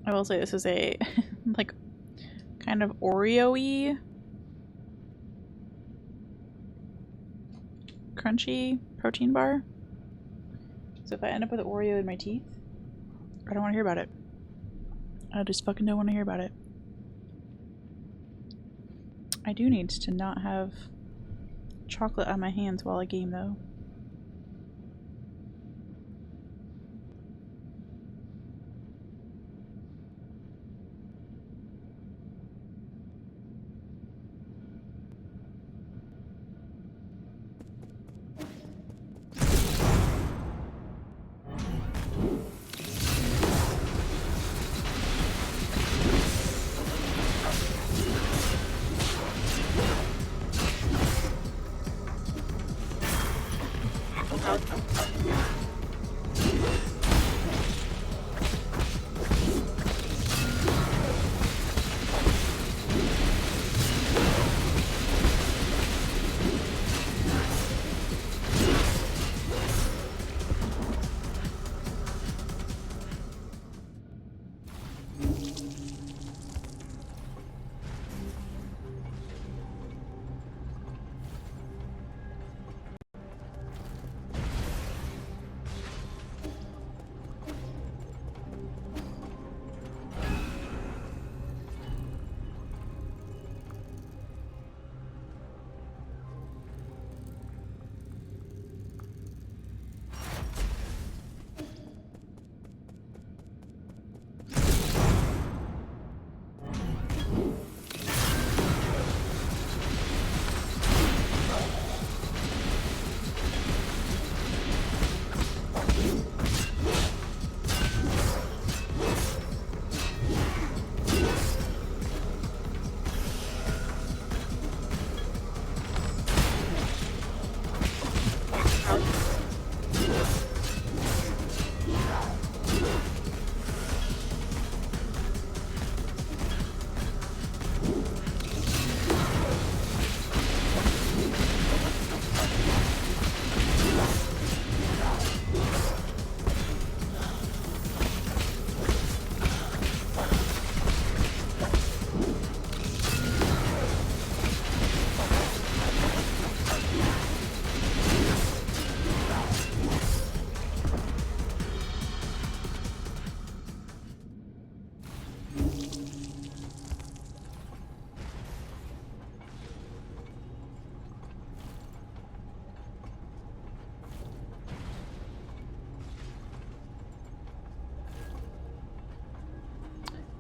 I will say this is a like kind of Oreo-y crunchy protein bar. So if I end up with an Oreo in my teeth, I don't want to hear about it. I just fucking don't want to hear about it. I do need to not have chocolate on my hands while I game though.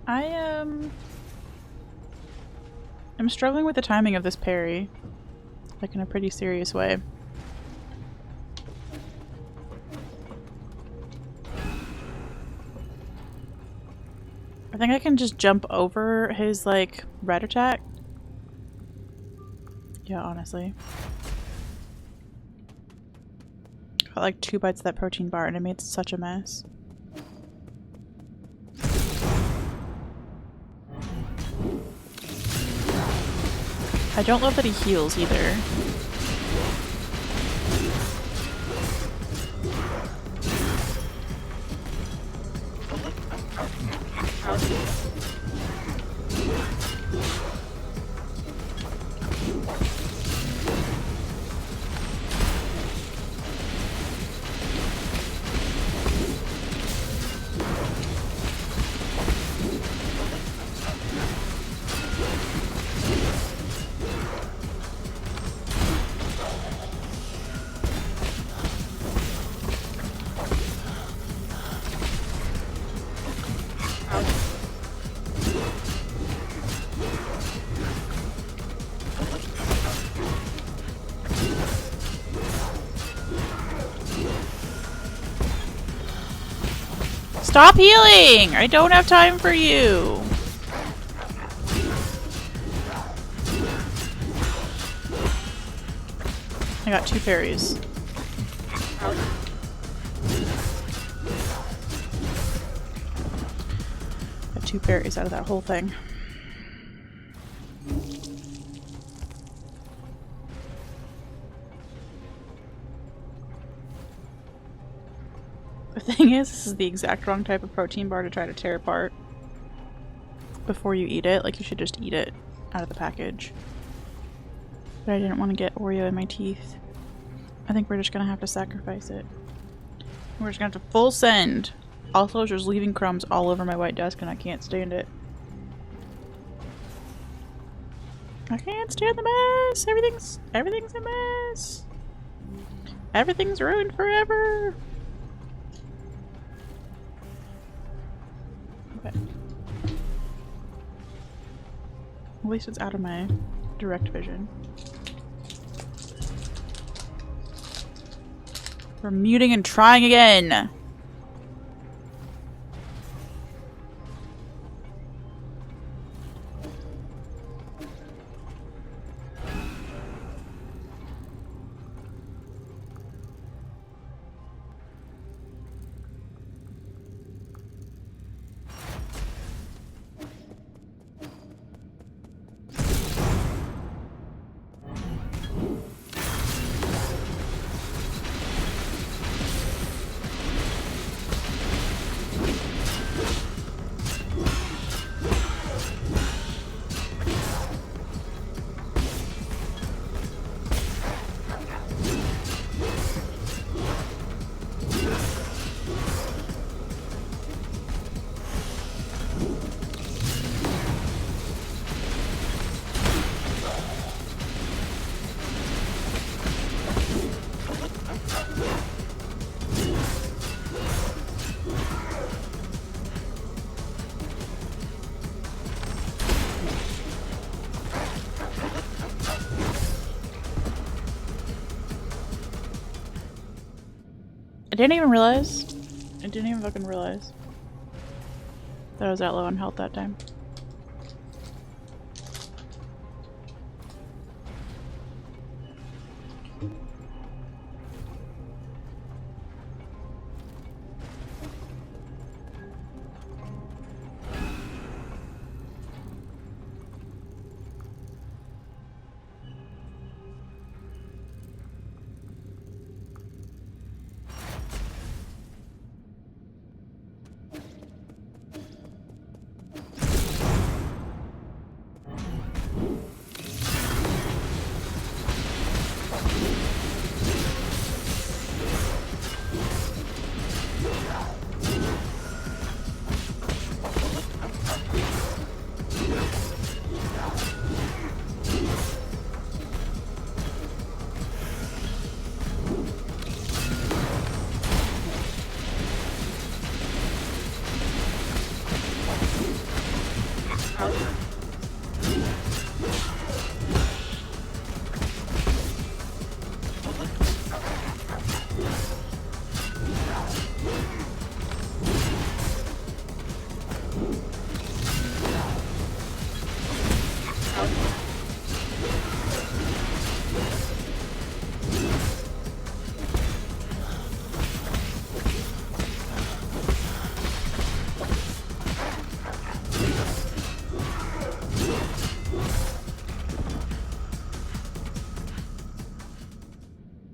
I'm struggling with the timing of this parry. Like in a pretty serious way. I think I can just jump over his, like, red attack. Yeah, honestly. Got like 2 bites of that protein bar and it made such a mess. I don't love that he heals either. Stop healing! I don't have time for you! I got 2 parries. Got 2 parries out of that whole thing. The thing is, this is the exact wrong type of protein bar to try to tear apart before you eat it. Like, you should just eat it out of the package. But I didn't want to get Oreo in my teeth. I think we're just gonna have to sacrifice it. We're just gonna have to full send. Also, it's just leaving crumbs all over my white desk and I can't stand it. I can't stand the mess! Everything's a mess! Everything's ruined forever! Okay. At least it's out of my direct vision. We're muting and trying again! I didn't even realize. I didn't even fucking realize that I was that low on health that time.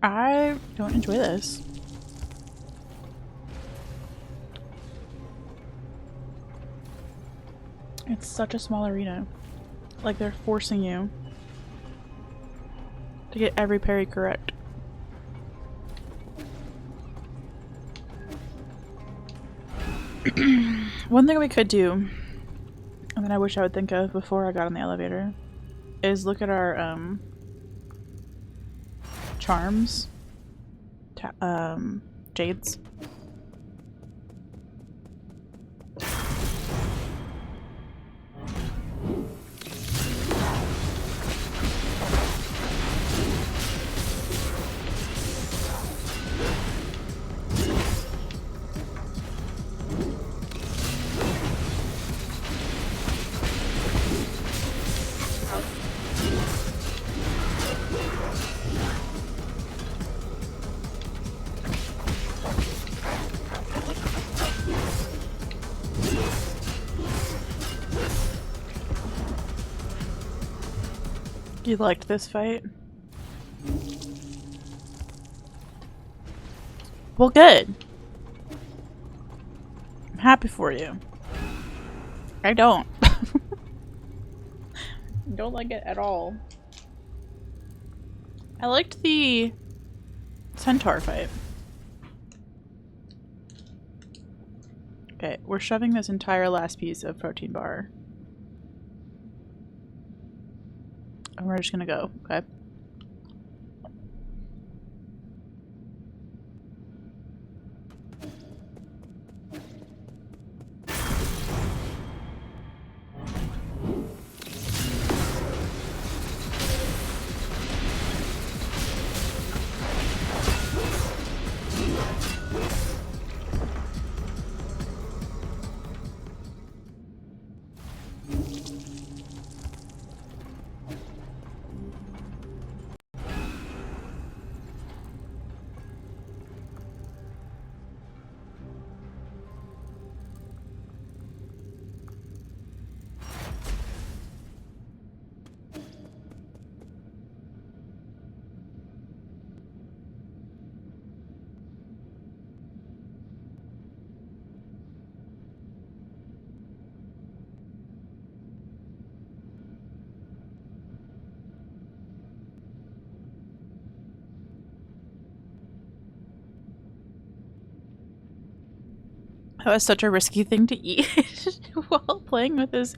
I don't enjoy this. It's such a small arena. Like they're forcing you to get every parry correct. One thing we could do, and then I wish I would think of before I got on the elevator, is look at our charms, jades. You liked this fight? Well, good. I'm happy for you. I don't. Don't like it at all. I liked the centaur fight. Okay, we're shoving this entire last piece of protein bar. And we're just gonna go, okay? That was such a risky thing to eat while playing with this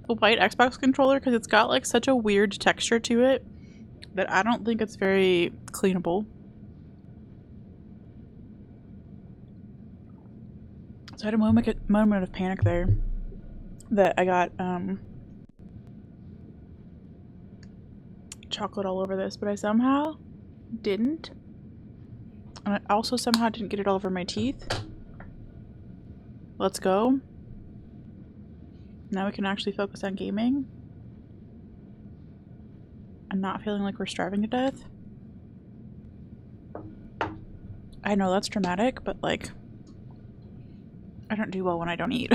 white Xbox controller because it's got like such a weird texture to it that I don't think it's very cleanable. So I had a moment of panic there that I got chocolate all over this, but I somehow didn't. And I also somehow didn't get it all over my teeth. Let's go. Now we can actually focus on gaming. And not feeling like we're starving to death. I know that's dramatic, but like, I don't do well when I don't eat.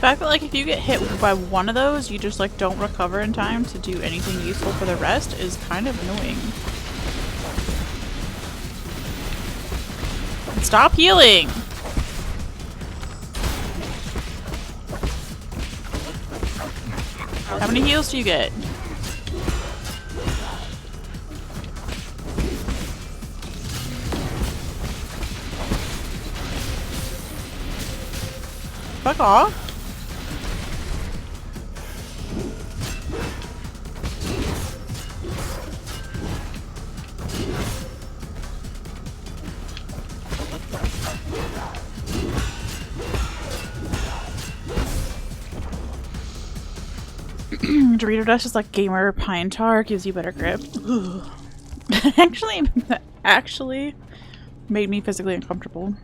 fact that like if you get hit by one of those, you just like don't recover in time to do anything useful for the rest is kind of annoying. Stop healing! How many heals do you get? Fuck off. Dorito dust is like gamer pine tar, gives you better grip. actually made me physically uncomfortable.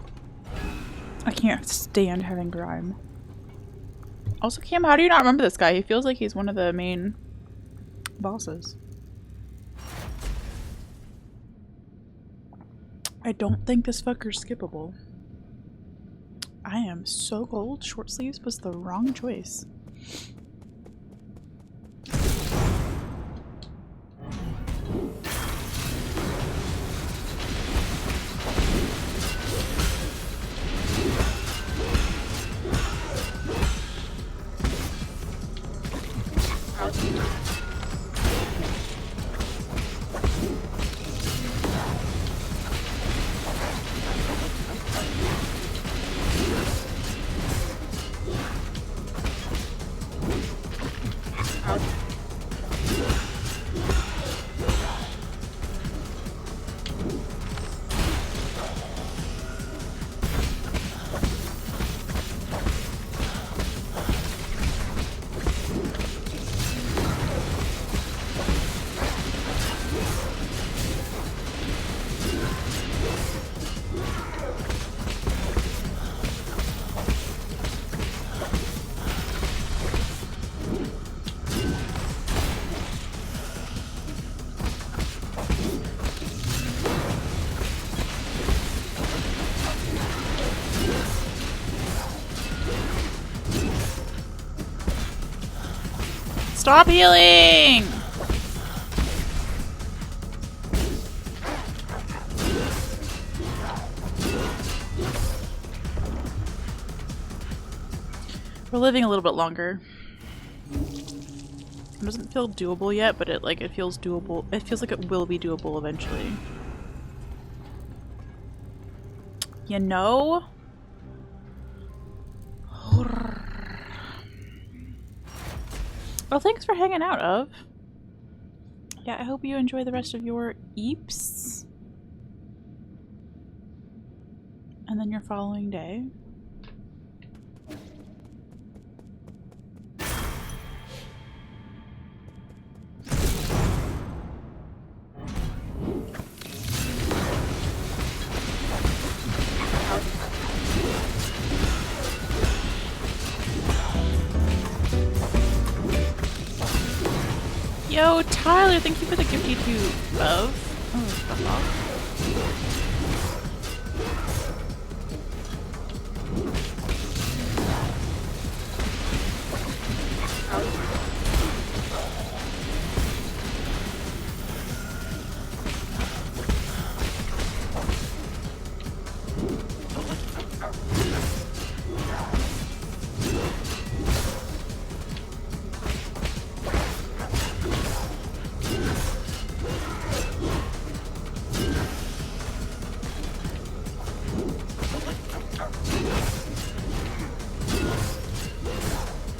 I can't stand having grime. Also, Cam, how do you not remember this guy? He feels like he's one of the main bosses. I don't think this fucker's skippable. I am so cold. Short sleeves was the wrong choice. Stop healing! We're living a little bit longer. It doesn't feel doable yet, but it feels doable. It feels like it will be doable eventually. You know? Well, thanks for hanging out, Of. Yeah, I hope you enjoy the rest of your eeps. And then your following day. Yo, Tyler, thank you for the gifty to Of. Oh, fuck off.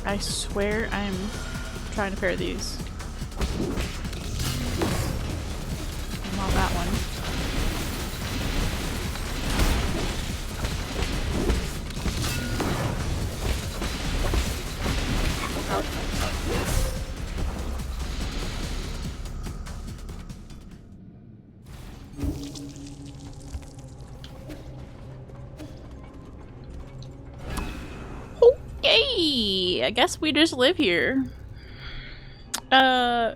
I swear I'm trying to pair these. I'm on that one. Okay, I guess we just live here.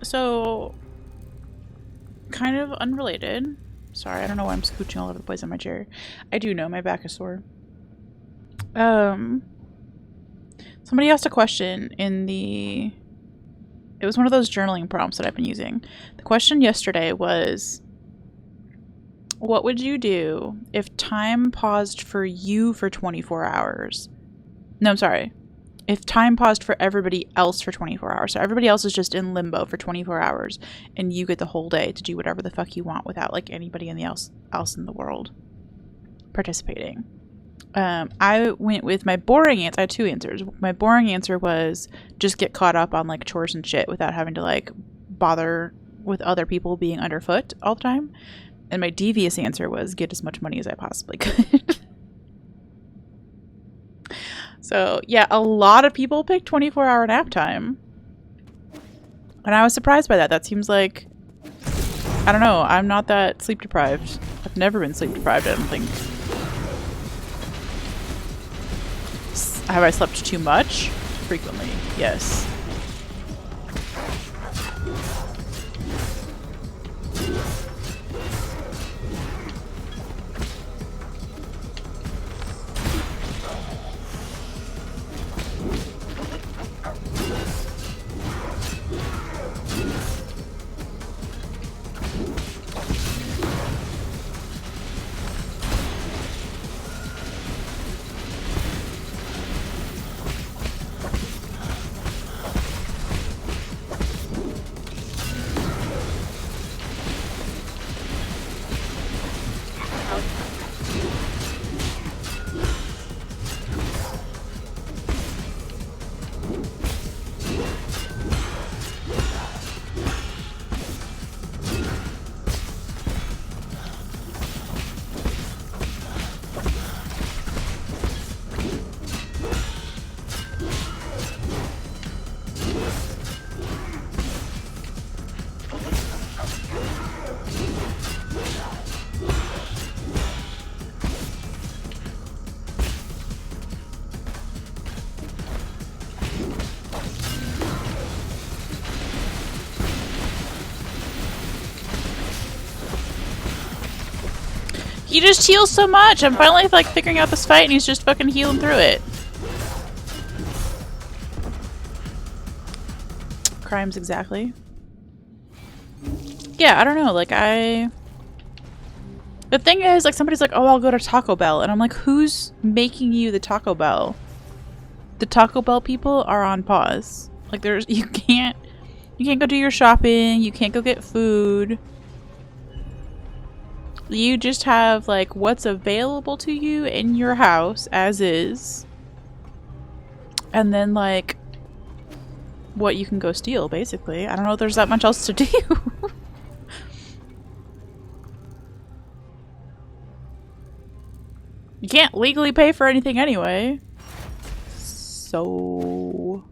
So kind of unrelated. Sorry, I don't know why I'm scooching all over the place in my chair. I do know my back is sore. So Somebody asked a question in the... It was one of those journaling prompts that I've been using. The question yesterday was, what would you do if time paused for you for 24 hours? No, I'm sorry. If time paused for everybody else for 24 hours. So everybody else is just in limbo for 24 hours and you get the whole day to do whatever the fuck you want without like anybody else in the world participating. I went with my boring answer. I had two answers. My boring answer was just get caught up on like chores and shit without having to like bother with other people being underfoot all the time. And my devious answer was get as much money as I possibly could. So yeah, a lot of people picked 24-hour nap time. And I was surprised by that. That seems like, I don't know, I'm not that sleep deprived. I've never been sleep deprived, I don't think. Have I slept too much? Frequently, yes. He just heals so much. I'm finally like figuring out this fight and he's just fucking healing through it. Crimes exactly. Yeah, I don't know. Like the thing is, like somebody's like, oh, I'll go to Taco Bell. And I'm like, who's making you the Taco Bell? The Taco Bell people are on pause. Like you can't go do your shopping. You can't go get food. You just have, like, what's available to you in your house, as is. And then, like, what you can go steal, basically. I don't know if there's that much else to do. You can't legally pay for anything anyway. So...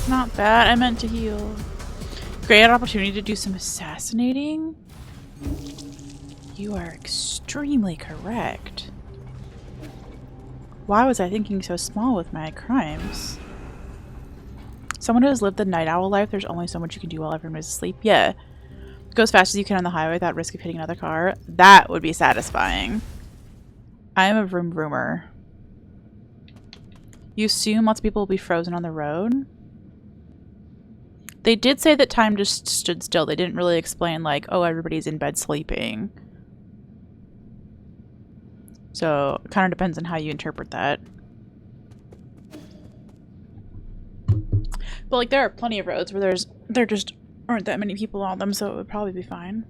Not bad. I meant to heal. Great opportunity to do some assassinating. You are extremely correct. Why was I thinking so small with my crimes? Someone who has lived the night owl life, there's only so much you can do while everyone is asleep. Yeah. Go as fast as you can on the highway without risk of hitting another car. That would be satisfying. I am a vroom vroomer. You assume lots of people will be frozen on the road? They did say that time just stood still. They didn't really explain, like, oh, everybody's in bed sleeping. So, it kind of depends on how you interpret that. But, like, there are plenty of roads where there just aren't that many people on them, so it would probably be fine.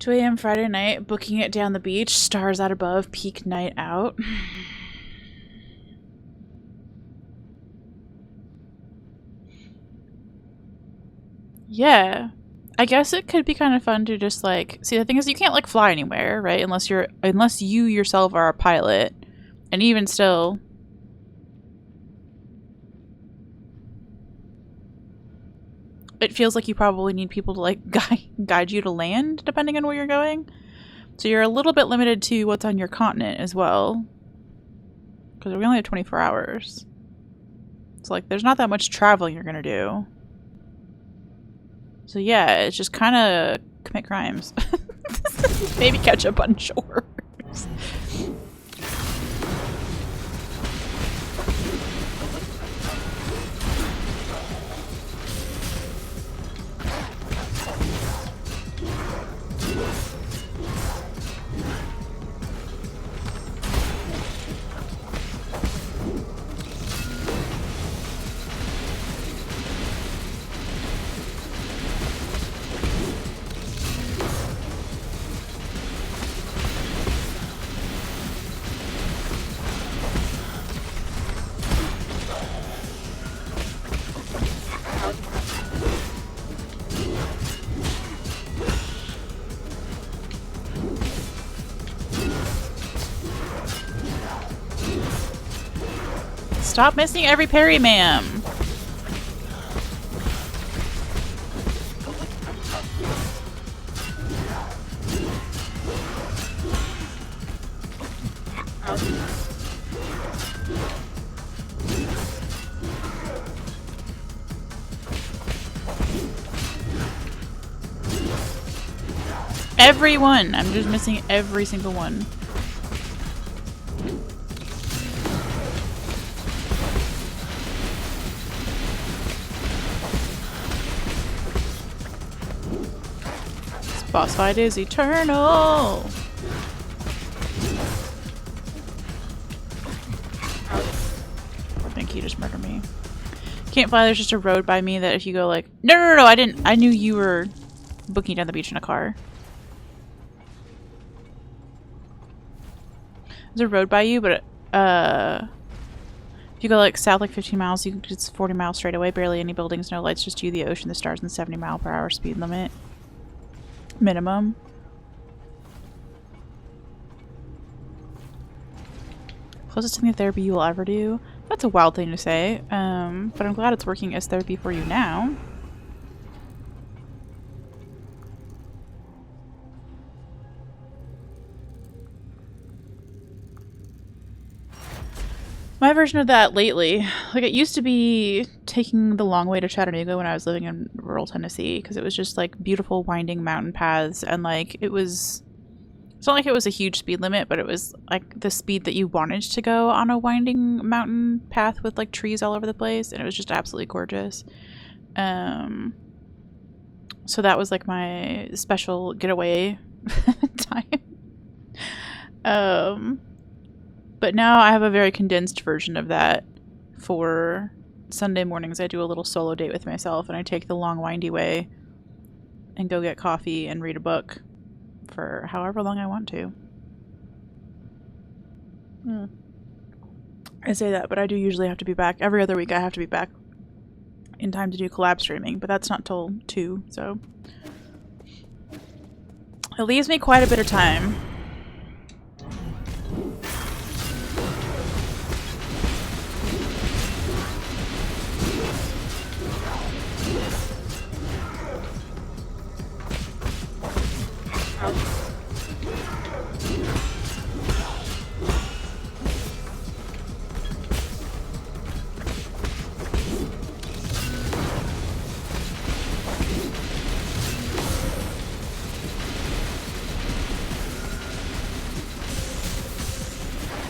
2 a.m. Friday night, booking it down the beach, stars out above, peak night out. Yeah. I guess it could be kind of fun to just like see. The thing is, you can't like fly anywhere, right? Unless you yourself are a pilot, and even still, it feels like you probably need people to like guide you to land, depending on where you're going. So you're a little bit limited to what's on your continent as well, because we only have 24 hours. So like, there's not that much traveling you're gonna do. So yeah, it's just kind of commit crimes. Maybe catch up on shores. Stop missing every parry, ma'am. Everyone! I'm just missing every single one. This boss fight is eternal! Thank you, just murder me. Can't fly, there's just a road by me that if you go like... No, I didn't. I knew you were booking down the beach in a car. There's a road by you, but if you go like south like 15 miles, it's 40 miles straight away. Barely any buildings, no lights, just you, the ocean, the stars, and 70-mile-per-hour speed limit. Minimum. Closest thing to therapy you will ever do. That's a wild thing to say, but I'm glad it's working as therapy for you now. My version of that lately, like it used to be taking the long way to Chattanooga when I was living in rural Tennessee, because it was just like beautiful winding mountain paths, and like it's not like it was a huge speed limit, but it was like the speed that you wanted to go on a winding mountain path with like trees all over the place, and it was just absolutely gorgeous. So that was like my special getaway time. But now I have a very condensed version of that. For Sunday mornings, I do a little solo date with myself, and I take the long, windy way and go get coffee and read a book for however long I want to. I say that, but I do usually have to be back. Every other week I have to be back in time to do collab streaming, but that's not till 2, so... It leaves me quite a bit of time.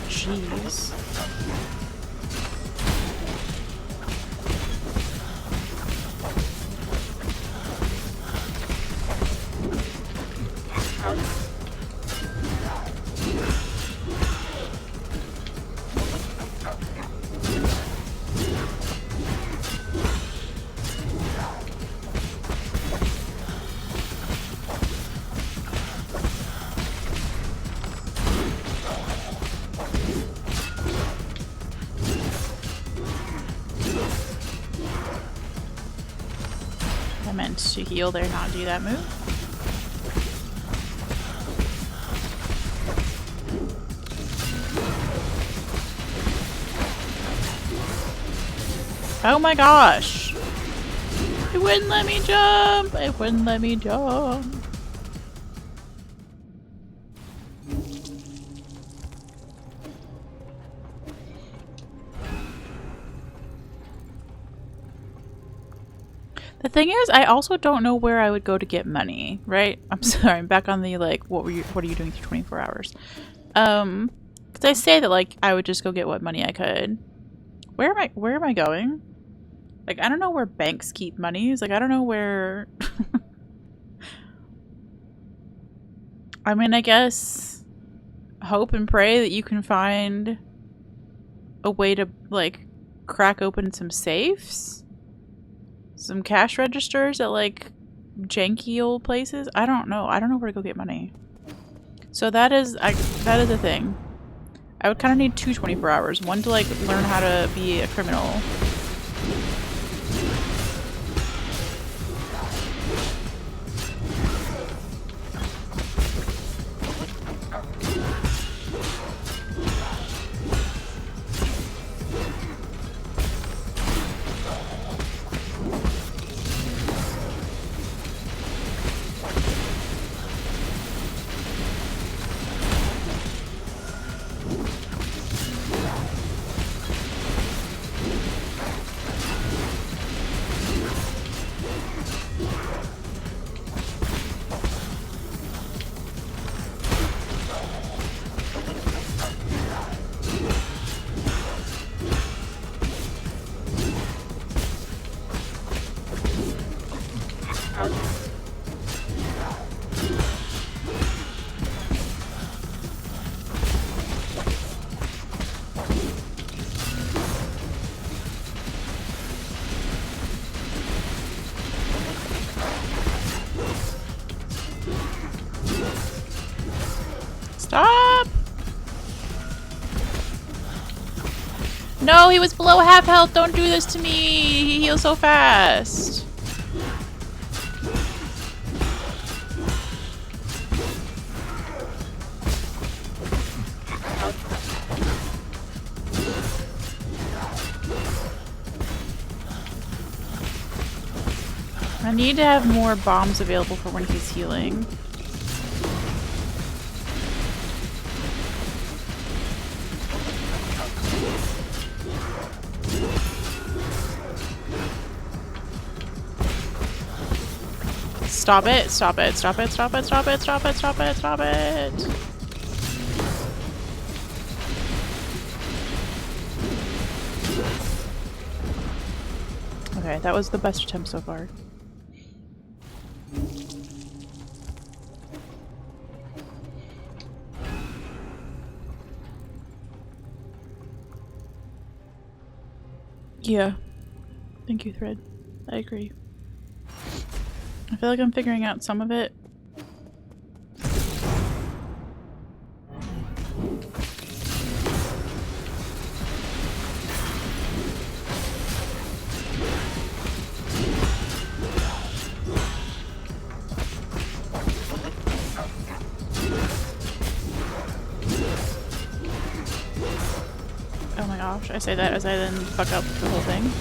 Jeez. I meant to heal there, not do that move. Oh my gosh! It wouldn't let me jump! It wouldn't let me jump! The thing is, I also don't know where I would go to get money, right? I'm sorry, I'm back on the, like, what are you doing for 24 hours? Because I say that, like, I would just go get what money I could. Where am I going? Like, I don't know where banks keep monies. Like, I don't know where... I mean, I guess hope and pray that you can find a way to, like, crack open some safes? Some cash registers at, like, janky old places? I don't know. I don't know where to go get money. So that is a thing. I would kind of need 2 24 hours. One to, like, learn how to be a criminal. Stop! No, he was below half health. Don't do this to me. He heals so fast. I need to have more bombs available for when he's healing. Stop it, stop it, stop it, stop it, stop it, stop it, stop it, stop it. Okay, that was the best attempt so far. Yeah. Thank you, Thread. I agree. I feel like I'm figuring out some of it. Oh my gosh, I say that as I then fuck up the whole thing.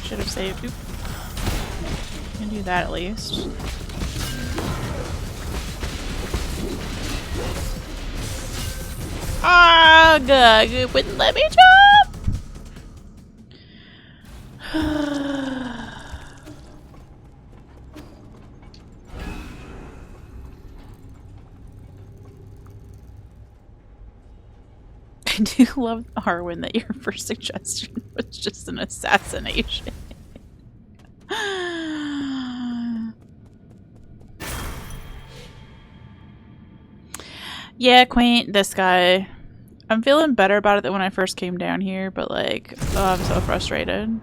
Should have saved. Oop. Can do that at least. Ah, God, it wouldn't let me jump. do love, Harwin, that your first suggestion was just an assassination. Yeah, Quaint, this guy. I'm feeling better about it than when I first came down here, but like, oh, I'm so frustrated.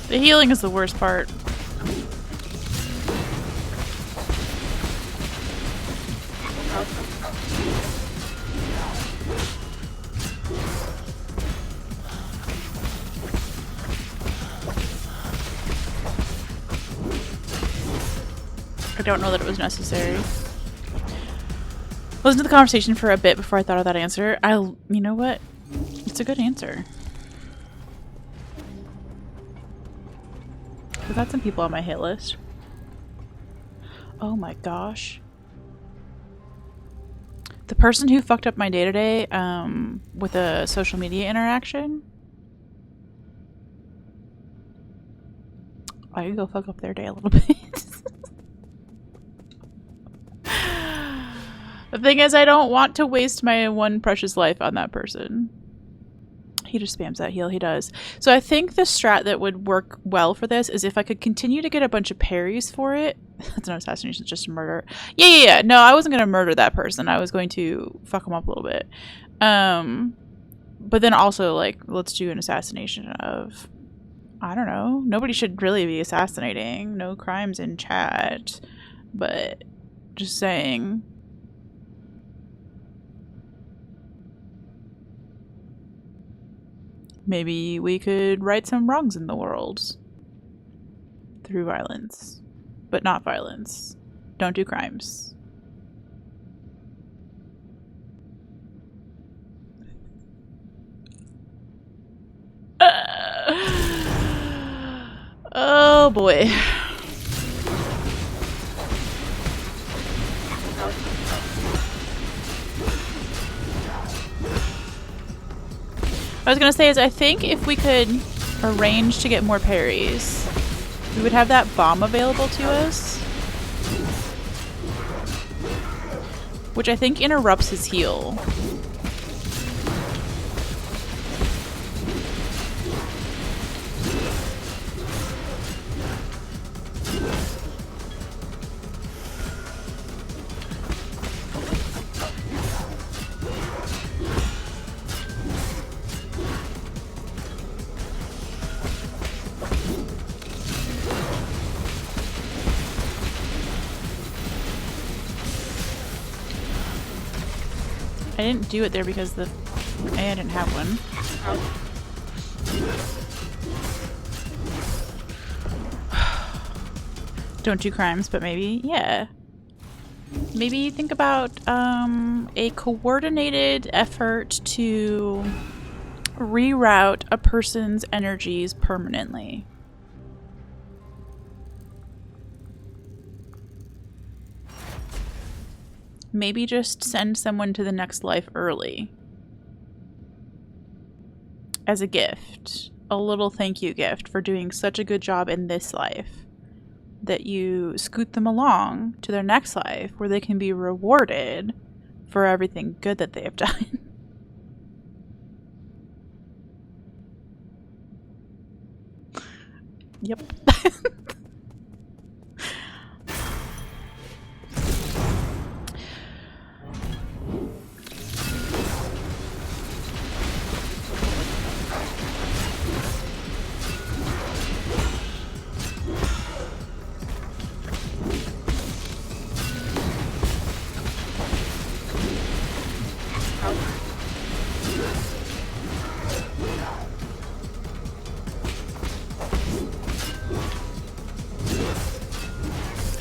The healing is the worst part. I don't know that it was necessary. Listened to the conversation for a bit before I thought of that answer. You know what? It's a good answer. I've got some people on my hit list. Oh my gosh. The person who fucked up my day today with a social media interaction. I could go fuck up their day a little bit. The thing is, I don't want to waste my one precious life on that person. He just spams that heal, he does. So I think the strat that would work well for this is if I could continue to get a bunch of parries for it. That's not assassination, it's just a murder. Yeah. No, I wasn't going to murder that person. I was going to fuck him up a little bit. But then also, like, let's do an assassination of... I don't know. Nobody should really be assassinating. No crimes in chat. But just saying... Maybe we could right some wrongs in the world through violence, but not violence. Don't do crimes. Oh boy. I was gonna say is I think if we could arrange to get more parries, we would have that bomb available to us, which I think interrupts his heal. I didn't do it there because I didn't have one. Don't do crimes, but maybe, yeah. Maybe think about a coordinated effort to reroute a person's energies permanently. Maybe just send someone to the next life early. As a gift. A little thank you gift for doing such a good job in this life. That you scoot them along to their next life where they can be rewarded for everything good that they have done. Yep.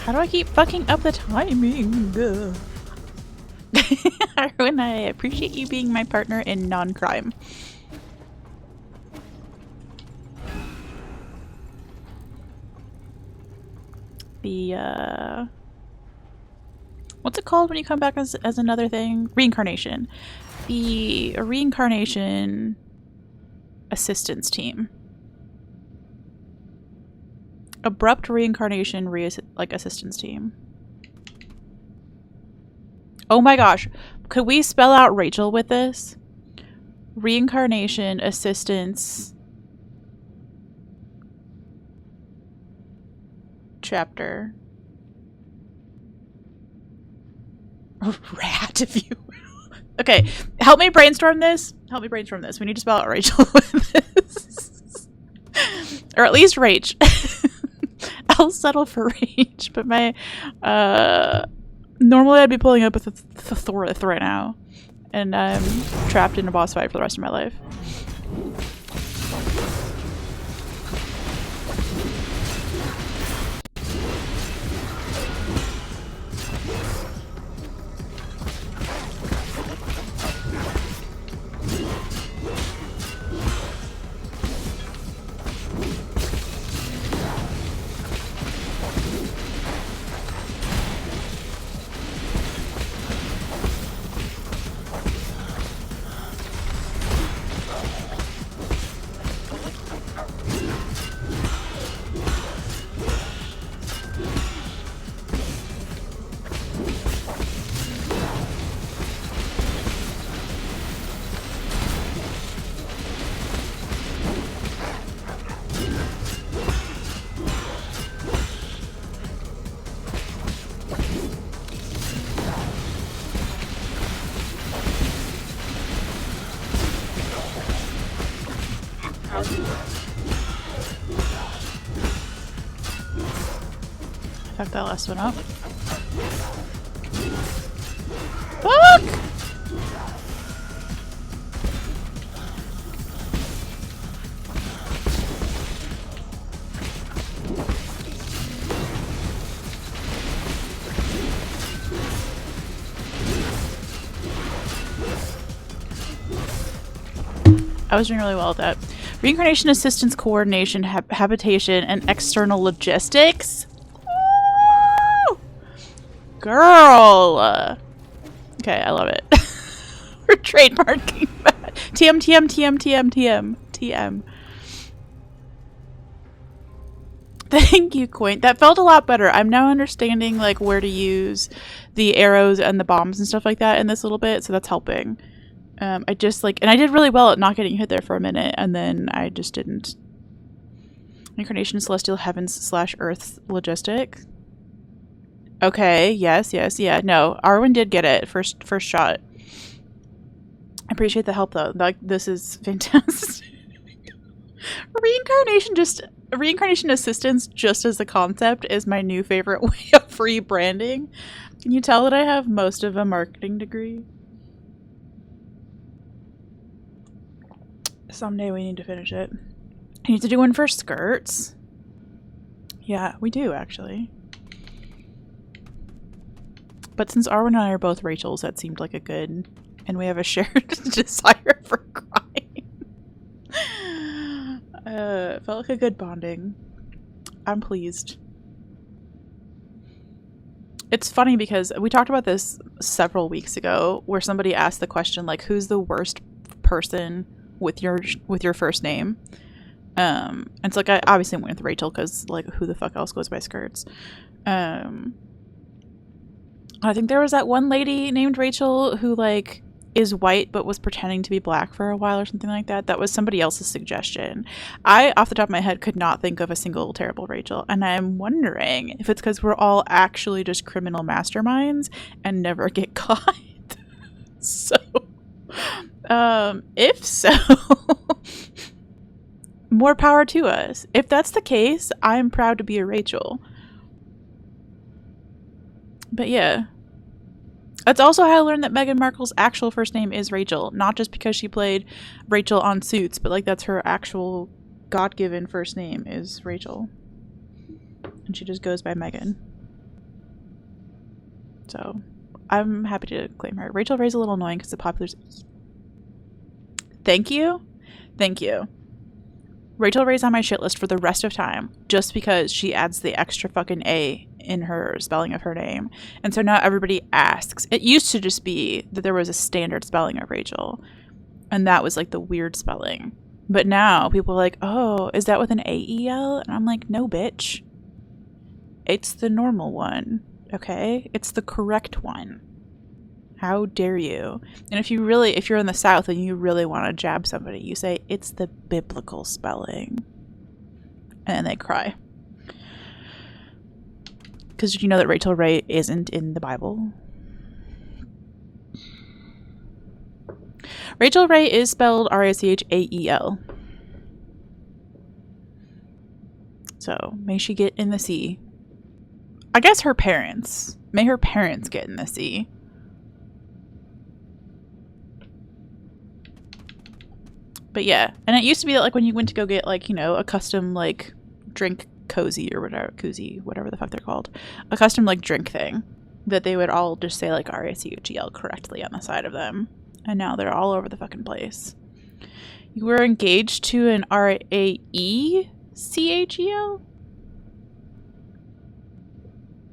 How do I keep fucking up the timing? Arwen, I appreciate you being my partner in non-crime. The, what's it called when you come back as another thing? Reincarnation. The reincarnation assistance team. Abrupt reincarnation assistance team. Oh my gosh. Could we spell out Rachel with this? Reincarnation assistance chapter. Rat, if you will. Okay, help me brainstorm this. Help me brainstorm this. We need to spell out Rachel with this. Or at least Rach. I'll settle for Rach, but my normally I'd be pulling up with a Thorith right now, and I'm trapped in a boss fight for the rest of my life. Fuck that last one up. Fuck! I was doing really well at that. Reincarnation assistance coordination, habitation, and external logistics. Woo! Girl! Okay, I love it. We're trademarking that. TM, TM, TM, TM, TM, TM. Thank you, Quaint. That felt a lot better. I'm now understanding like where to use the arrows and the bombs and stuff like that in this little bit, so that's helping. I just like, and I did really well at not getting hit there for a minute, and then I just didn't. Incarnation, Celestial Heavens / Earth Logistic. Okay, yes, yeah. No, Arwen did get it first shot. I appreciate the help though. Like, this is fantastic. Reincarnation assistance, just as a concept, is my new favorite way of rebranding. Can you tell that I have most of a marketing degree? Someday we need to finish it. I need to do one for skirts. Yeah, we do actually. But since Arwen and I are both Rachels, that seemed like a good, and we have a shared desire for crime. Felt like a good bonding. I'm pleased. It's funny because we talked about this several weeks ago, where somebody asked the question like, "Who's the worst person with your first name?" And it's like, I obviously went with Rachel because like, who the fuck else goes by skirts? I think there was that one lady named Rachel who like is white but was pretending to be black for a while or something like that. That was somebody else's suggestion. I, off the top of my head, could not think of a single terrible Rachel, and I'm wondering if it's because we're all actually just criminal masterminds and never get caught. So, if so, more power to us. If that's the case, I'm proud to be a Rachel. But yeah. That's also how I learned that Meghan Markle's actual first name is Rachel. Not just because she played Rachel on Suits, but like that's her actual God-given first name is Rachel. And she just goes by Meghan. So I'm happy to claim her. Rachel Ray's a little annoying because the popular's... Thank you. Thank you. Rachel Ray's on my shit list for the rest of time just because she adds the extra fucking A in her spelling of her name. And so now everybody asks. It used to just be that there was a standard spelling of Rachel. And that was like the weird spelling. But now people are like, oh, is that with an A-E-L? And I'm like, no, bitch. It's the normal one. Okay? It's the correct one. How dare you? And if you're in the South and you really want to jab somebody, you say, it's the biblical spelling. And then they cry. Because did you know that Rachel Ray isn't in the Bible? Rachel Ray is spelled R-A-C-H-A-E-L. So, may she get in the sea. I guess her parents. May her parents get in the sea. But yeah, and it used to be that like when you went to go get like, you know, a custom like drink cozy or whatever, koozie, whatever the fuck they're called, a custom like drink thing, that they would all just say like R-A-C-H-E-L correctly on the side of them. And now they're all over the fucking place. You were engaged to an R-A-E-C-H-E-L?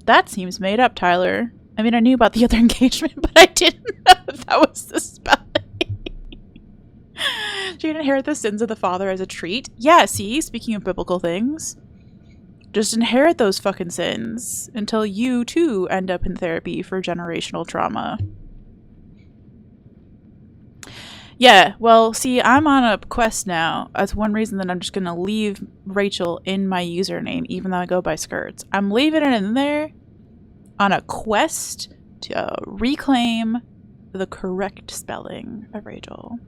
That seems made up, Tyler. I mean, I knew about the other engagement, but I didn't know if that was the spelling. Do you inherit the sins of the father as a treat? Yeah, see? Speaking of biblical things. Just inherit those fucking sins until you, too, end up in therapy for generational trauma. Yeah, well, see, I'm on a quest now. That's one reason that I'm just going to leave Rachel in my username, even though I go by Skirts. I'm leaving it in there on a quest to reclaim the correct spelling of Rachel.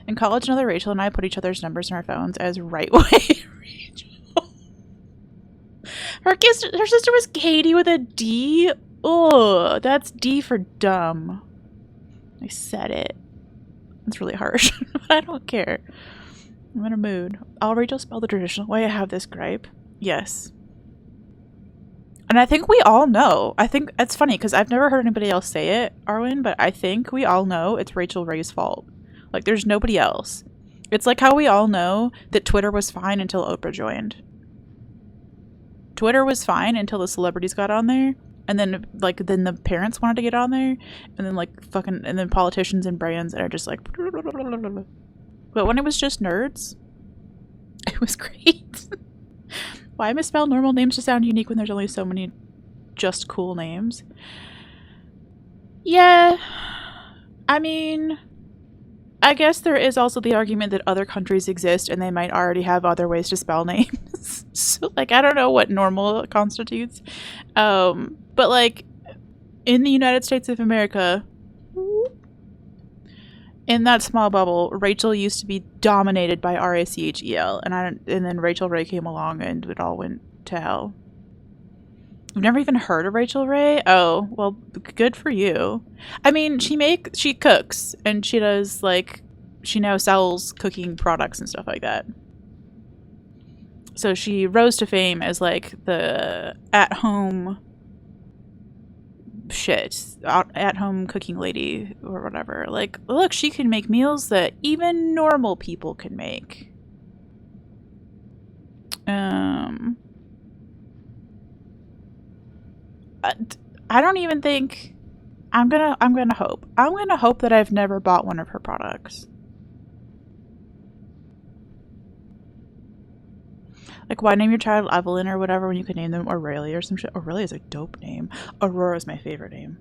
In college, another Rachel and I put each other's numbers in our phones as right way Rachel. Her sister was Katie with a D. Oh, that's D for dumb. I said it. It's really harsh, but I don't care. I'm in a mood. I'll Rachel spell the traditional way. I have this gripe. Yes. And I think we all know. I think it's funny because I've never heard anybody else say it, Arwen, but I think we all know it's Rachel Ray's fault. Like, there's nobody else. It's like how we all know that Twitter was fine until Oprah joined. Twitter was fine until the celebrities got on there. And then, like, then the parents wanted to get on there. And then, like, fucking, and then politicians and brands are just like. But when it was just nerds, it was great. Why misspell normal names to sound unique when there's only so many just cool names? Yeah. I mean, I guess there is also the argument that other countries exist and they might already have other ways to spell names. So, like, I don't know what normal constitutes. But, like, in the United States of America, in that small bubble, Rachel used to be dominated by R-A-C-H-E-L. And then Rachel Ray came along and it all went to hell. You've never even heard of Rachel Ray? Oh, well, good for you. I mean, she cooks, and she does, like, she now sells cooking products and stuff like that. So she rose to fame as, like, the at-home at-home cooking lady or whatever. Like, look, she can make meals that even normal people can make. I don't even think I'm gonna hope that I've never bought one of her products. Like, why name your child Evelyn or whatever when you could name them Aurelia or some shit? Aurelia is a dope name. Aurora is my favorite name.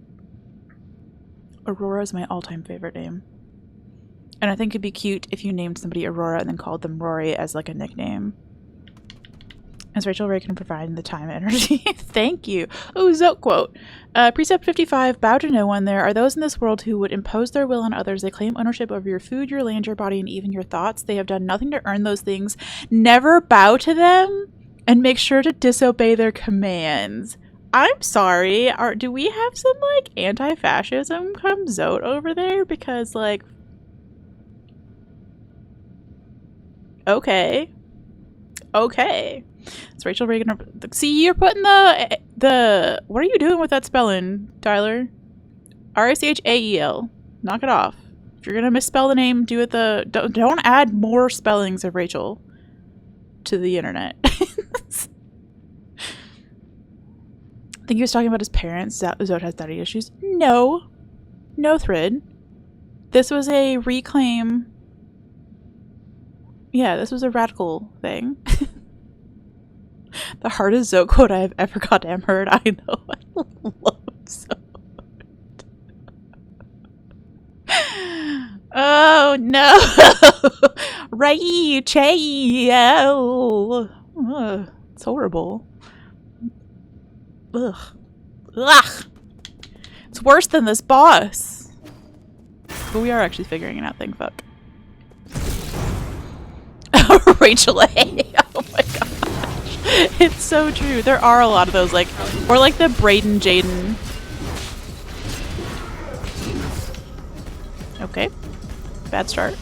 Aurora is my all-time favorite name. And I think it'd be cute if you named somebody Aurora and then called them Rory as, like, a nickname. As Rachel Ray can provide the time and energy. Thank you. Oh, Zote quote. Precept 55, bow to no one. There are those in this world who would impose their will on others. They claim ownership over your food, your land, your body, and even your thoughts. They have done nothing to earn those things. Never bow to them, and make sure to disobey their commands. I'm sorry. Do we have some, like, anti-fascism come Zote over there? Because, like... Okay. It's Rachel Reagan. See, you're putting What are you doing with that spelling, Tyler? Rachael. Knock it off. If you're gonna misspell the name, do it don't add more spellings of Rachel to the internet. I think he was talking about his parents. Zod has daddy issues. No thread. This was a reclaim. Yeah, this was a radical thing. The hardest Zoe quote I have ever goddamn heard. I know. I love Zoe. Oh no! Rachel! Ugh, it's horrible. Ugh. Ugh! It's worse than this boss. But we are actually figuring it out, thank fuck. Rachel A. Oh my gosh. It's so true. There are a lot of those, like, or like the Brayden Jaden. Okay. Bad start.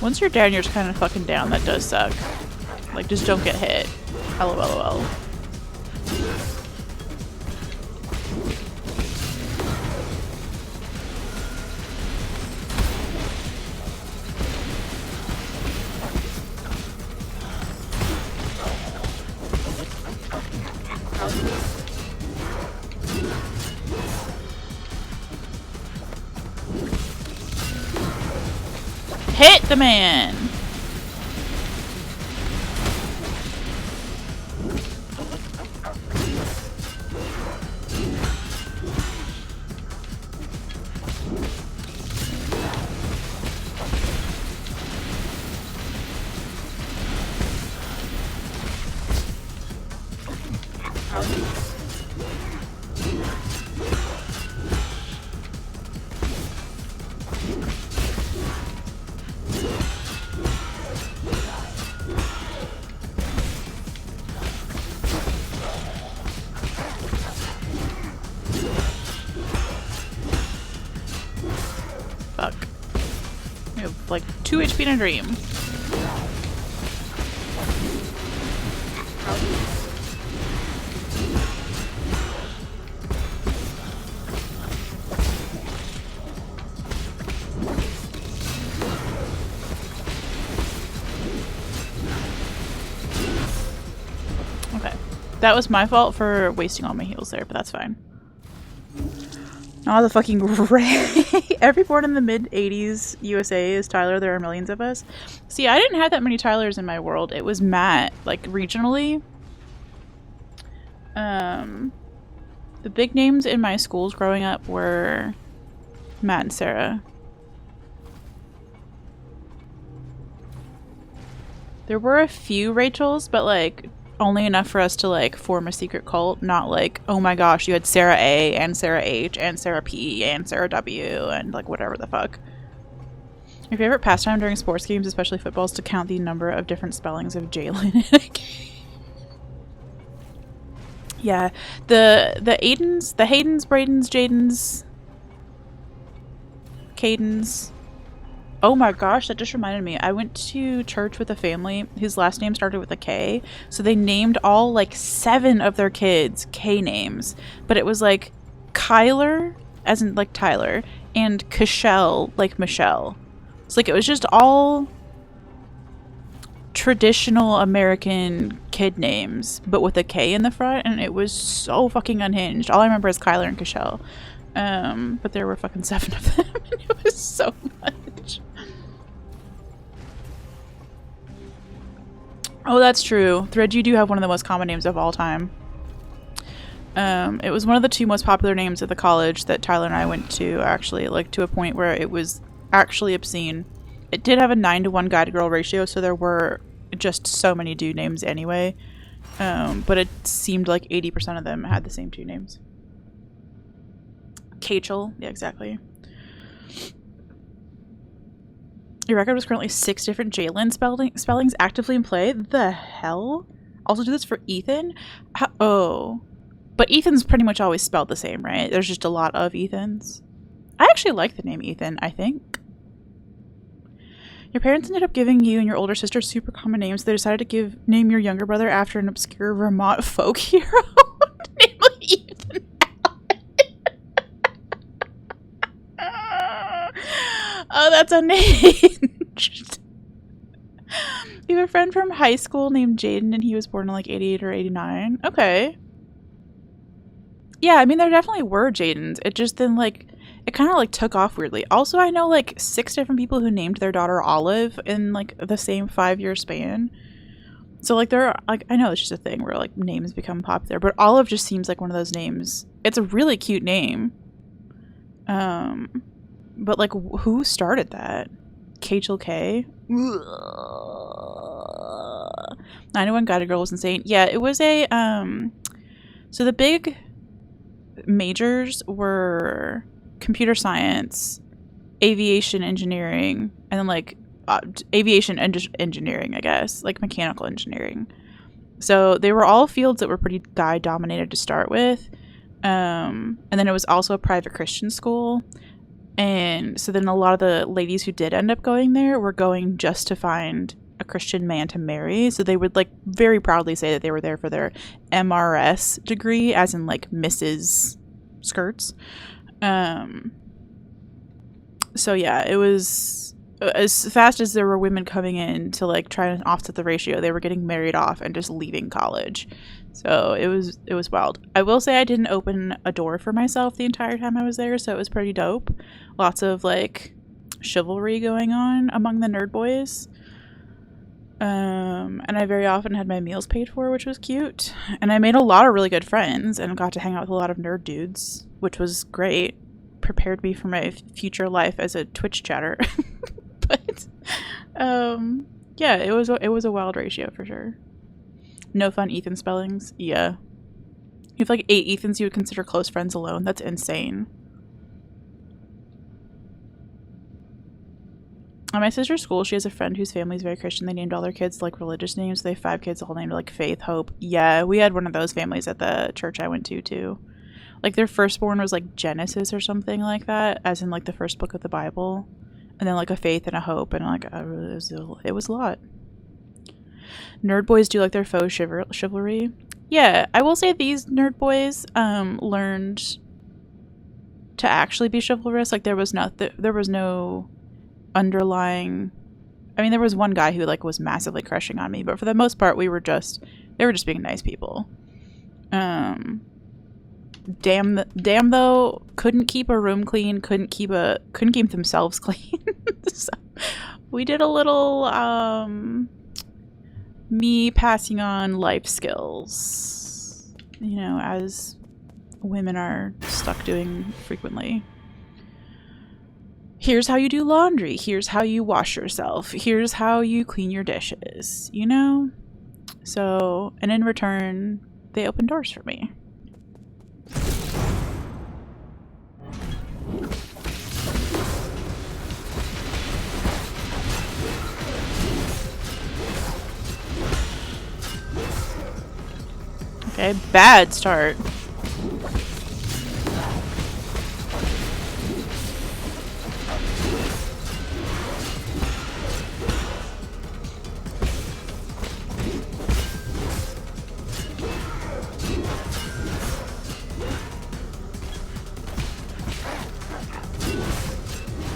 Once you're down, you're just kind of fucking down. That does suck. Like, just don't get hit. LOL. Hit the man! Fuck. We have like 2 HP in a dream. Okay. That was my fault for wasting all my heals there, but that's fine. Oh, the fucking Ray. Every born in the mid-80s USA is Tyler. There are millions of us. See, I didn't have that many Tylers in my world. It was Matt, like, regionally. The big names in my schools growing up were Matt and Sarah. There were a few Rachels, but, like, only enough for us to, like, form a secret cult. Not like, oh my gosh, you had Sarah A and Sarah H and Sarah P and Sarah W and, like, whatever the fuck. Your favorite pastime during sports games, especially football, is to count the number of different spellings of Jalen in a game. Yeah, the Aidens, the Haydens, Bradens, Jadens, Cadens. Oh my gosh, that just reminded me. I went to church with a family whose last name started with a K. So they named all, like, 7 of their kids K names. But it was, like, Kyler, as in, like, Tyler, and Cashel, like Michelle. It's like, it was just all traditional American kid names, but with a K in the front. And it was so fucking unhinged. All I remember is Kyler and Cashel. But there were fucking 7 of them. And it was so much. Oh, that's true. Thread, you do have one of the most common names of all time. It was one of the 2 most popular names at the college that Tyler and I went to, actually, like, to a point where it was actually obscene. It did have a 9-to-1 guy to girl ratio, so there were just so many dude names anyway. But it seemed like 80% of them had the same 2 names. Kachel. Yeah, exactly. Your record was currently 6 different Jalen spellings actively in play. The hell? also do this for Ethan? Oh. But Ethan's pretty much always spelled the same, right? There's just a lot of Ethans. I actually like the name Ethan, I think. Your parents ended up giving you and your older sister super common names. They decided to name your younger brother after an obscure Vermont folk hero. Namely Ethan Allen. Oh, that's unhinged. You have a friend from high school named Jaden, and he was born in like 88 or 89. Okay. Yeah, I mean, there definitely were Jadens. It just then, like, it kind of, like, took off weirdly. Also, I know, like, 6 different people who named their daughter Olive in, like, the same 5-year span. So, like, there are, like, I know it's just a thing where, like, names become popular. But Olive just seems like one of those names. It's a really cute name. But, like, who started that? Kachel K? 91 Guided Girl was insane. Yeah, it was a, so the big majors were computer science, aviation engineering, and then like aviation engineering, I guess, like mechanical engineering. So they were all fields that were pretty guy dominated to start with. And then it was also a private Christian school. And so then a lot of the ladies who did end up going there were going just to find a Christian man to marry. So they would like very proudly say that they were there for their MRS degree, as in like Mrs. Skirts. So yeah, it was as fast as there were women coming in to like try and offset the ratio, they were getting married off and just leaving college. So it was wild. I will say I didn't open a door for myself the entire time I was there, so it was pretty dope. Lots of like chivalry going on among the nerd boys. And I very often had my meals paid for, which was cute. And I made a lot of really good friends and got to hang out with a lot of nerd dudes, which was great. Prepared me for my future life as a Twitch chatter. But yeah, it was a wild ratio for sure. No fun Ethan spellings. Yeah. You have like 8 Ethans you would consider close friends alone. That's insane. At my sister's school, she has a friend whose family is very Christian. They named all their kids like religious names. They have 5 kids all named like Faith, Hope. Yeah, we had one of those families at the church I went to too. Like their firstborn was like Genesis or something like that, as in like the first book of the Bible. And then like a Faith and a Hope, and like it was a lot. Nerd boys do like their faux chivalry. Yeah, I will say these nerd boys learned to actually be chivalrous. Like there was no underlying, I mean, there was one guy who like was massively crushing on me, but for the most part they were just being nice people. Damn though, couldn't keep a room clean, couldn't keep themselves clean. So we did a little me passing on life skills, you know, as women are stuck doing frequently. Here's how you do laundry. Here's how you wash yourself. Here's how you clean your dishes, you know? So, and in return, they opened doors for me. Okay, bad start.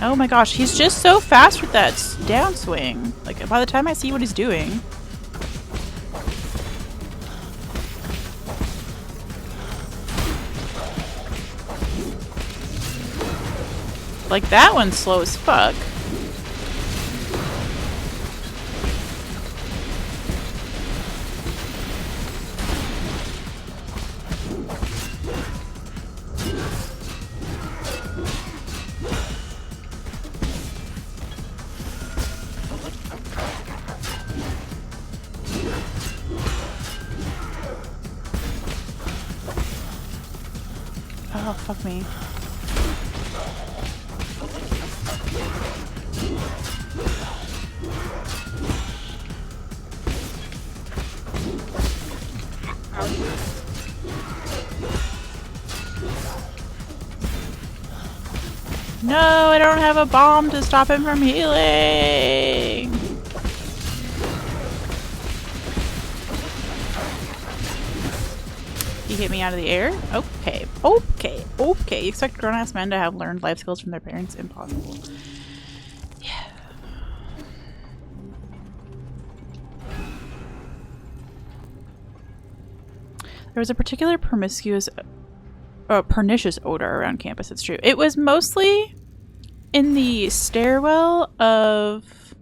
Oh my gosh, he's just so fast with that downswing. Like, by the time I see what he's doing. Like, that one's slow as fuck. Oh, fuck me. No, I don't have a bomb to stop him from healing. He hit me out of the air? Okay. You expect grown-ass men to have learned life skills from their parents? Impossible. Yeah. There was a particular pernicious odor around campus, it's true. It was mostly in the stairwell of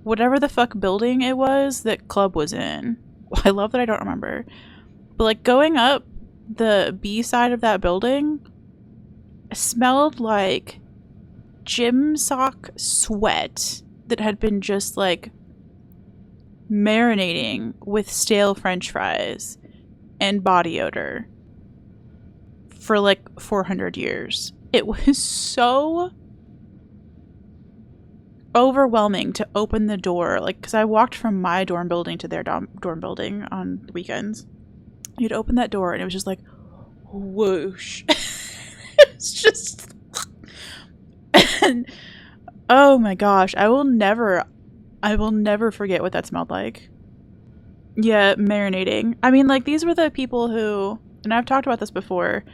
whatever the fuck building it was that Club was in. I love that I don't remember. But like going up the B side of that building, it smelled like gym sock sweat that had been just like marinating with stale French fries and body odor for like 400 years. It was so overwhelming to open the door, like, because I walked from my dorm building to their dorm building on weekends. You'd open that door and it was just like whoosh. It's just and oh my gosh, I will never forget what that smelled like. Yeah, marinating. I mean, like, these were the people who, and I've talked about this before.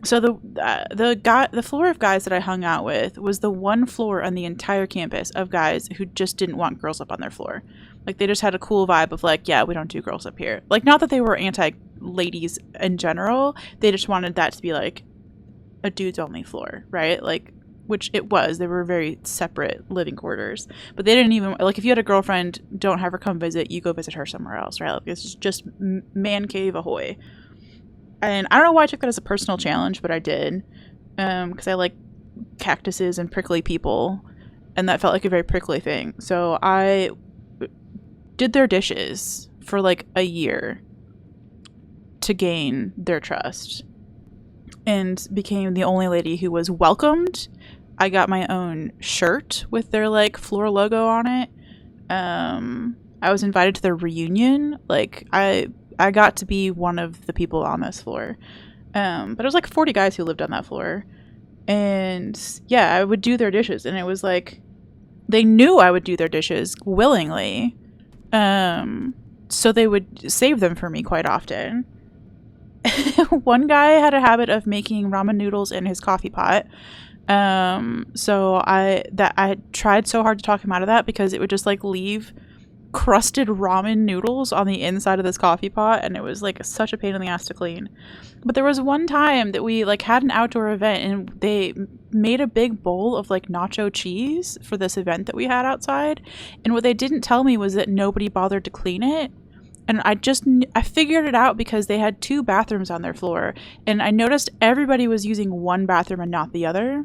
So the floor of guys that I hung out with was the one floor on the entire campus of guys who just didn't want girls up on their floor. Like, they just had a cool vibe of like, yeah, we don't do girls up here. Like, not that they were anti-ladies in general. They just wanted that to be like a dudes only floor, right? Like, which it was. They were very separate living quarters. But they didn't even, like, if you had a girlfriend, don't have her come visit. You go visit her somewhere else, right? Like, it's just man cave ahoy. And I don't know why I took that as a personal challenge, but I did. Because I like cactuses and prickly people. And that felt like a very prickly thing. So I did their dishes for like a year to gain their trust. And became the only lady who was welcomed. I got my own shirt with their like floor logo on it. I was invited to their reunion. Like, I got to be one of the people on this floor. But it was like 40 guys who lived on that floor. And yeah, I would do their dishes. And it was like, they knew I would do their dishes willingly. So they would save them for me quite often. One guy had a habit of making ramen noodles in his coffee pot. So I tried so hard to talk him out of that because it would just like leave crusted ramen noodles on the inside of this coffee pot, and it was like such a pain in the ass to clean. But there was one time that we like had an outdoor event and they made a big bowl of like nacho cheese for this event that we had outside, and what they didn't tell me was that nobody bothered to clean it. And I figured it out because they had 2 bathrooms on their floor, and I noticed everybody was using one bathroom and not the other.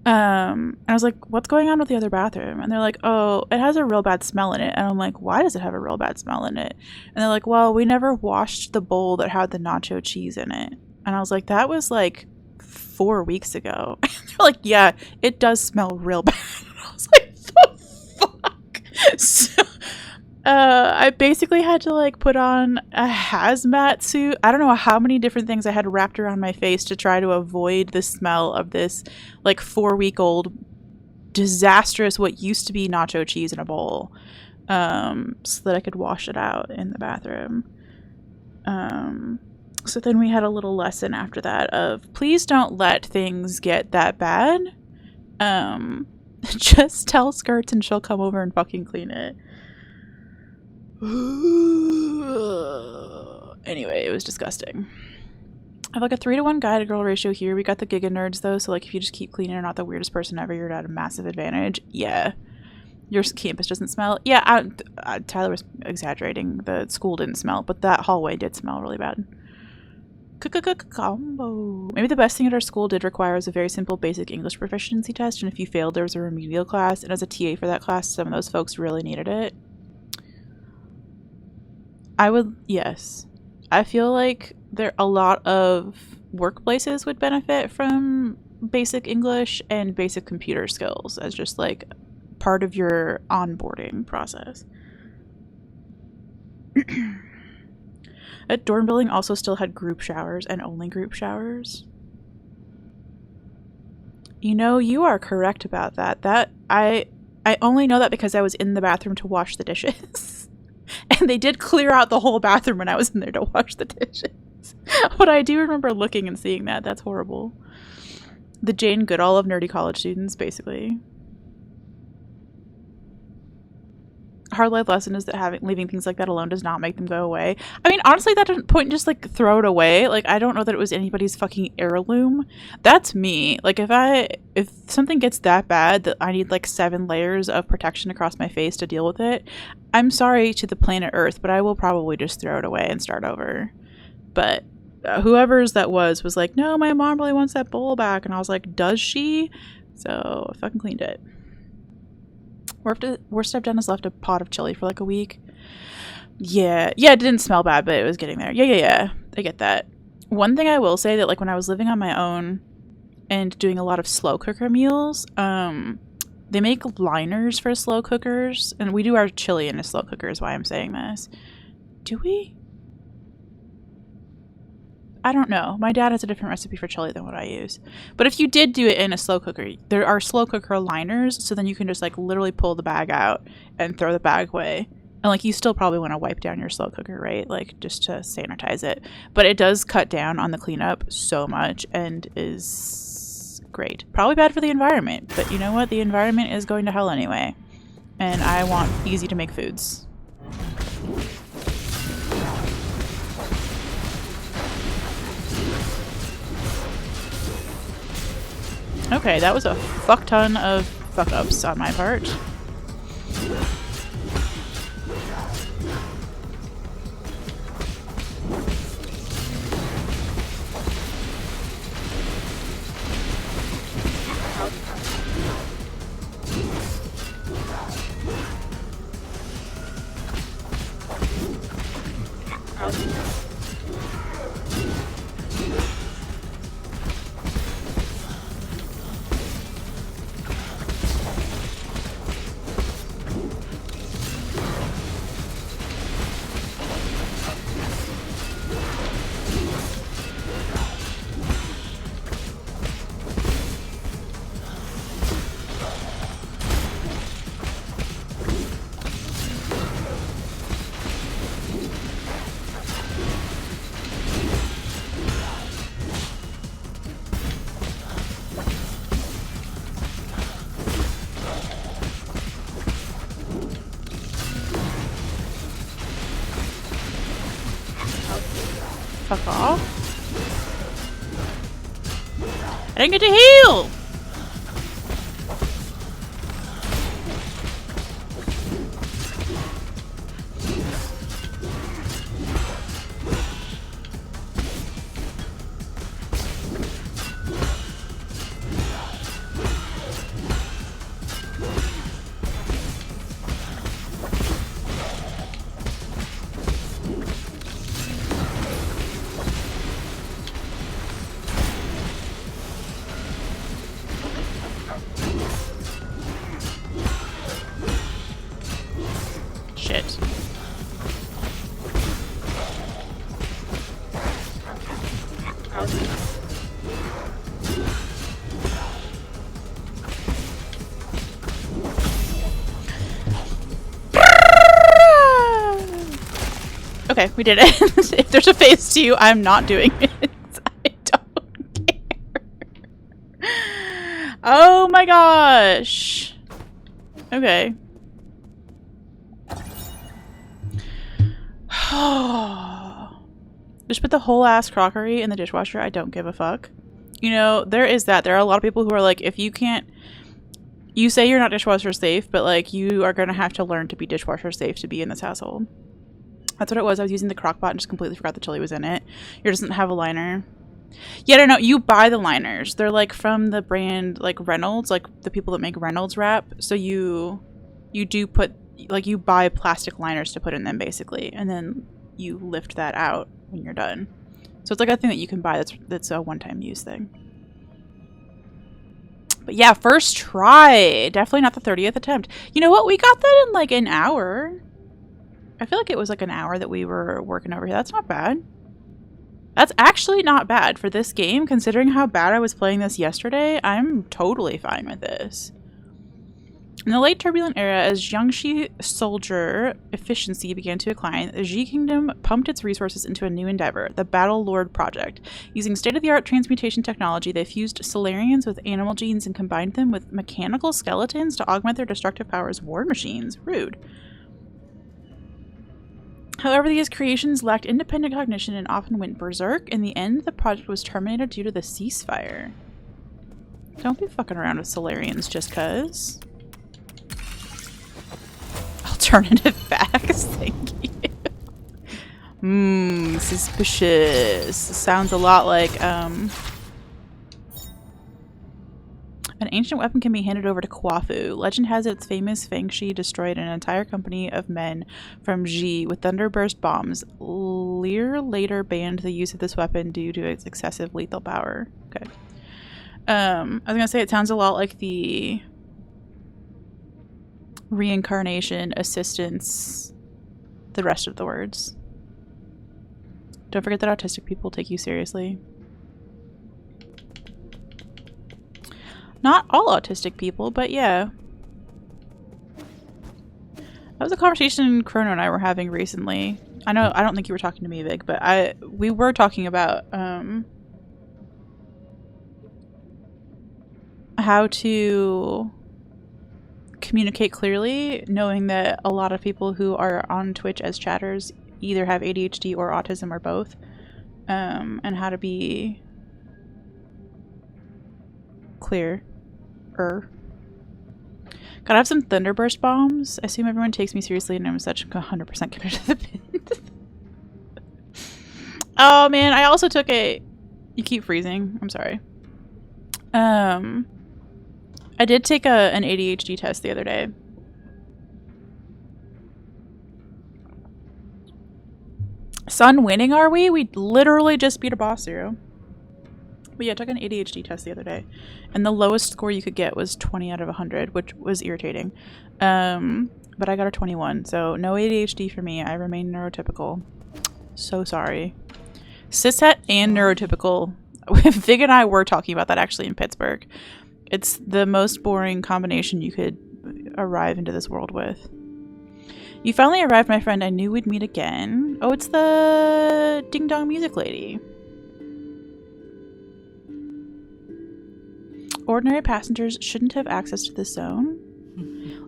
And I was like, what's going on with the other bathroom? And they're like, oh, it has a real bad smell in it. And I'm like, why does it have a real bad smell in it? And they're like, well, we never washed the bowl that had the nacho cheese in it. And I was like, that was like 4 weeks ago. And they're like, yeah, it does smell real bad. And I was like, the fuck? So I basically had to like put on a hazmat suit. I don't know how many different things I had wrapped around my face to try to avoid the smell of this like 4-week-old disastrous what used to be nacho cheese in a bowl, so that I could wash it out in the bathroom. So then we had a little lesson after that of please don't let things get that bad. Just tell Skirts and she'll come over and fucking clean it. Anyway, it was disgusting. I have like a 3-to-1 guy to girl ratio here. We got the giga nerds though, so like if you just keep cleaning and not the weirdest person ever, you're at a massive advantage. Yeah, your campus doesn't smell. Yeah, Tyler was exaggerating. The school didn't smell, but that hallway did smell really bad. Combo. Maybe the best thing at our school did require was a very simple basic English proficiency test, and if you failed, there was a remedial class. And as a TA for that class, some of those folks really needed it. Yes. I feel like a lot of workplaces would benefit from basic English and basic computer skills as just like part of your onboarding process. That dorm building also still had group showers and only group showers. You know, you are correct about that. I only know that because I was in the bathroom to wash the dishes. And they did clear out the whole bathroom when I was in there to wash the dishes. But I do remember looking and seeing that. That's horrible. The Jane Goodall of nerdy college students, basically. Hard life lesson is that leaving things like that alone does not make them go away. I mean, honestly, that doesn't point, just like throw it away. Like, I don't know that it was anybody's fucking heirloom. That's me. Like, if something gets that bad that I need like 7 layers of protection across my face to deal with it, I'm sorry to the planet Earth, but I will probably just throw it away and start over. But whoever's that was like, no, my mom really wants that bowl back, and I was like, does she? So I fucking cleaned it. Worst I've done is left a pot of chili for like a week. Yeah, it didn't smell bad, but it was getting there. Yeah. I get that. One thing I will say that, like, when I was living on my own and doing a lot of slow cooker meals, they make liners for slow cookers, and we do our chili in a slow cooker is why I'm saying this. Do we? I don't know. My dad has a different recipe for chili than what I use. But if you did do it in a slow cooker, there are slow cooker liners, so then you can just like literally pull the bag out and throw the bag away. And like you still probably want to wipe down your slow cooker, right? Like just to sanitize it. But it does cut down on the cleanup so much and is great. Probably bad for the environment, but you know what? The environment is going to hell anyway. And I want easy to make foods. Okay, that was a fuck ton of fuck-ups on my part. Fuck off. I didn't get to heal! Shit. Okay, we did it. If there's a phase 2, I'm not doing it. I don't care. Oh my gosh. Okay. Just put the whole ass crockery in the dishwasher. I don't give a fuck. You know, there is that. There are a lot of people who are like, if you can't, you say you're not dishwasher safe, but like you are going to have to learn to be dishwasher safe to be in this household. That's what it was. I was using the crock pot and just completely forgot the chili was in it. Yours doesn't have a liner. Yeah, no, you buy the liners. They're like from the brand like Reynolds, like the people that make Reynolds wrap. So you do put, like you buy plastic liners to put in them basically, and then you lift that out when you're done. So it's like a thing that you can buy that's a one-time use thing. But yeah, first try. Definitely not the 30th attempt. You know what? We got that in like an hour. I feel like it was like an hour that we were working over here. That's not bad. That's actually not bad for this game, considering how bad I was playing this yesterday. I'm totally fine with this. In the late turbulent era, as Jiangxi soldier efficiency began to decline, the Xi Kingdom pumped its resources into a new endeavor, the Battle Lord Project. Using state-of-the-art transmutation technology, they fused Solarians with animal genes and combined them with mechanical skeletons to augment their destructive power as war machines. Rude. However, these creations lacked independent cognition and often went berserk. In the end, the project was terminated due to the ceasefire. Don't be fucking around with Solarians just cuz. Alternative facts, thank you. Suspicious. Sounds a lot like, an ancient weapon can be handed over to Kwafu. Legend has it its famous Fangshi destroyed an entire company of men from Xi with thunderburst bombs. Lear later banned the use of this weapon due to its excessive lethal power. Okay. I was gonna say it sounds a lot like the reincarnation, assistance, the rest of the words. Don't forget that autistic people take you seriously. Not all autistic people, but yeah. That was a conversation Chrono and I were having recently. I don't think you were talking to me, Vig, but we were talking about how to communicate clearly, knowing that a lot of people who are on Twitch as chatters either have ADHD or autism or both, and how to be clear. Gotta have some thunderburst bombs. I assume everyone takes me seriously and I'm such 100% committed to the pin. Oh man, I also took a... You keep freezing. I'm sorry. I did take an ADHD test the other day. Son winning, are we? We literally just beat a boss 0. But yeah, I took an ADHD test the other day, and the lowest score you could get was 20 out of 100, which was irritating. But I got a 21, so no ADHD for me. I remain neurotypical. So sorry. Cishet and neurotypical. Vig and I were talking about that actually in Pittsburgh. It's the most boring combination you could arrive into this world with. You finally arrived, my friend. I knew we'd meet again. Oh, it's the Ding Dong Music Lady. Ordinary passengers shouldn't have access to this zone.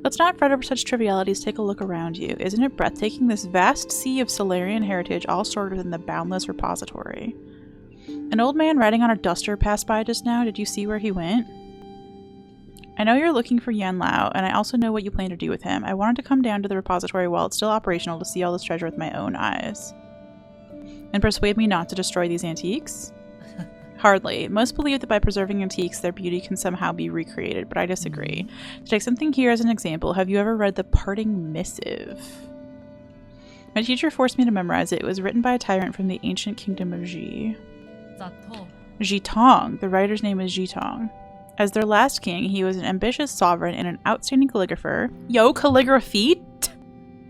Let's not fret over such trivialities. Take a look around you. Isn't it breathtaking? This vast sea of Solarian heritage all stored within the boundless repository. An old man riding on a duster passed by just now. Did you see where he went? I know you're looking for Yan Lao, and I also know what you plan to do with him. I wanted to come down to the repository while it's still operational to see all this treasure with my own eyes. And persuade me not to destroy these antiques? Hardly. Most believe that by preserving antiques, their beauty can somehow be recreated, but I disagree. To take something here as an example, have you ever read The Parting Missive? My teacher forced me to memorize it. It was written by a tyrant from the ancient kingdom of Xi. Jitong. The writer's name is Jitong. As their last king, he was an ambitious sovereign and an outstanding calligrapher. Yo, calligraphy?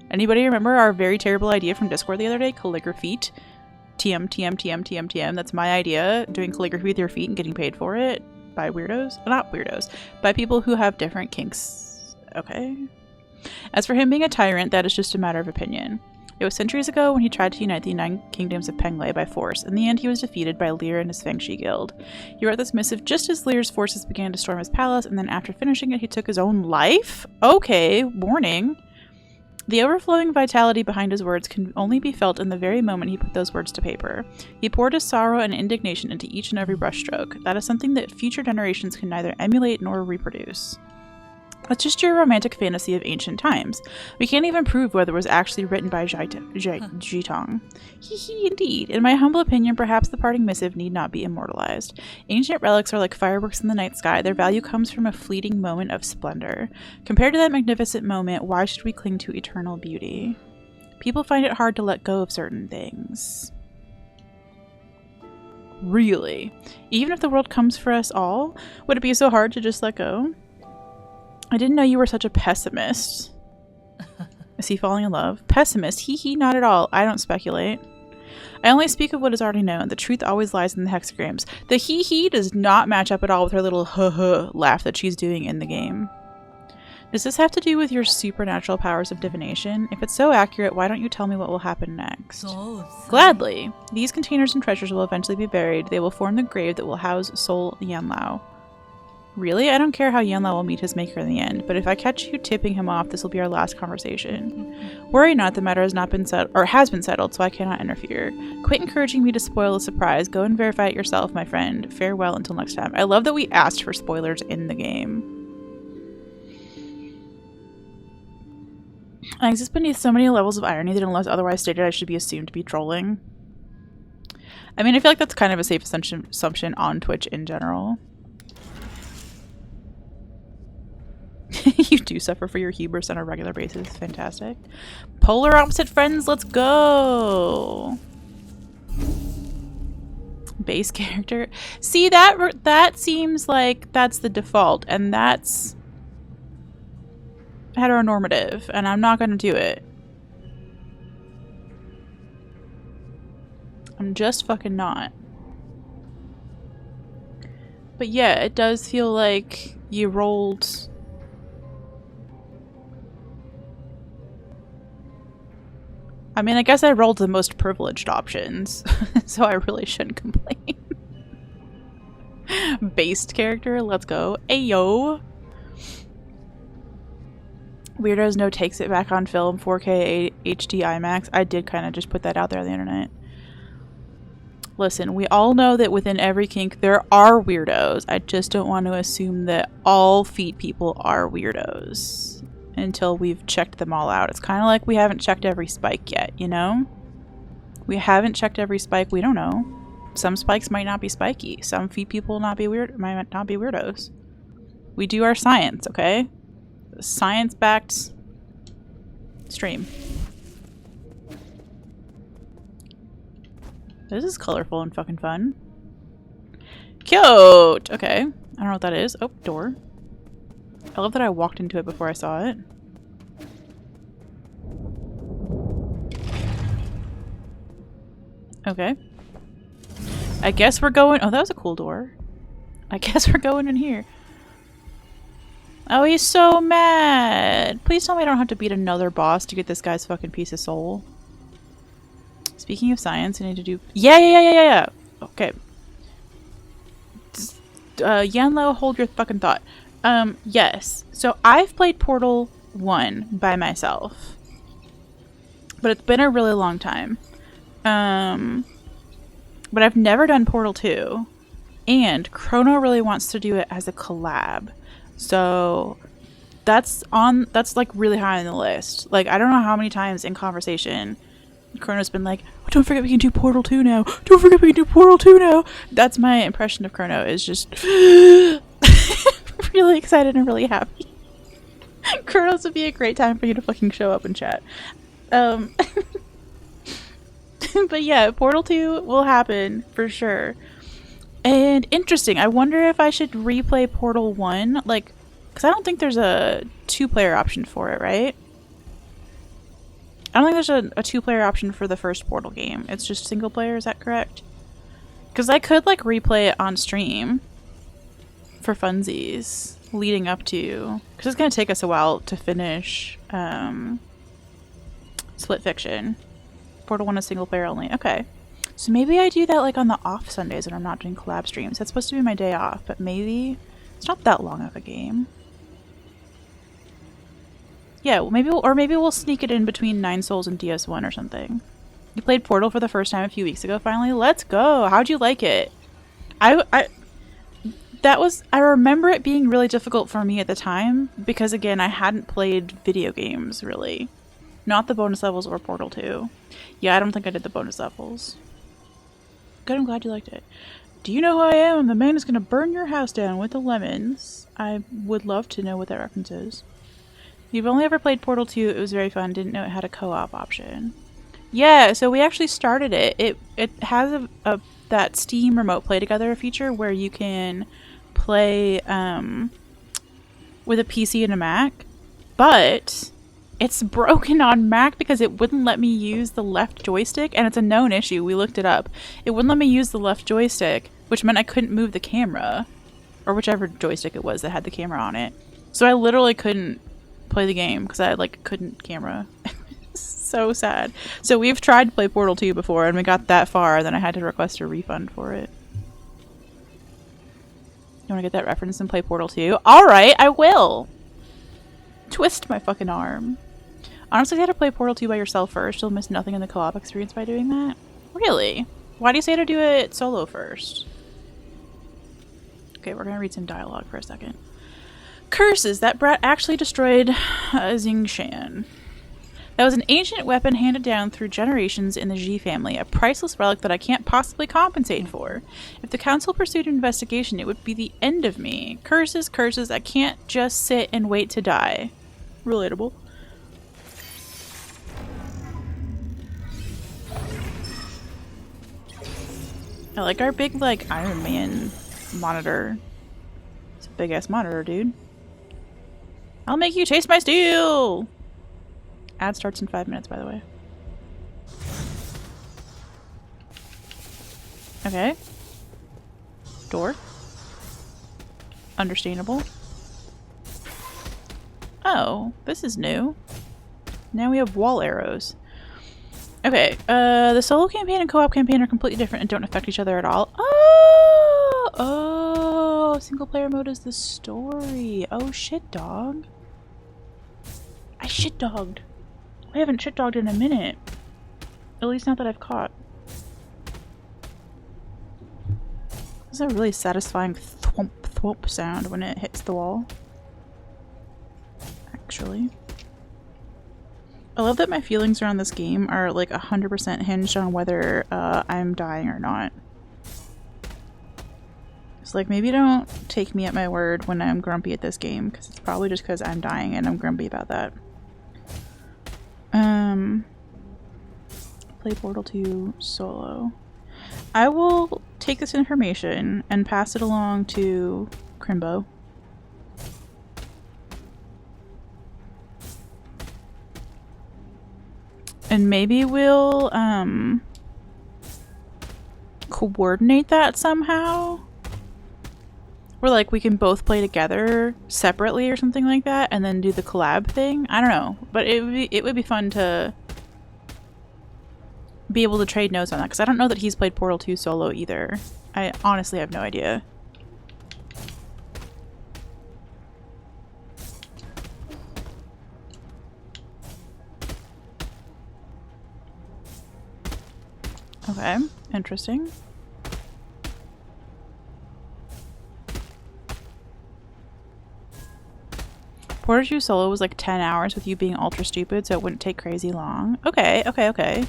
Anybody remember our very terrible idea from Discord the other day? Calligraphy? TM. That's my idea. Doing calligraphy with your feet and getting paid for it by weirdos. Not weirdos. By people who have different kinks. Okay. As for him being a tyrant, that is just a matter of opinion. It was centuries ago when he tried to unite the 9 kingdoms of Penglai by force. In the end, he was defeated by Lear and his Fangshi guild. He wrote this missive just as Lear's forces began to storm his palace, and then after finishing it, he took his own life? Okay, warning. The overflowing vitality behind his words can only be felt in the very moment he put those words to paper. He poured his sorrow and indignation into each and every brushstroke. That is something that future generations can neither emulate nor reproduce. That's just your romantic fantasy of ancient times. We can't even prove whether it was actually written by Jitong. Hee indeed. In my humble opinion, perhaps the parting missive need not be immortalized. Ancient relics are like fireworks in the night sky. Their value comes from a fleeting moment of splendor. Compared to that magnificent moment, why should we cling to eternal beauty? People find it hard to let go of certain things. Really? Even if the world comes for us all, would it be so hard to just let go? I didn't know you were such a pessimist. Is he falling in love? Pessimist. Hee hee, not at all. I don't speculate. I only speak of what is already known. The truth always lies in the hexagrams. The hee hee does not match up at all with her little huh laugh that she's doing in the game. Does this have to do with your supernatural powers of divination? If it's so accurate, why don't you tell me what will happen next? Gladly. These containers and treasures will eventually be buried. They will form the grave that will house Soul Yanlao. Really? I don't care how Yanlao will meet his maker in the end, but if I catch you tipping him off, this will be our last conversation. Worry not, the matter has not been settled, or has been settled, so I cannot interfere. Quit encouraging me to spoil the surprise. Go and verify it yourself, my friend. Farewell until next time. I love that we asked for spoilers in the game. I exist beneath so many levels of irony that unless otherwise stated, I should be assumed to be trolling. I mean, I feel like that's kind of a safe assumption on Twitch in general. You do suffer for your hubris on a regular basis. Fantastic. Polar opposite friends, let's go! Base character. See, that seems like that's the default, and that's heteronormative, and I'm not gonna do it. I'm just fucking not. But yeah, it does feel like you rolled... I mean, I guess I rolled the most privileged options, so I really shouldn't complain. Based character, let's go. Ayo! Weirdos No takes it back on film, 4K HD IMAX. I did kind of just put that out there on the internet. Listen, we all know that within every kink there are weirdos. I just don't want to assume that all feet people are weirdos until we've checked them all out. It's kind of like we haven't checked every spike yet, you know? We haven't checked every spike. We don't know. Some spikes might not be spiky. Some feet people might not be weirdos. We do our science, okay? Science-backed stream. This is colorful and fucking fun. Cute! Okay. I don't know what that is. Oh, door. I love that I walked into it before I saw it. Okay. I guess we're going... Oh, that was a cool door. I guess we're going in here. Oh, he's so mad! Please tell me I don't have to beat another boss to get this guy's fucking piece of soul. Speaking of science, I need to do... Yeah! Okay. Yanlo, hold your fucking thought. Yes. So I've played Portal 1 by myself. But it's been a really long time. But I've never done Portal 2. And Chrono really wants to do it as a collab. So that's like really high on the list. Like, I don't know how many times in conversation Chrono's been like, oh, don't forget we can do Portal 2 now. Don't forget we can do Portal 2 now. That's my impression of Chrono, is just really excited and really happy. Chronos would be a great time for you to fucking show up and chat. But yeah, Portal 2 will happen for sure. And interesting, I wonder if I should replay Portal 1, like, because I don't think there's a 2-player option for it, right? I don't think there's a 2-player option for the first Portal game. It's just single player, is that correct? Because I could, like, replay it on stream for funsies leading up to... Because it's going to take us a while to finish Split Fiction. Portal 1 is single player only. Okay. So maybe I do that, like, on the off Sundays when I'm not doing collab streams. That's supposed to be my day off, but maybe... It's not that long of a game. Yeah, well, maybe we'll sneak it in between 9 Souls and DS1 or something. You played Portal for the first time a few weeks ago, finally? Let's go! How'd you like it? I remember it being really difficult for me at the time, because again, I hadn't played video games, really. Not the bonus levels or Portal 2. Yeah, I don't think I did the bonus levels. Good, I'm glad you liked it. Do you know who I am? I'm the man who's gonna burn your house down with the lemons. I would love to know what that reference is. You've only ever played Portal 2. It was very fun. Didn't know it had a co-op option. Yeah, so we actually started it. It has that Steam Remote Play Together feature where you can play with a PC and a Mac, but It's broken on Mac because it wouldn't let me use the left joystick, and it's a known issue. We looked it up. It wouldn't let me use the left joystick, which meant I couldn't move the camera, or whichever joystick it was that had the camera on it. So I literally couldn't play the game because I like couldn't camera. So sad. So we've tried to play Portal 2 before, and we got that far, then I had to request a refund for it. You want to get that reference and play Portal 2? Alright, I will! Twist my fucking arm. Honestly, you had to play Portal 2 by yourself first. You'll miss nothing in the co-op experience by doing that. Really? Why do you say to do it solo first? Okay, we're gonna read some dialogue for a second. Curses! That brat actually destroyed Xingshan. That was an ancient weapon handed down through generations in the Ji family, a priceless relic that I can't possibly compensate for. If the council pursued an investigation, it would be the end of me. Curses, curses, I can't just sit and wait to die. Relatable. I like our big, like, Iron Man monitor. It's a big-ass monitor, dude. I'll make you taste my steel! Ad starts in 5 minutes, by the way. Okay. Door. Understandable. Oh, this is new. Now we have wall arrows. Okay, the solo campaign and co-op campaign are completely different and don't affect each other at all. Oh! Oh! Single player mode is the story. Oh, shit, dog. I shit dogged. I haven't shit dogged in a minute. At least not that I've caught. This is a really satisfying thwomp thwomp sound when it hits the wall. Actually. I love that my feelings around this game are like 100% hinged on whether I'm dying or not. It's like, maybe don't take me at my word when I'm grumpy at this game, because it's probably just because I'm dying and I'm grumpy about that. Play Portal 2 solo. I will take this information and pass it along to Crimbo. And maybe we'll coordinate that somehow. Where like we can both play together separately or something like that and then do the collab thing. I don't know. But it would be fun to be able to trade notes on that, because I don't know that he's played Portal 2 solo either. I honestly have no idea. Okay, interesting. Portal 2 solo was like 10 hours with you being ultra stupid, so it wouldn't take crazy long. Okay, okay, okay.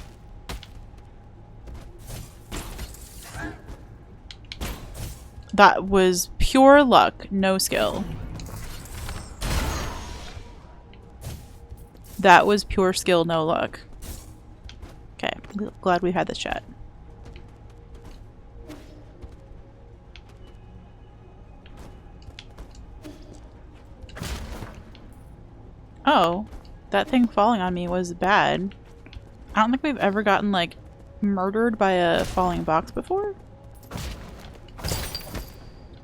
That was pure luck, no skill. That was pure skill, no luck. Okay, glad we had this chat. Oh, that thing falling on me was bad. I don't think we've ever gotten, like, murdered by a falling box before.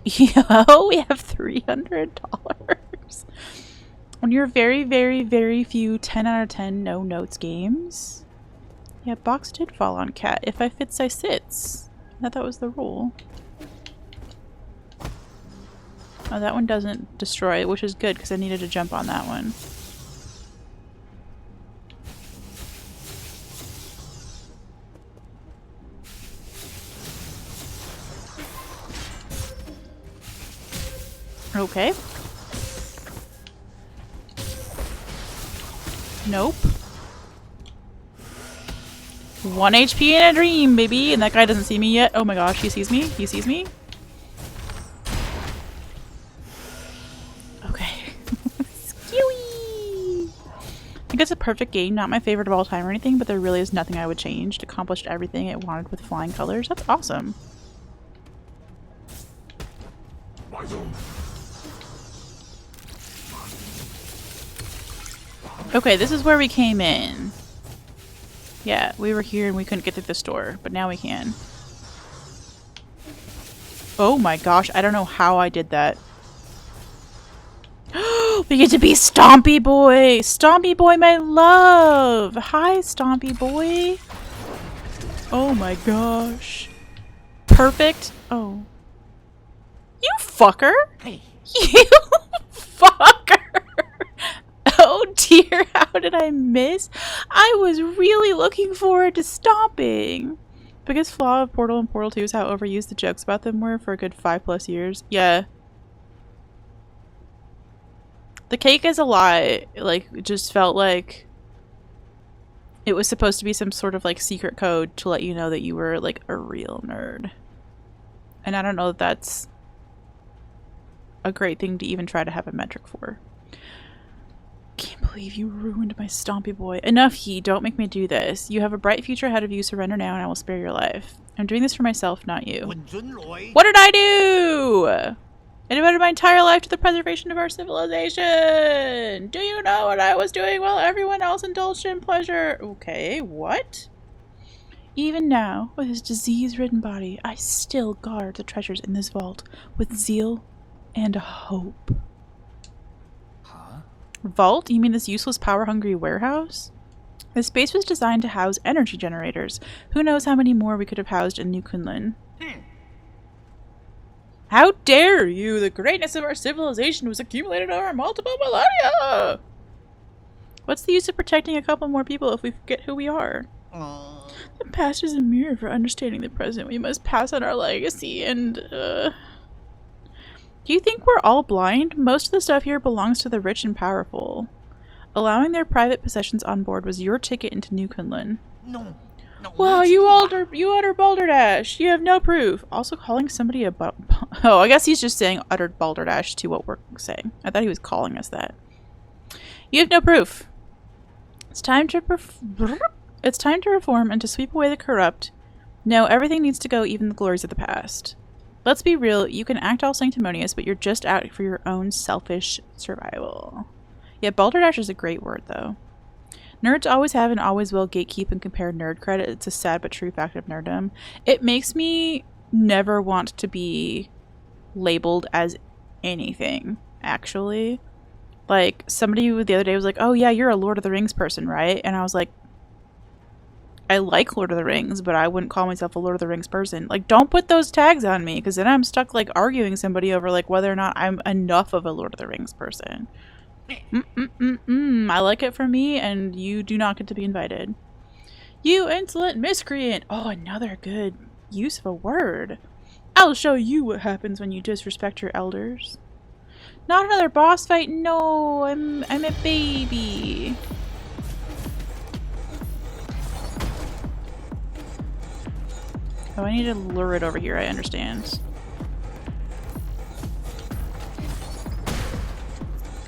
Yo, we have $300. On your very, very, very few 10 out of 10 no notes games. Yeah, box did fall on cat. If I fits, I sits. I thought that was the rule. Oh, that one doesn't destroy, which is good because I needed to jump on that one. Okay. Nope. 1 HP in a dream, baby! And that guy doesn't see me yet. Oh my gosh, he sees me? He sees me? Okay. Skewy! I think it's a perfect game, not my favorite of all time or anything, but there really is nothing I would change. It accomplished everything it wanted with flying colors. That's awesome. Okay, this is where we came in. Yeah, we were here and we couldn't get through the store, but now we can. Oh my gosh, I don't know how I did that. We get to be Stompy Boy! Stompy Boy, my love! Hi, Stompy Boy! Oh my gosh. Perfect. Oh. You fucker! Hey. You fucker! Oh dear, how did I miss? I was really looking forward to stomping. Biggest flaw of Portal and Portal 2 is how overused the jokes about them were for a good 5+ years. Yeah. The cake is a lie. Like, it just felt like it was supposed to be some sort of like secret code to let you know that you were like a real nerd. And I don't know if that's a great thing to even try to have a metric for. Can't believe you ruined my Stompy Boy. Enough, he. Don't make me do this. You have a bright future ahead of you. Surrender now and I will spare your life. I'm doing this for myself, not you. What did I do? I devoted my entire life to the preservation of our civilization. Do you know what I was doing while everyone else indulged in pleasure? Okay, what? Even now, with his disease-ridden body, I still guard the treasures in this vault with zeal and hope. Vault? You mean this useless power-hungry warehouse? The space was designed to house energy generators. Who knows how many more we could have housed in New Kunlun. How dare you! The greatness of our civilization was accumulated over multiple millennia! What's the use of protecting a couple more people if we forget who we are? The past is a mirror for understanding the present. We must pass on our legacy and, Do you think we're all blind? Most of the stuff here belongs to the rich and powerful. Allowing their private possessions on board was your ticket into New Kunlun. No. Wow, you utter balderdash! You have no proof! Also calling somebody a oh, I guess he's just saying uttered balderdash to what we're saying. I thought he was calling us that. You have no proof! It's time to reform and to sweep away the corrupt. No, everything needs to go, even the glories of the past. Let's be real, you can act all sanctimonious, but you're just out for your own selfish survival. Yeah, balderdash is a great word, though. Nerds always have and always will gatekeep and compare nerd credit. It's a sad but true fact of nerddom. It makes me never want to be labeled as anything, actually. Like, somebody the other day was like, oh yeah, you're a Lord of the Rings person, right? And I was like, I like Lord of the Rings, but I wouldn't call myself a Lord of the Rings person. Like, don't put those tags on me, because then I'm stuck, like, arguing somebody over, like, whether or not I'm enough of a Lord of the Rings person. I like it for me, and you do not get to be invited. You insolent miscreant! Oh, another good use of a word. I'll show you what happens when you disrespect your elders. Not another boss fight? No, I'm a baby. Oh, I need to lure it over here, I understand.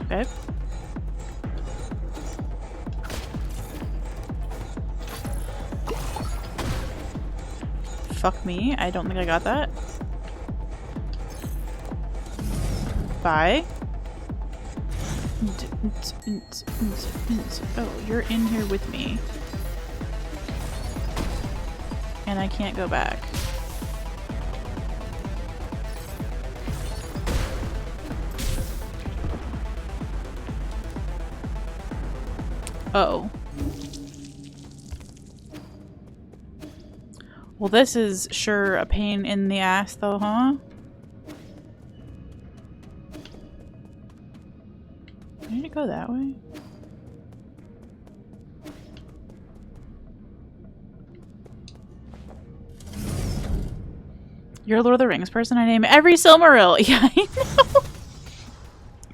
Okay. Fuck me, I don't think I got that. Bye. Oh, you're in here with me. And I can't go back. Uh-oh. Well, this is sure a pain in the ass, though, huh? I need to go that way. You're a Lord of the Rings person? I name every Silmaril. Yeah, I know.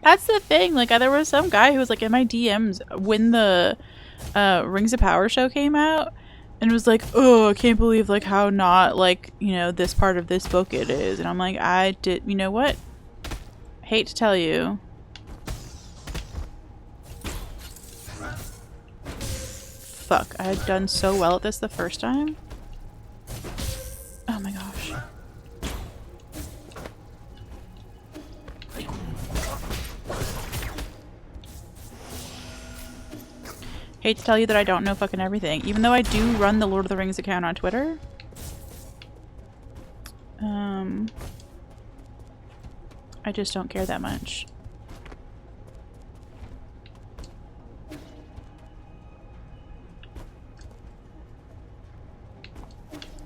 That's the thing. Like, there was some guy who was like in my DMs when the Rings of Power show came out, and was like, "Oh, I can't believe like how not like this part of this book it is." And I'm like, I did. You know what? Hate to tell you. Fuck! I had done so well at this the first time. Oh my gosh. Hate to tell you that I don't know fucking everything. Even though I do run the Lord of the Rings account on Twitter. I just don't care that much.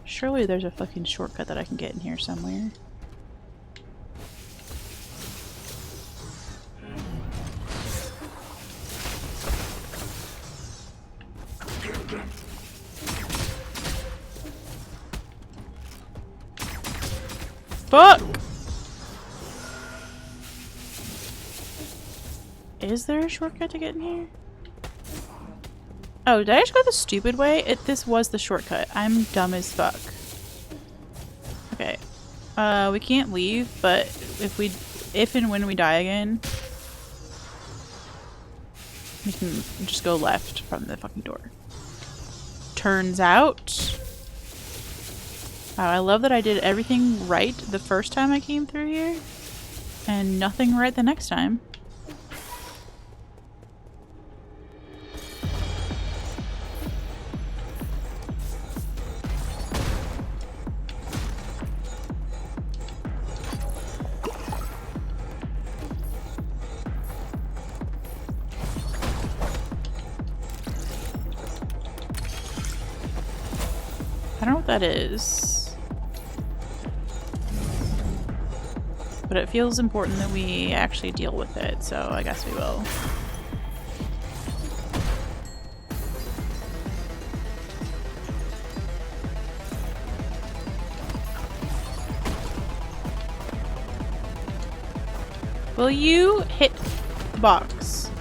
Surely there's a fucking shortcut that I can get in here somewhere. Fuck! Is there a shortcut to get in here? Oh, did I just go the stupid way? This was the shortcut. I'm dumb as fuck. Okay. We can't leave, but if and when we die again, we can just go left from the fucking door. Turns out... Wow, I love that I did everything right the first time I came through here, and nothing right the next time. I don't know what that is. But it feels important that we actually deal with it, so I guess we will. Will you hit box?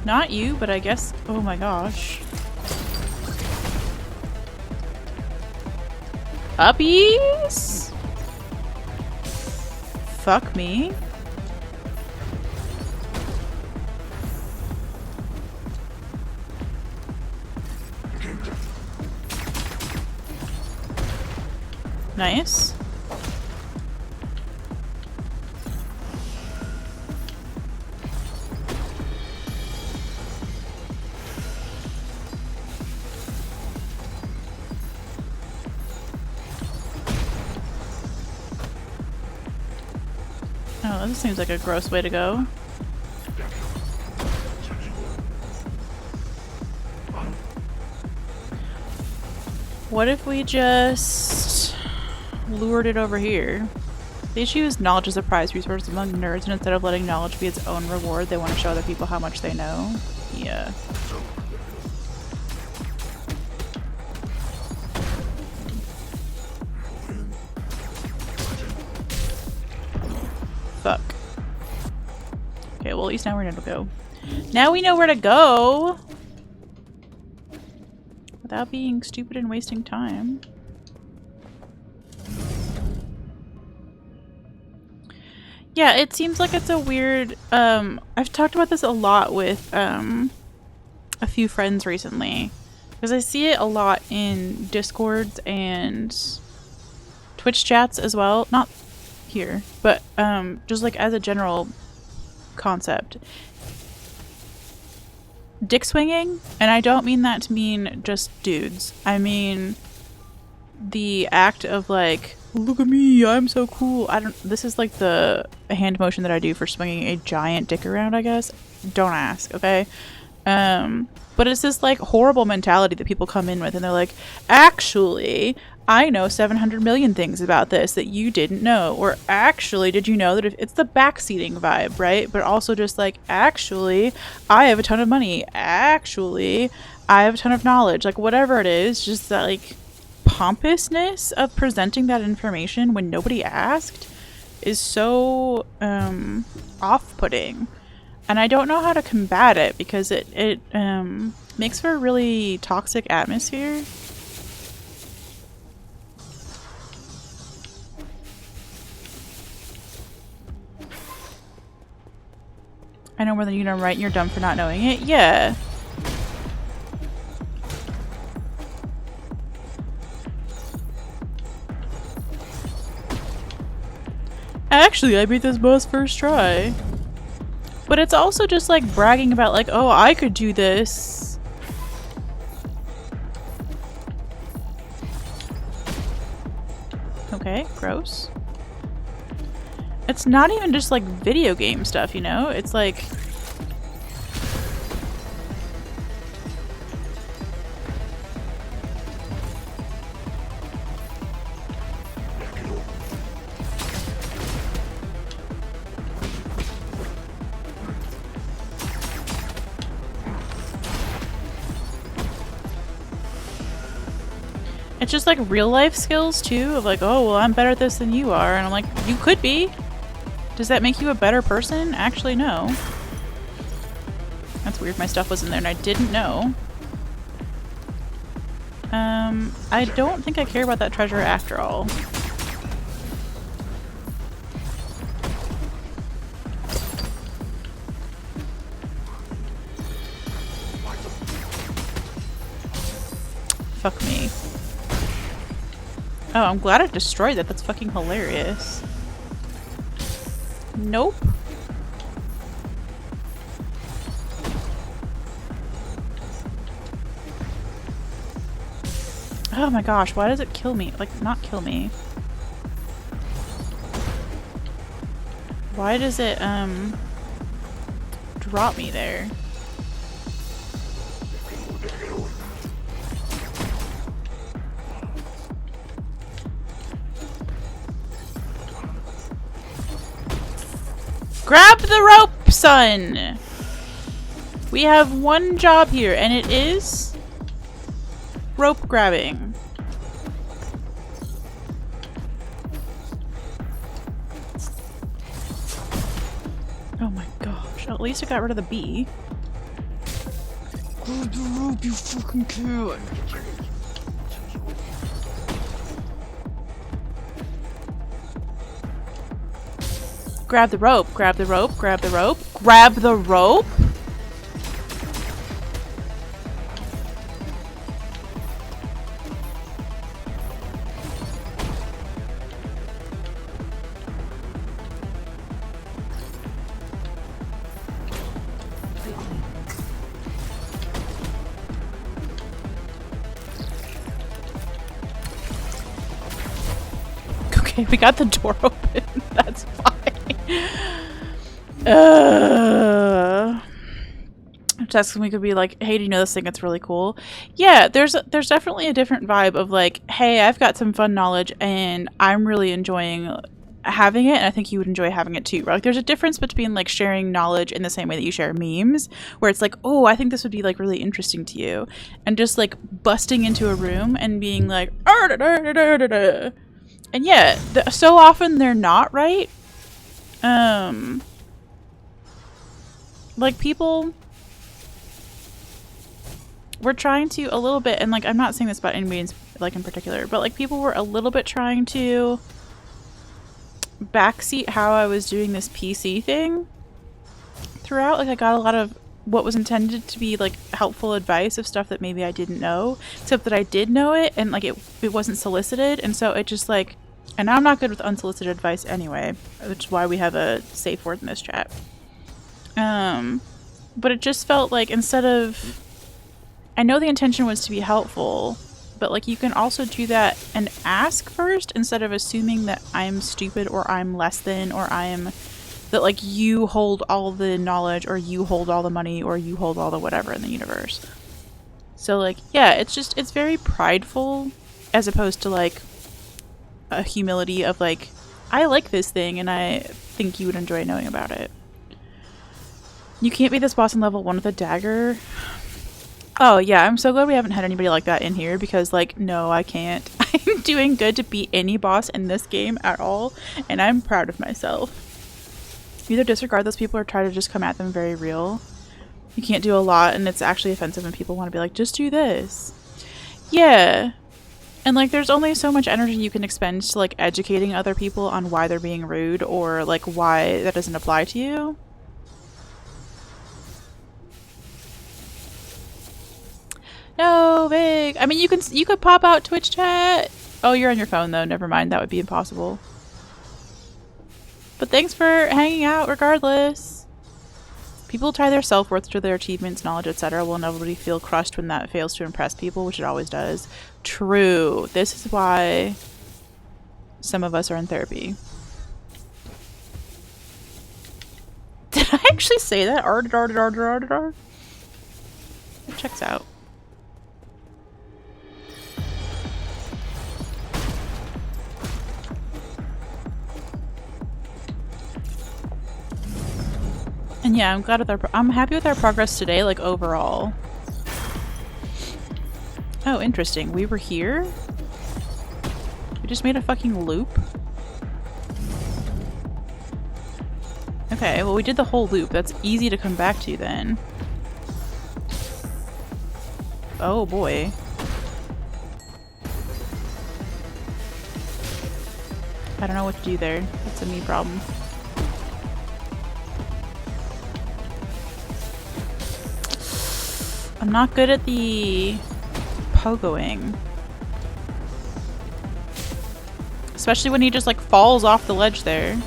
Not you, but I guess... Oh my gosh. Uppies? Fuck me. Nice. Oh, this seems like a gross way to go. What if we just lured it over here? The issue is knowledge is a prized resource among nerds, and instead of letting knowledge be its own reward, they want to show other people how much they know. Yeah. Fuck. Okay, well at least now we know where to go. Now we know where to go! Without being stupid and wasting time. Yeah, it seems like it's a weird... I've talked about this a lot with a few friends recently. Because I see it a lot in Discords and Twitch chats as well. Not here, but just like as a general concept. Dick swinging, and I don't mean that to mean just dudes. I mean the act of like, look at me, I'm so cool. This is like the hand motion that I do for swinging a giant dick around, I guess. Don't ask, okay? But it's this like horrible mentality that people come in with, and they're like, actually, I know 700 million things about this that you didn't know. Or actually, did you know that it's the backseating vibe, right? But also just like, actually, I have a ton of money. Actually, I have a ton of knowledge. Like whatever it is, just that like pompousness of presenting that information when nobody asked is so off-putting. And I don't know how to combat it because it makes for a really toxic atmosphere. I know more than you know, right? And you're dumb for not knowing it. Yeah. Actually, I beat this boss first try. But it's also just like bragging about like, oh, I could do this. Okay, gross. It's not even just like video game stuff, you know? It's like... It's just like real life skills too, of like, oh, well, I'm better at this than you are. And I'm like, you could be. Does that make you a better person? Actually, no. That's weird. My stuff was in there and I didn't know. I don't think I care about that treasure after all. Fuck me. Oh, I'm glad I destroyed that. That's fucking hilarious. Nope. Oh my gosh, why does it kill me? Like, not kill me. Why does it, drop me there? Grab the rope, son! We have one job here, and it is rope grabbing. Oh my gosh, at least I got rid of the bee. Grab the rope, you fucking kid! Grab the rope, grab the rope, grab the rope, grab the rope! Okay, we got the door open. That's fine. Just we could be like, hey, do you know this thing? It's really cool. Yeah, there's definitely a different vibe of like, hey, I've got some fun knowledge and I'm really enjoying having it, and I think you would enjoy having it too. Right? Like, there's a difference between like sharing knowledge in the same way that you share memes, where it's like, oh, I think this would be like really interesting to you, and just like busting into a room and being like, and yeah, so often they're not right. Like people were trying to a little bit, and like I'm not saying this about anybody like in particular, but like people were a little bit trying to backseat how I was doing this PC thing throughout. Like I got a lot of what was intended to be like helpful advice of stuff that maybe I didn't know, except that I did know it, and like it wasn't solicited, and so it just like, and I'm not good with unsolicited advice anyway, which is why we have a safe word in this chat. But it just felt like instead of, I know the intention was to be helpful, but like you can also do that and ask first instead of assuming that I'm stupid or I'm less than, or that like you hold all the knowledge or you hold all the money or you hold all the whatever in the universe. So like, yeah, it's very prideful as opposed to like a humility of like, I like this thing and I think you would enjoy knowing about it. You can't beat this boss in level 1 with a dagger. Oh yeah, I'm so glad we haven't had anybody like that in here, because like, no, I can't. I'm doing good to beat any boss in this game at all, and I'm proud of myself. Either disregard those people or try to just come at them very real. You can't do a lot, and it's actually offensive when people want to be like, just do this. Yeah. And like there's only so much energy you can expend to like educating other people on why they're being rude or like why that doesn't apply to you. No, big. I mean, you could pop out Twitch chat. Oh, you're on your phone though. Never mind. That would be impossible. But thanks for hanging out regardless. People tie their self-worth to their achievements, knowledge, etc. Will inevitably feel crushed when that fails to impress people, which it always does. True. This is why some of us are in therapy. Did I actually say that? It checks out. And yeah, I'm happy with our progress today, like overall. Oh, interesting. We were here? We just made a fucking loop? Okay, well we did the whole loop. That's easy to come back to then. Oh boy. I don't know what to do there. That's a me problem. I'm not good at the pogoing. Especially when he just like falls off the ledge there.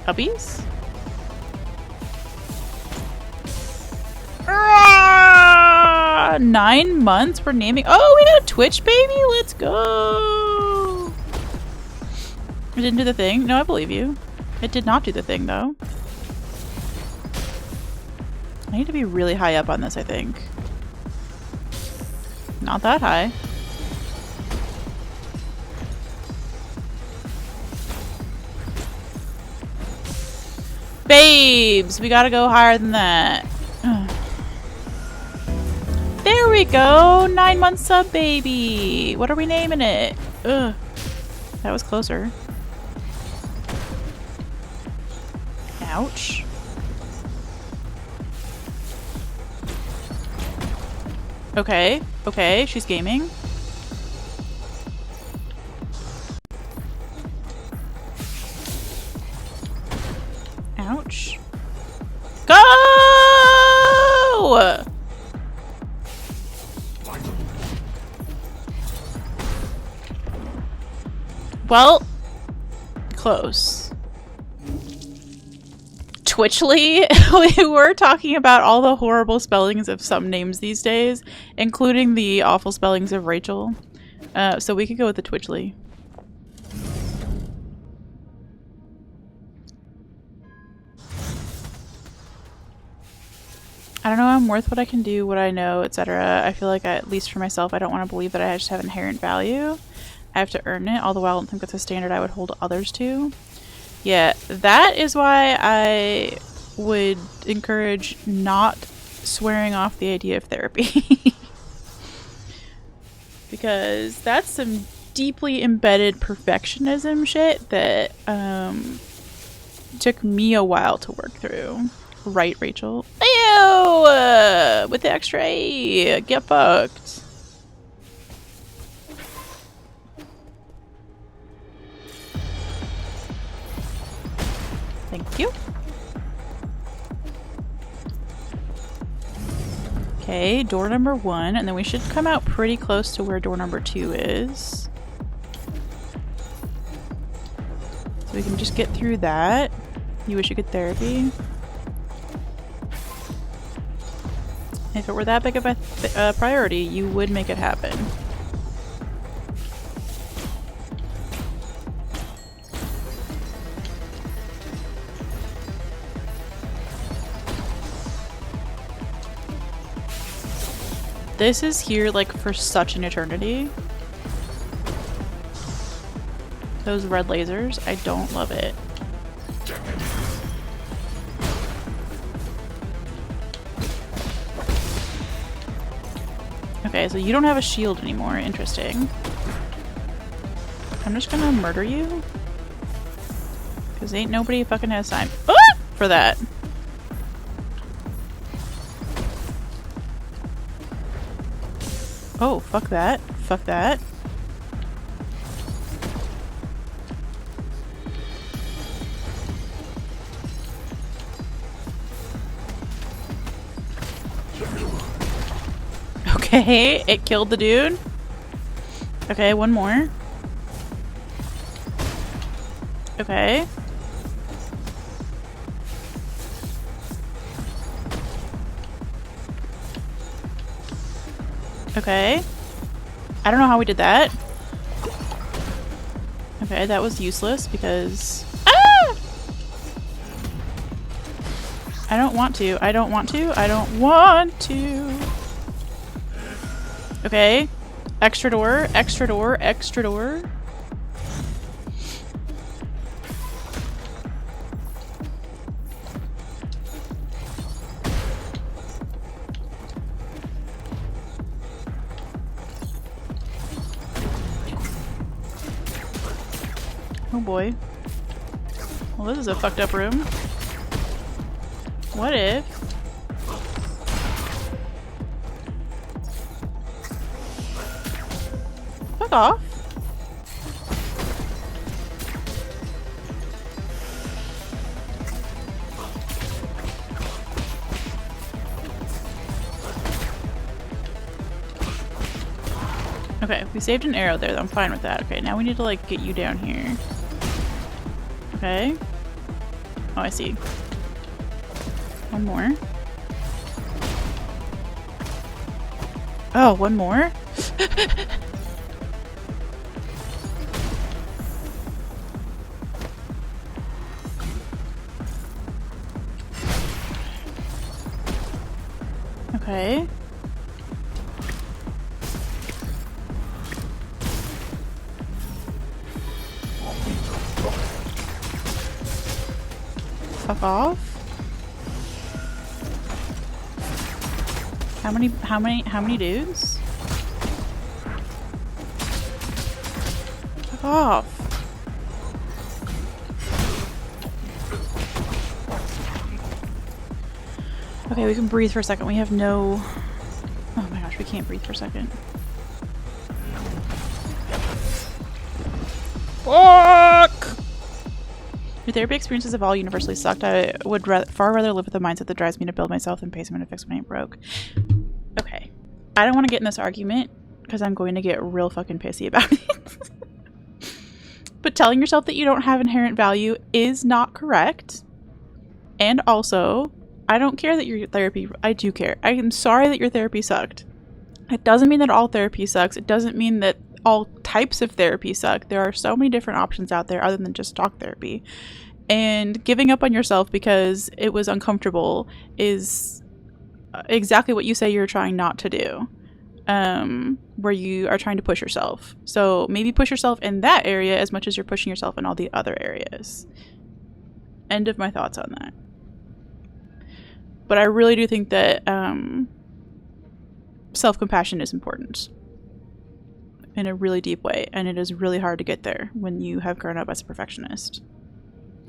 Ubbies? 9 months we're naming. Oh, we got a Twitch baby? Let's go. It didn't do the thing? No, I believe you. It did not do the thing though. I need to be really high up on this, I think. Not that high. Babes! We gotta go higher than that. There we go! 9-month sub baby! What are we naming it? Ugh. That was closer. Ouch. Okay, okay, she's gaming. Ouch. Go! Well, close. Twitchly, we were talking about all the horrible spellings of some names these days, including the awful spellings of Rachel. So we could go with the Twitchly. I don't know, I'm worth what I can do, what I know, etc. I feel like, at least for myself, I don't want to believe that I just have inherent value. I have to earn it, although I don't think that's a standard I would hold others to. Yeah, that is why I would encourage not swearing off the idea of therapy. Because that's some deeply embedded perfectionism shit that took me a while to work through. Right, Rachel? Ew! With the extra A! Get fucked. Thank you. Okay, door number 1, and then we should come out pretty close to where door number 2 is. So we can just get through that. You wish you could therapy. If it were that big of a priority, you would make it happen. This is here like for such an eternity. Those red lasers, I don't love it. Okay, so you don't have a shield anymore. Interesting. I'm just gonna murder you. Because ain't nobody fucking has time for that. Oh, fuck that. Fuck that. Okay, it killed the dude. Okay, one more. Okay. Okay. I don't know how we did that. Okay, that was useless because... Ah! I don't want to. I don't want to. I don't want to. Okay. Extra door, extra door, extra door. Oh boy. Well, this is a fucked up room. What if... Fuck off. Okay, we saved an arrow there. I'm fine with that. Okay, now we need to like get you down here. Okay. Oh, I see. One more. Oh, one more? Okay. Fuck off. How many dudes? Fuck off. Okay, we can breathe for a second. We have no... Oh my gosh, we can't breathe for a second. Fuck! Your therapy experiences have all universally sucked. I would far rather live with the mindset that drives me to build myself than pay someone to fix when I ain't broke. Okay. I don't want to get in this argument because I'm going to get real fucking pissy about it. But telling yourself that you don't have inherent value is not correct. And also, I don't care that your therapy... I do care. I am sorry that your therapy sucked. It doesn't mean that all therapy sucks. It doesn't mean that all types of therapy suck. There are so many different options out there other than just talk therapy. And giving up on yourself because it was uncomfortable is exactly what you say you're trying not to do. Where you are trying to push yourself. So maybe push yourself in that area as much as you're pushing yourself in all the other areas. End of my thoughts on that. But I really do think that self-compassion is important in a really deep way, and it is really hard to get there when you have grown up as a perfectionist.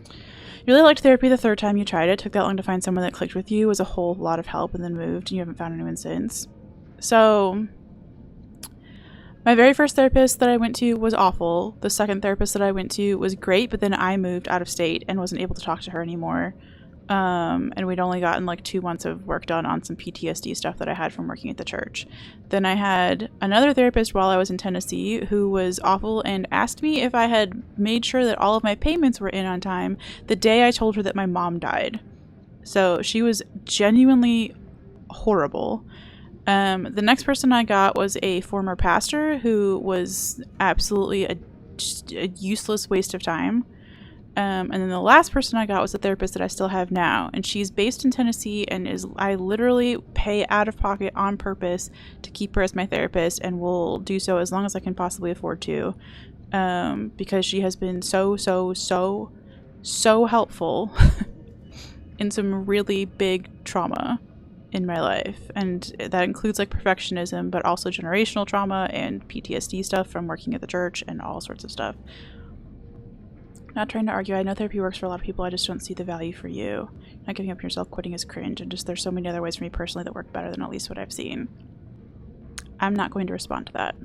You really liked therapy the third time you tried it. Took that long to find someone that clicked with you, was a whole lot of help, and then moved, and you haven't found anyone since. So, my very first therapist that I went to was awful. The second therapist that I went to was great, but then I moved out of state and wasn't able to talk to her anymore. And we'd only gotten like 2 months of work done on some PTSD stuff that I had from working at the church. Then I had another therapist while I was in Tennessee who was awful and asked me if I had made sure that all of my payments were in on time the day I told her that my mom died. So she was genuinely horrible. The next person I got was a former pastor who was absolutely just a useless waste of time. And then the last person I got was a therapist that I still have now. And she's based in Tennessee and I literally pay out of pocket on purpose to keep her as my therapist and will do so as long as I can possibly afford to. Because she has been so helpful in some really big trauma in my life. And that includes like perfectionism, but also generational trauma and PTSD stuff from working at the church and all sorts of stuff. Not trying to argue. I know therapy works for a lot of people. I just don't see the value for you. Not giving up yourself, quitting is cringe, and just there's so many other ways for me personally that work better than at least what I've seen. I'm not going to respond to that.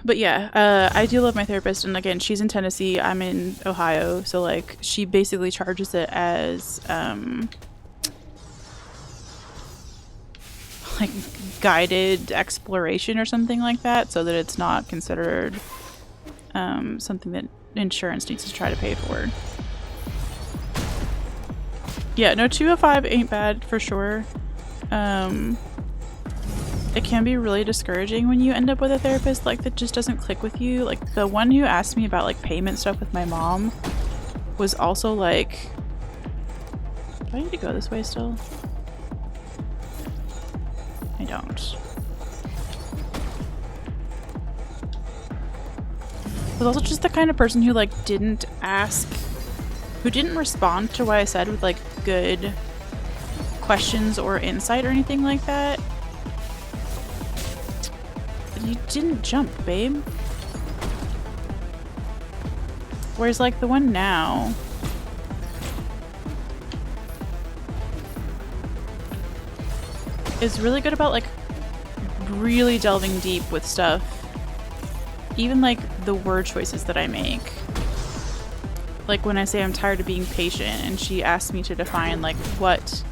But yeah, I do love my therapist, and again, she's in Tennessee, I'm in Ohio, so like she basically charges it as like guided exploration or something like that, so that it's not considered something that insurance needs to try to pay for. Yeah, no, 2 of 5 ain't bad for sure. It can be really discouraging when you end up with a therapist like that just doesn't click with you. Like the one who asked me about like payment stuff with my mom was also like, do I need to go this way still? I don't. Was also just the kind of person who like didn't ask, who didn't respond to what I said with like good questions or insight or anything like that. You didn't jump, babe. Whereas like the one now is really good about like really delving deep with stuff. Even like the word choices that I make. Like when I say I'm tired of being patient and she asked me to define like what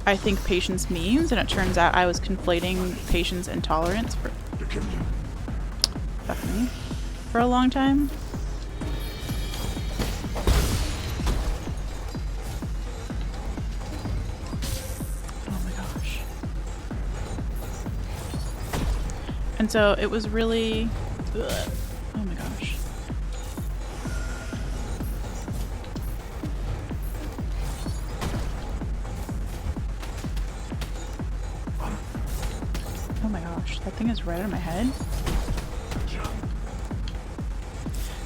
I think patience means, and it turns out I was conflating patience and tolerance for fuck me for a long time. Oh my gosh. And so it was really ugh. Oh my gosh. Oh my gosh, that thing is right on my head.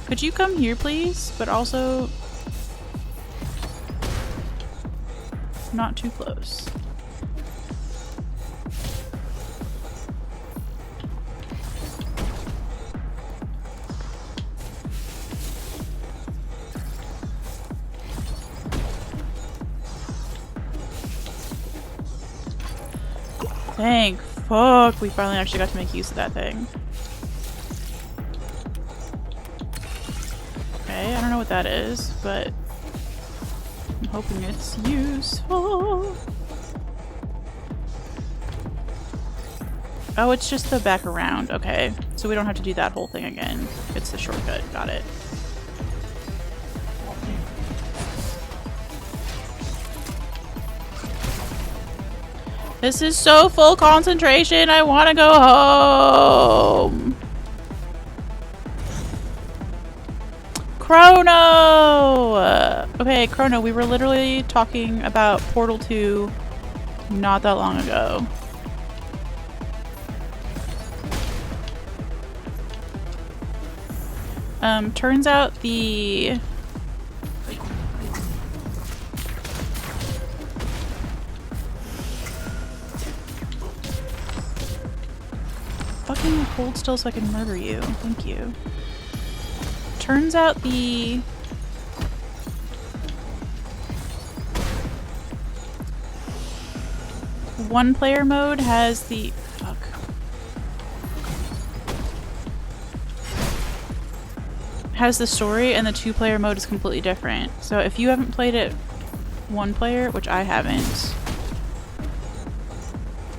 Could you come here, please? But also not too close. Thank fuck we finally actually got to make use of that thing. Okay, I don't know what that is, but I'm hoping it's useful. Oh, it's just the back around. Okay, so we don't have to do that whole thing again. It's the shortcut. Got it. This is so full concentration. I want to go home. Chrono! Okay, Chrono, we were literally talking about Portal 2 not that long ago. Turns out the fucking hold still so I can murder you. Thank you. Turns out the one player mode has the fuck. Has the story, and the 2-player mode is completely different. So if you haven't played it 1 player, which I haven't,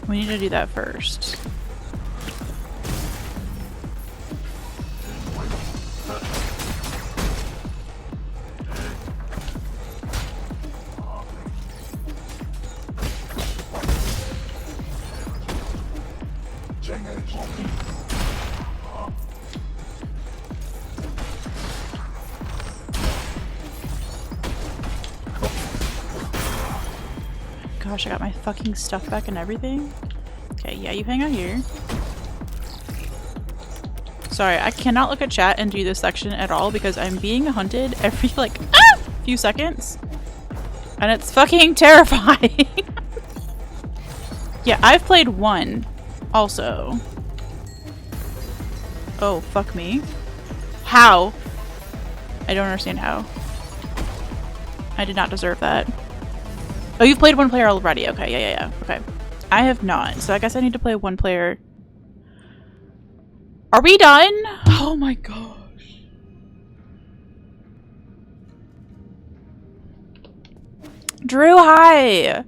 we need to do that first. Gosh, I got my fucking stuff back and everything. Okay, yeah, you hang out here. Sorry, I cannot look at chat and do this section at all because I'm being hunted every like few seconds. And it's fucking terrifying. Yeah, I've played 1 also. Oh, fuck me. How? I don't understand how. I did not deserve that. Oh, you've played 1 player already. Okay, yeah. Okay. I have not, so I guess I need to play 1 player. Are we done? Oh my gosh. Drew, hi!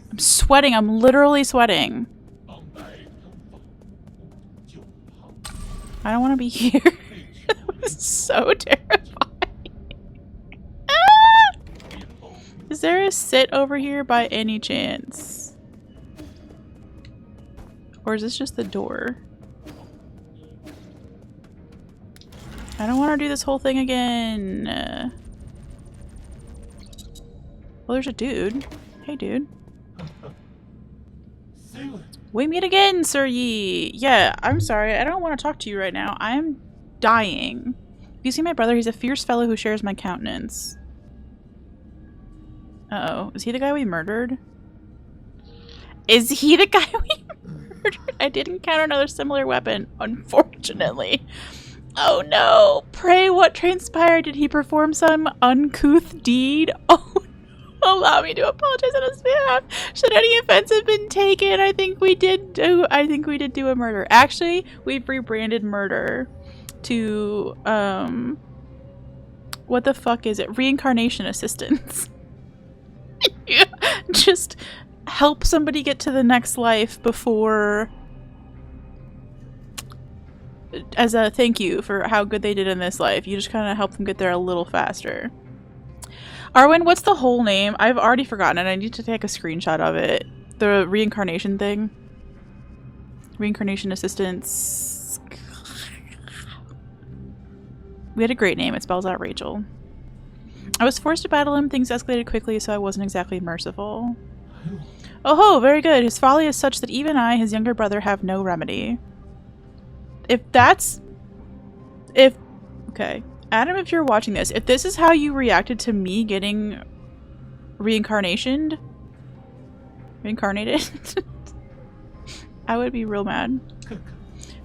I'm sweating. I'm literally sweating. I don't want to be here. That was so terrifying. Is there a sit over here by any chance? Or is this just the door? I don't want to do this whole thing again. Well, there's a dude. Hey, dude. We meet again, Sir Yi. Yeah, I'm sorry. I don't want to talk to you right now. I'm dying. If you see my brother, he's a fierce fellow who shares my countenance. Uh-oh. Is he the guy we murdered? Is he the guy we murdered? I did encounter another similar weapon, unfortunately. Oh no! Pray, what transpired? Did he perform some uncouth deed? Oh no! Allow me to apologize on his behalf. Should any offense have been taken, I think we did do a murder. Actually, we've rebranded murder to what the fuck is it? Reincarnation assistance. Just help somebody get to the next life before, as a thank you for how good they did in this life. You just kind of help them get there a little faster. Arwen, what's the whole name? I've already forgotten it. I need to take a screenshot of it. The reincarnation thing. Reincarnation assistance. We had a great name. It spells out Rachel. I was forced to battle him. Things escalated quickly, so I wasn't exactly merciful. Oh ho, very good. His folly is such that even I, his younger brother, have no remedy. Okay. Adam, if you're watching this, if this is how you reacted to me getting reincarnated, I would be real mad.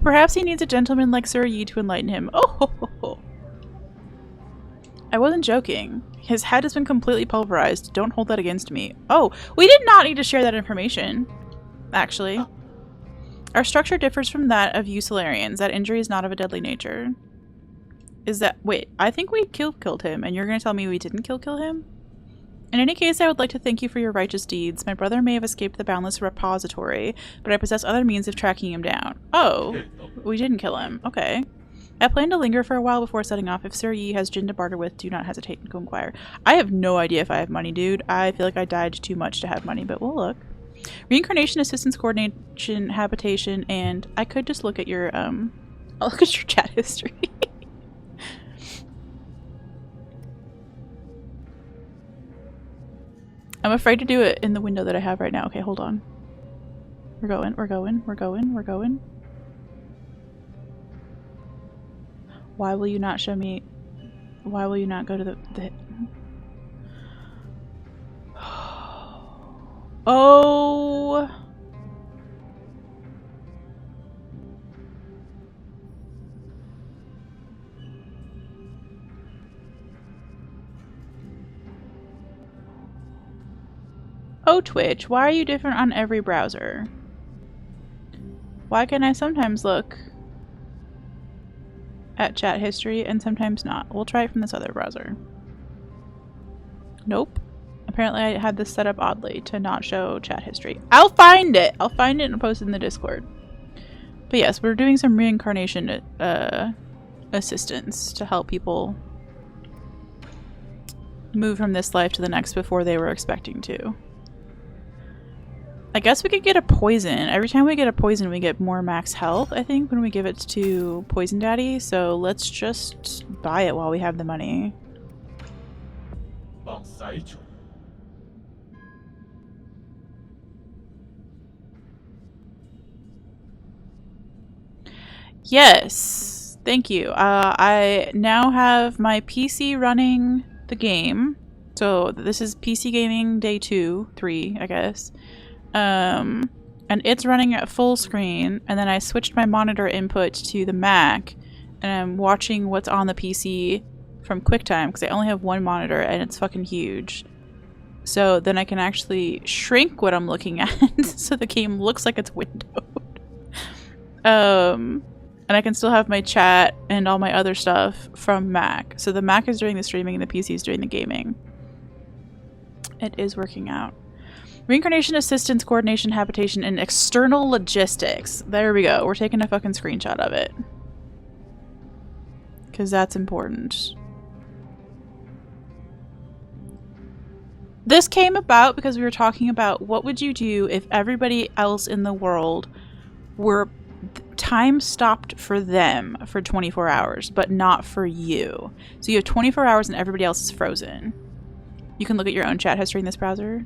Perhaps he needs a gentleman like Sir Yi to enlighten him. Oh ho, ho, ho. I wasn't joking. His head has been completely pulverized. Don't hold that against me. Oh, we did not need to share that information, actually. Our structure differs from that of you Solarians. That injury is not of a deadly nature. Is that... Wait, I think we killed him, and you're going to tell me we didn't kill him? In any case, I would like to thank you for your righteous deeds. My brother may have escaped the boundless repository, but I possess other means of tracking him down. Oh, we didn't kill him. Okay. I plan to linger for a while before setting off. If Sir Yi has gin to barter with, do not hesitate to inquire. I have no idea if I have money, dude. I feel like I died too much to have money, but we'll look. Reincarnation, assistance, coordination, habitation, and I could just look at your, I'll look at your chat history. I'm afraid to do it in the window that I have right now. Okay, hold on. We're going. Why will you not show me? Why will you not go to the Oh! Oh, Twitch, why are you different on every browser? Why can I sometimes look at chat history and sometimes not? We'll try it from this other browser. Nope. Apparently I had this set up oddly to not show chat history. I'll find it! I'll find it and post it in the Discord. But yes, we're doing some reincarnation assistance to help people move from this life to the next before they were expecting to. I guess we could get a poison. Every time we get a poison, we get more max health, I think, when we give it to Poison Daddy. So let's just buy it while we have the money. Yes, thank you. I now have my PC running the game. So this is PC gaming day 3, I guess. And it's running at full screen, and then I switched my monitor input to the Mac, and I'm watching what's on the PC from QuickTime, because I only have one monitor, and it's fucking huge. So then I can actually shrink what I'm looking at, so the game looks like it's windowed. And I can still have my chat and all my other stuff from Mac. So the Mac is doing the streaming, and the PC is doing the gaming. It is working out. Reincarnation, assistance, coordination, habitation, and external logistics. There we go. We're taking a fucking screenshot of it. because that's important. This came about because we were talking about what would you do if everybody else in the world were time stopped for them for 24 hours, but not for you. So you have 24 hours and everybody else is frozen. You can look at your own chat history in this browser.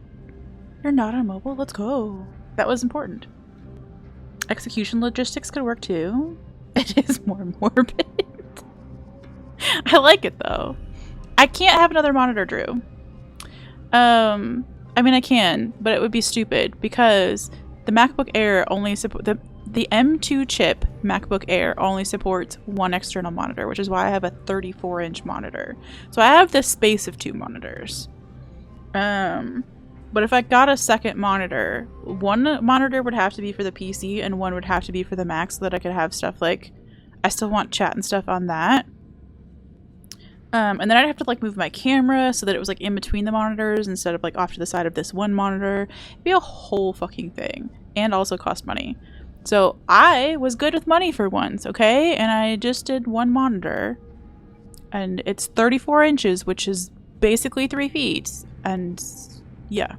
You're not on mobile? Let's go. That was important. Execution logistics could work too. It is more morbid. I like it though. I can't have another monitor, Drew. I mean I can, but it would be stupid because the MacBook Air only the M2 chip MacBook Air only supports one external monitor, which is why I have a 34-inch monitor. So I have the space of two monitors. But if I got a second monitor, one monitor would have to be for the PC and one would have to be for the Mac so that I could have stuff like, I still want chat and stuff on that. And then I'd have to like move my camera so that it was like in between the monitors instead of like off to the side of this one monitor. It'd be a whole fucking thing and also cost money. So I was good with money for once, okay? And I just did one monitor. And it's 34 inches, which is basically 3 feet. And yeah.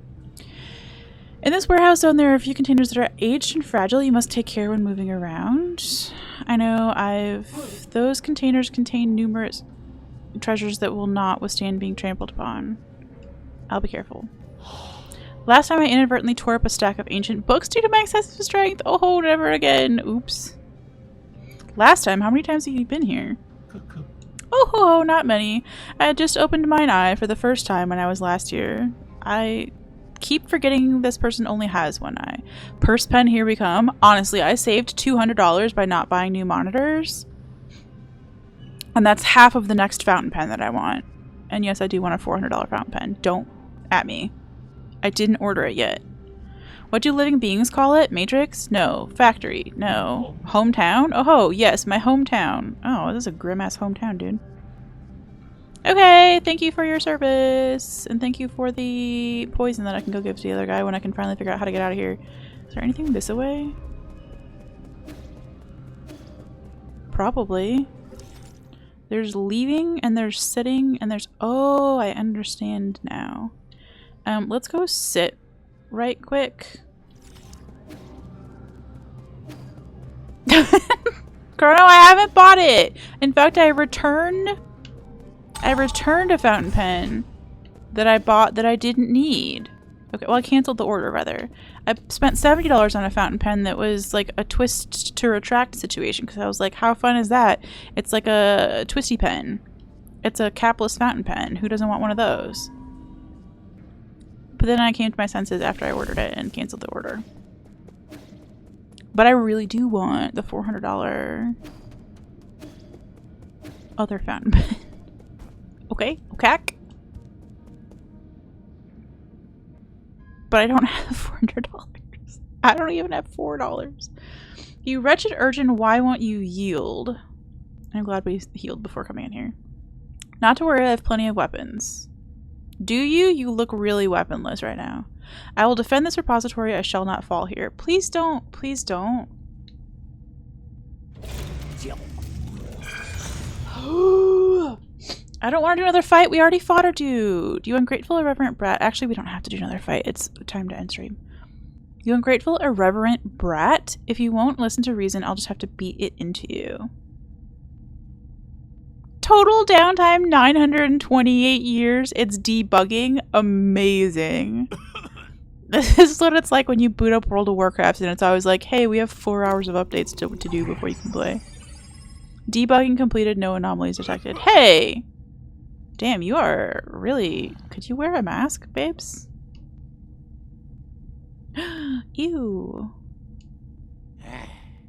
In this warehouse zone, there are a few containers that are aged and fragile you must take care when moving around. I know those containers contain numerous treasures that will not withstand being trampled upon. I'll be careful. Last time I inadvertently tore up a stack of ancient books due to my excessive strength. Oh, never again. Oops. Last time? How many times have you been here? Oh, not many. I had just opened mine eye for the first time when I was last here. I keep forgetting this person only has one eye. Purse pen, here we come. Honestly, I saved $200 by not buying new monitors. And that's half of the next fountain pen that I want. And yes, I do want a $400 fountain pen. Don't at me. I didn't order it yet. What do living beings call it? Matrix? No. Factory? No. Hometown? Oh, yes, my hometown. Oh, this is a grim-ass hometown, dude. Okay, thank you for your service. And thank you for the poison that I can go give to the other guy when I can finally figure out how to get out of here. Is there anything this way? Probably. There's leaving, and there's sitting, and there's... Oh, I understand now. Let's go sit right quick. Chrono, I haven't bought it! In fact, I returned a fountain pen that I bought that I didn't need. Okay, well, I canceled the order, rather. I spent $70 on a fountain pen that was like a twist to retract situation because I was like, how fun is that? It's like a twisty pen. It's a capless fountain pen. Who doesn't want one of those? But then I came to my senses after I ordered it and canceled the order. But I really do want the $400 other fountain pen. Okay, okay. But I don't have $400. I don't even have $4. You wretched urchin, why won't you yield? I'm glad we healed before coming in here. Not to worry, I have plenty of weapons. Do you? You look really weaponless right now. I will defend this repository. I shall not fall here. Please don't. Please don't. I don't want to do another fight. We already fought a dude. You ungrateful, irreverent brat. Actually, we don't have to do another fight. It's time to end stream. You ungrateful, irreverent brat. If you won't listen to reason, I'll just have to beat it into you. Total downtime 928 years. It's debugging. Amazing. This is what it's like when you boot up World of Warcraft and it's always like, hey, we have 4 hours of updates to do before you can play. Debugging completed. No anomalies detected. Hey! Damn, you are really... Could you wear a mask, babes? Ew.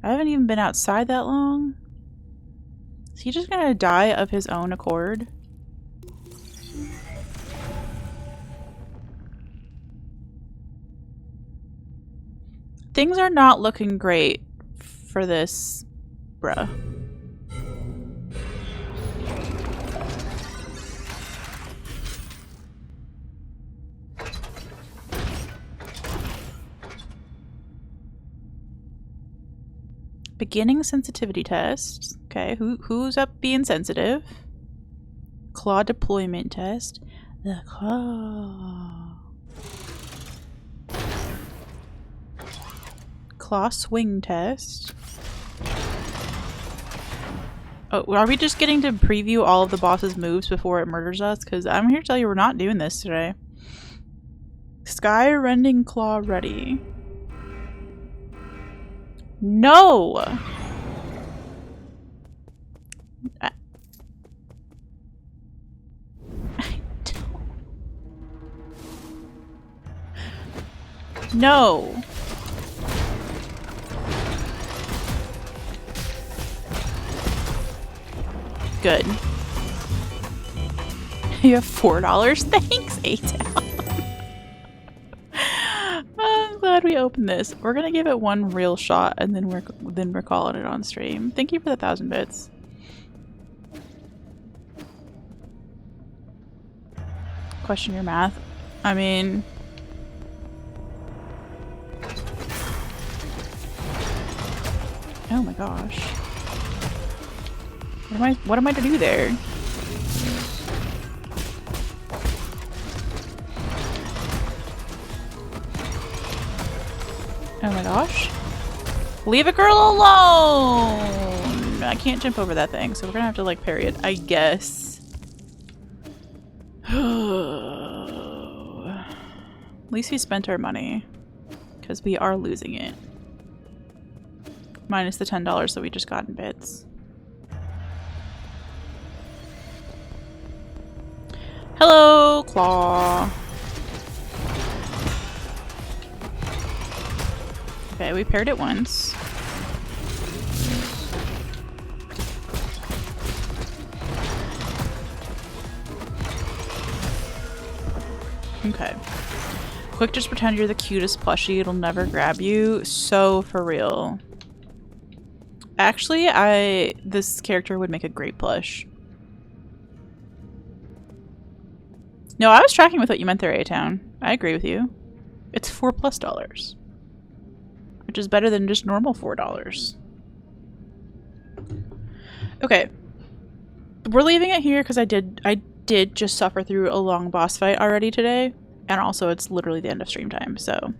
I haven't even been outside that long. Is he just gonna die of his own accord? Things are not looking great for this, bruh. Beginning sensitivity test. Okay, who's up being sensitive? Claw deployment test. The claw. Claw swing test. Oh, are we just getting to preview all of the boss's moves before it murders us? Because I'm here to tell you we're not doing this today. Sky rending claw ready. No! I don't. No! Good. You have $4? Thanks, A-Town. I'm glad we opened this. We're gonna give it one real shot and then we're calling it on stream. Thank you for the 1,000 bits. Question your math. I mean, oh my gosh. What am I to do there? Oh my gosh. Leave a girl alone! I can't jump over that thing, so we're gonna have to like parry it, I guess. At least we spent our money. Because we are losing it. Minus the $10 that we just got in bits. Hello, Claw. Okay, we paired it once. Okay. Quick, just pretend you're the cutest plushie. It'll never grab you. So for real. Actually, this character would make a great plush. No, I was tracking with what you meant there, A-Town. I agree with you. It's $4+. Which is better than just normal $4. Okay. We're leaving it here because I did just suffer through a long boss fight already today. And also it's literally the end of stream time, so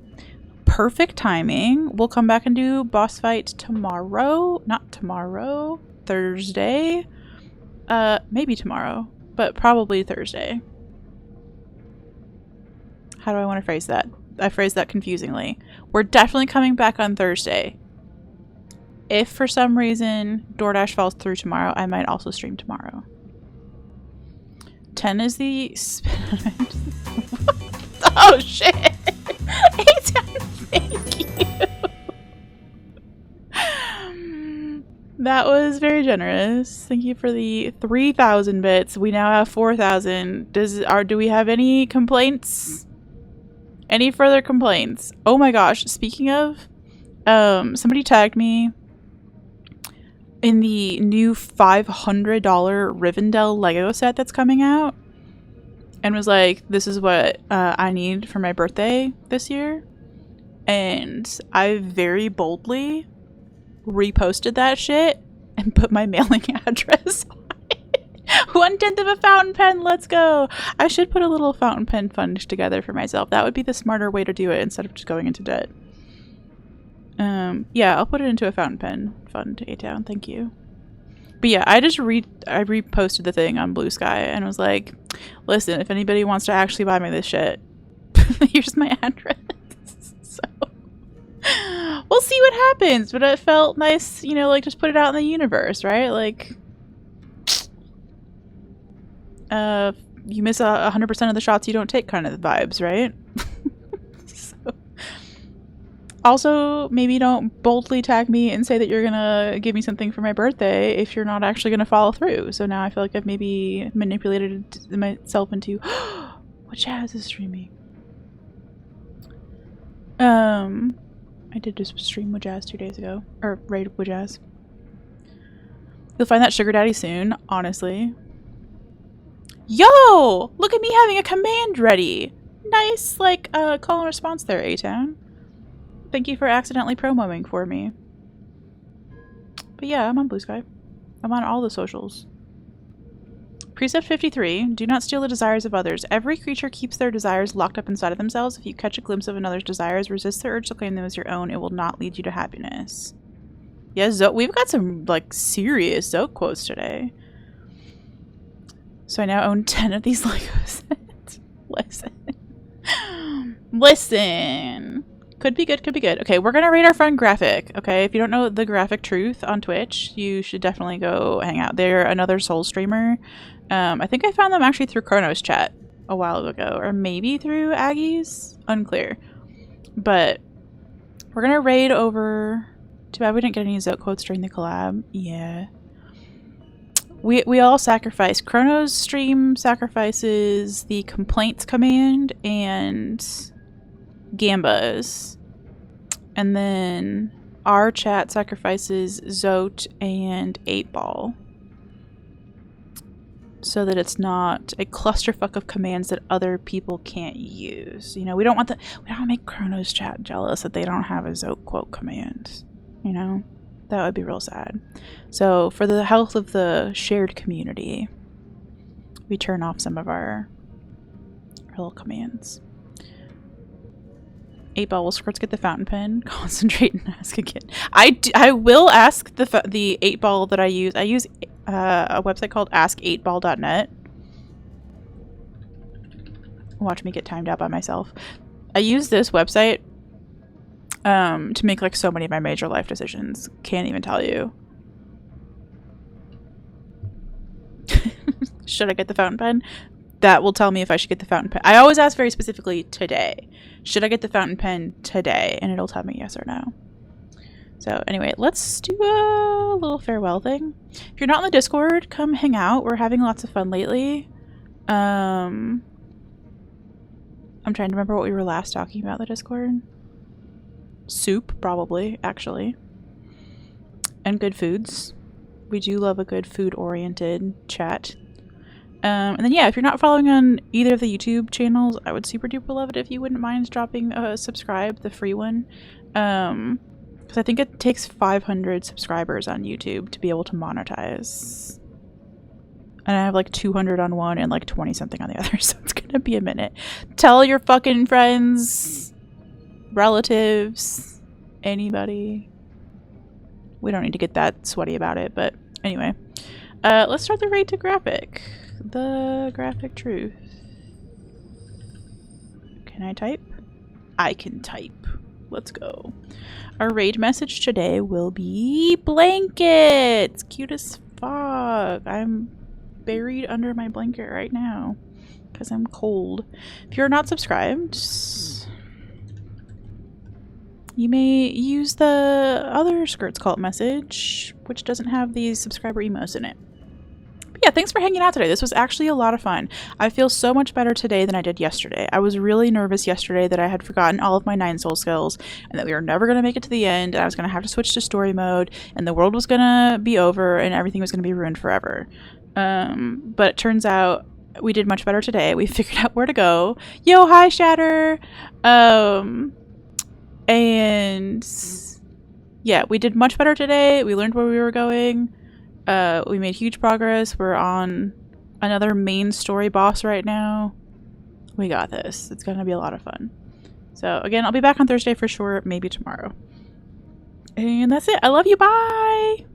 perfect timing. We'll come back and do boss fight tomorrow. Not tomorrow. Thursday. Maybe tomorrow. But probably Thursday. How do I want to phrase that? I phrased that confusingly. We're definitely coming back on Thursday. If for some reason DoorDash falls through tomorrow, I might also stream tomorrow. 10 is the... Oh shit! 8, thank you! That was very generous. Thank you for the 3,000 bits. We now have 4,000. Do we have any complaints? Any further complaints? Oh my gosh, speaking of, somebody tagged me in the new $500 Rivendell Lego set that's coming out and was like, this is what I need for my birthday this year. And I very boldly reposted that shit and put my mailing address on it. 1/10 of a fountain pen, let's go. I should put a little fountain pen fund together for myself. That would be the smarter way to do it instead of just going into debt. Yeah, I'll put it into a fountain pen fund, A-Town, thank you. But yeah, I reposted the thing on Blue Sky and was like, listen, if anybody wants to actually buy me this shit, here's my address. So we'll see what happens, but it felt nice, you know, like just put it out in the universe, right? Like, you miss 100% of the shots you don't take kind of vibes, right? So. Also, maybe don't boldly tag me and say that you're gonna give me something for my birthday if you're not actually gonna follow through. So now I feel like I've maybe manipulated myself into what Jazz is streaming. I did just stream with Jazz 2 days ago. Or raid with Jazz. You'll find that sugar daddy soon, honestly. Yo! Look at me having a command ready! Nice, like, call and response there, A-Town. Thank you for accidentally promoing for me. But yeah, I'm on Blue Sky. I'm on all the socials. Precept 53. Do not steal the desires of others. Every creature keeps their desires locked up inside of themselves. If you catch a glimpse of another's desires, resist the urge to claim them as your own. It will not lead you to happiness. Yes, we've got some, like, serious Zoe quotes today. So I now own 10 of these Lego sets. Listen. Could be good, could be good. Okay, we're gonna rate our friend Graphic. Okay, if you don't know the Graphic Truth on Twitch, you should definitely go hang out. They're another Soul streamer. I think I found them actually through Chrono's chat a while ago, or maybe through Aggie's. Unclear. But we're gonna raid over. Too bad we didn't get any Zoe quotes during the collab. Yeah. We all sacrifice. Chrono's stream sacrifices the complaints command and Gamba's. And then our chat sacrifices Zote and 8-Ball. So that it's not a clusterfuck of commands that other people can't use. You know, we don't want to make Chrono's chat jealous that they don't have a Zote quote command. You know? That would be real sad. So, for the health of the shared community, we turn off some of our little commands. 8-Ball, will Squirts get the fountain pen? Concentrate and ask again. I will ask the 8-Ball that I use. I use a website called ask8ball.net. Watch me get timed out by myself. I use this website to make like so many of my major life decisions. Can't even tell you. Should I get the fountain pen? That will tell me if I should get the fountain pen. I always ask very specifically today. Should I get the fountain pen today? And it'll tell me yes or no. So anyway, let's do a little farewell thing. If you're not in the Discord, come hang out. We're having lots of fun lately. I'm trying to remember what we were last talking about in the Discord. Soup, probably, actually. And good foods. We do love a good food-oriented chat. And then, yeah, if you're not following on either of the YouTube channels, I would super duper love it if you wouldn't mind dropping a subscribe, the free one. Because I think it takes 500 subscribers on YouTube to be able to monetize. And I have like 200 on one and like 20 something on the other, so it's gonna be a minute. Tell your fucking friends, relatives, anybody. We don't need to get that sweaty about it, but anyway. Let's start the raid to Graphic. The Graphic Truth. Can I type? I can type. Let's go. Our raid message today will be blankets. Cute as fuck. I'm buried under my blanket right now because I'm cold. If you're not subscribed, you may use the other Skirts Cult message, which doesn't have these subscriber emos in it. But yeah, thanks for hanging out today. This was actually a lot of fun. I feel so much better today than I did yesterday. I was really nervous yesterday that I had forgotten all of my 9 soul skills and that we were never going to make it to the end and I was going to have to switch to story mode and the world was going to be over and everything was going to be ruined forever. But it turns out we did much better today. We figured out where to go. Yo, hi, Shatter! And yeah, we did much better today. We learned where we were going. We made huge progress. We're on another main story boss right now. We got this. It's gonna be a lot of fun. So again, I'll be back on Thursday for sure, maybe tomorrow. And that's it. I love you. Bye!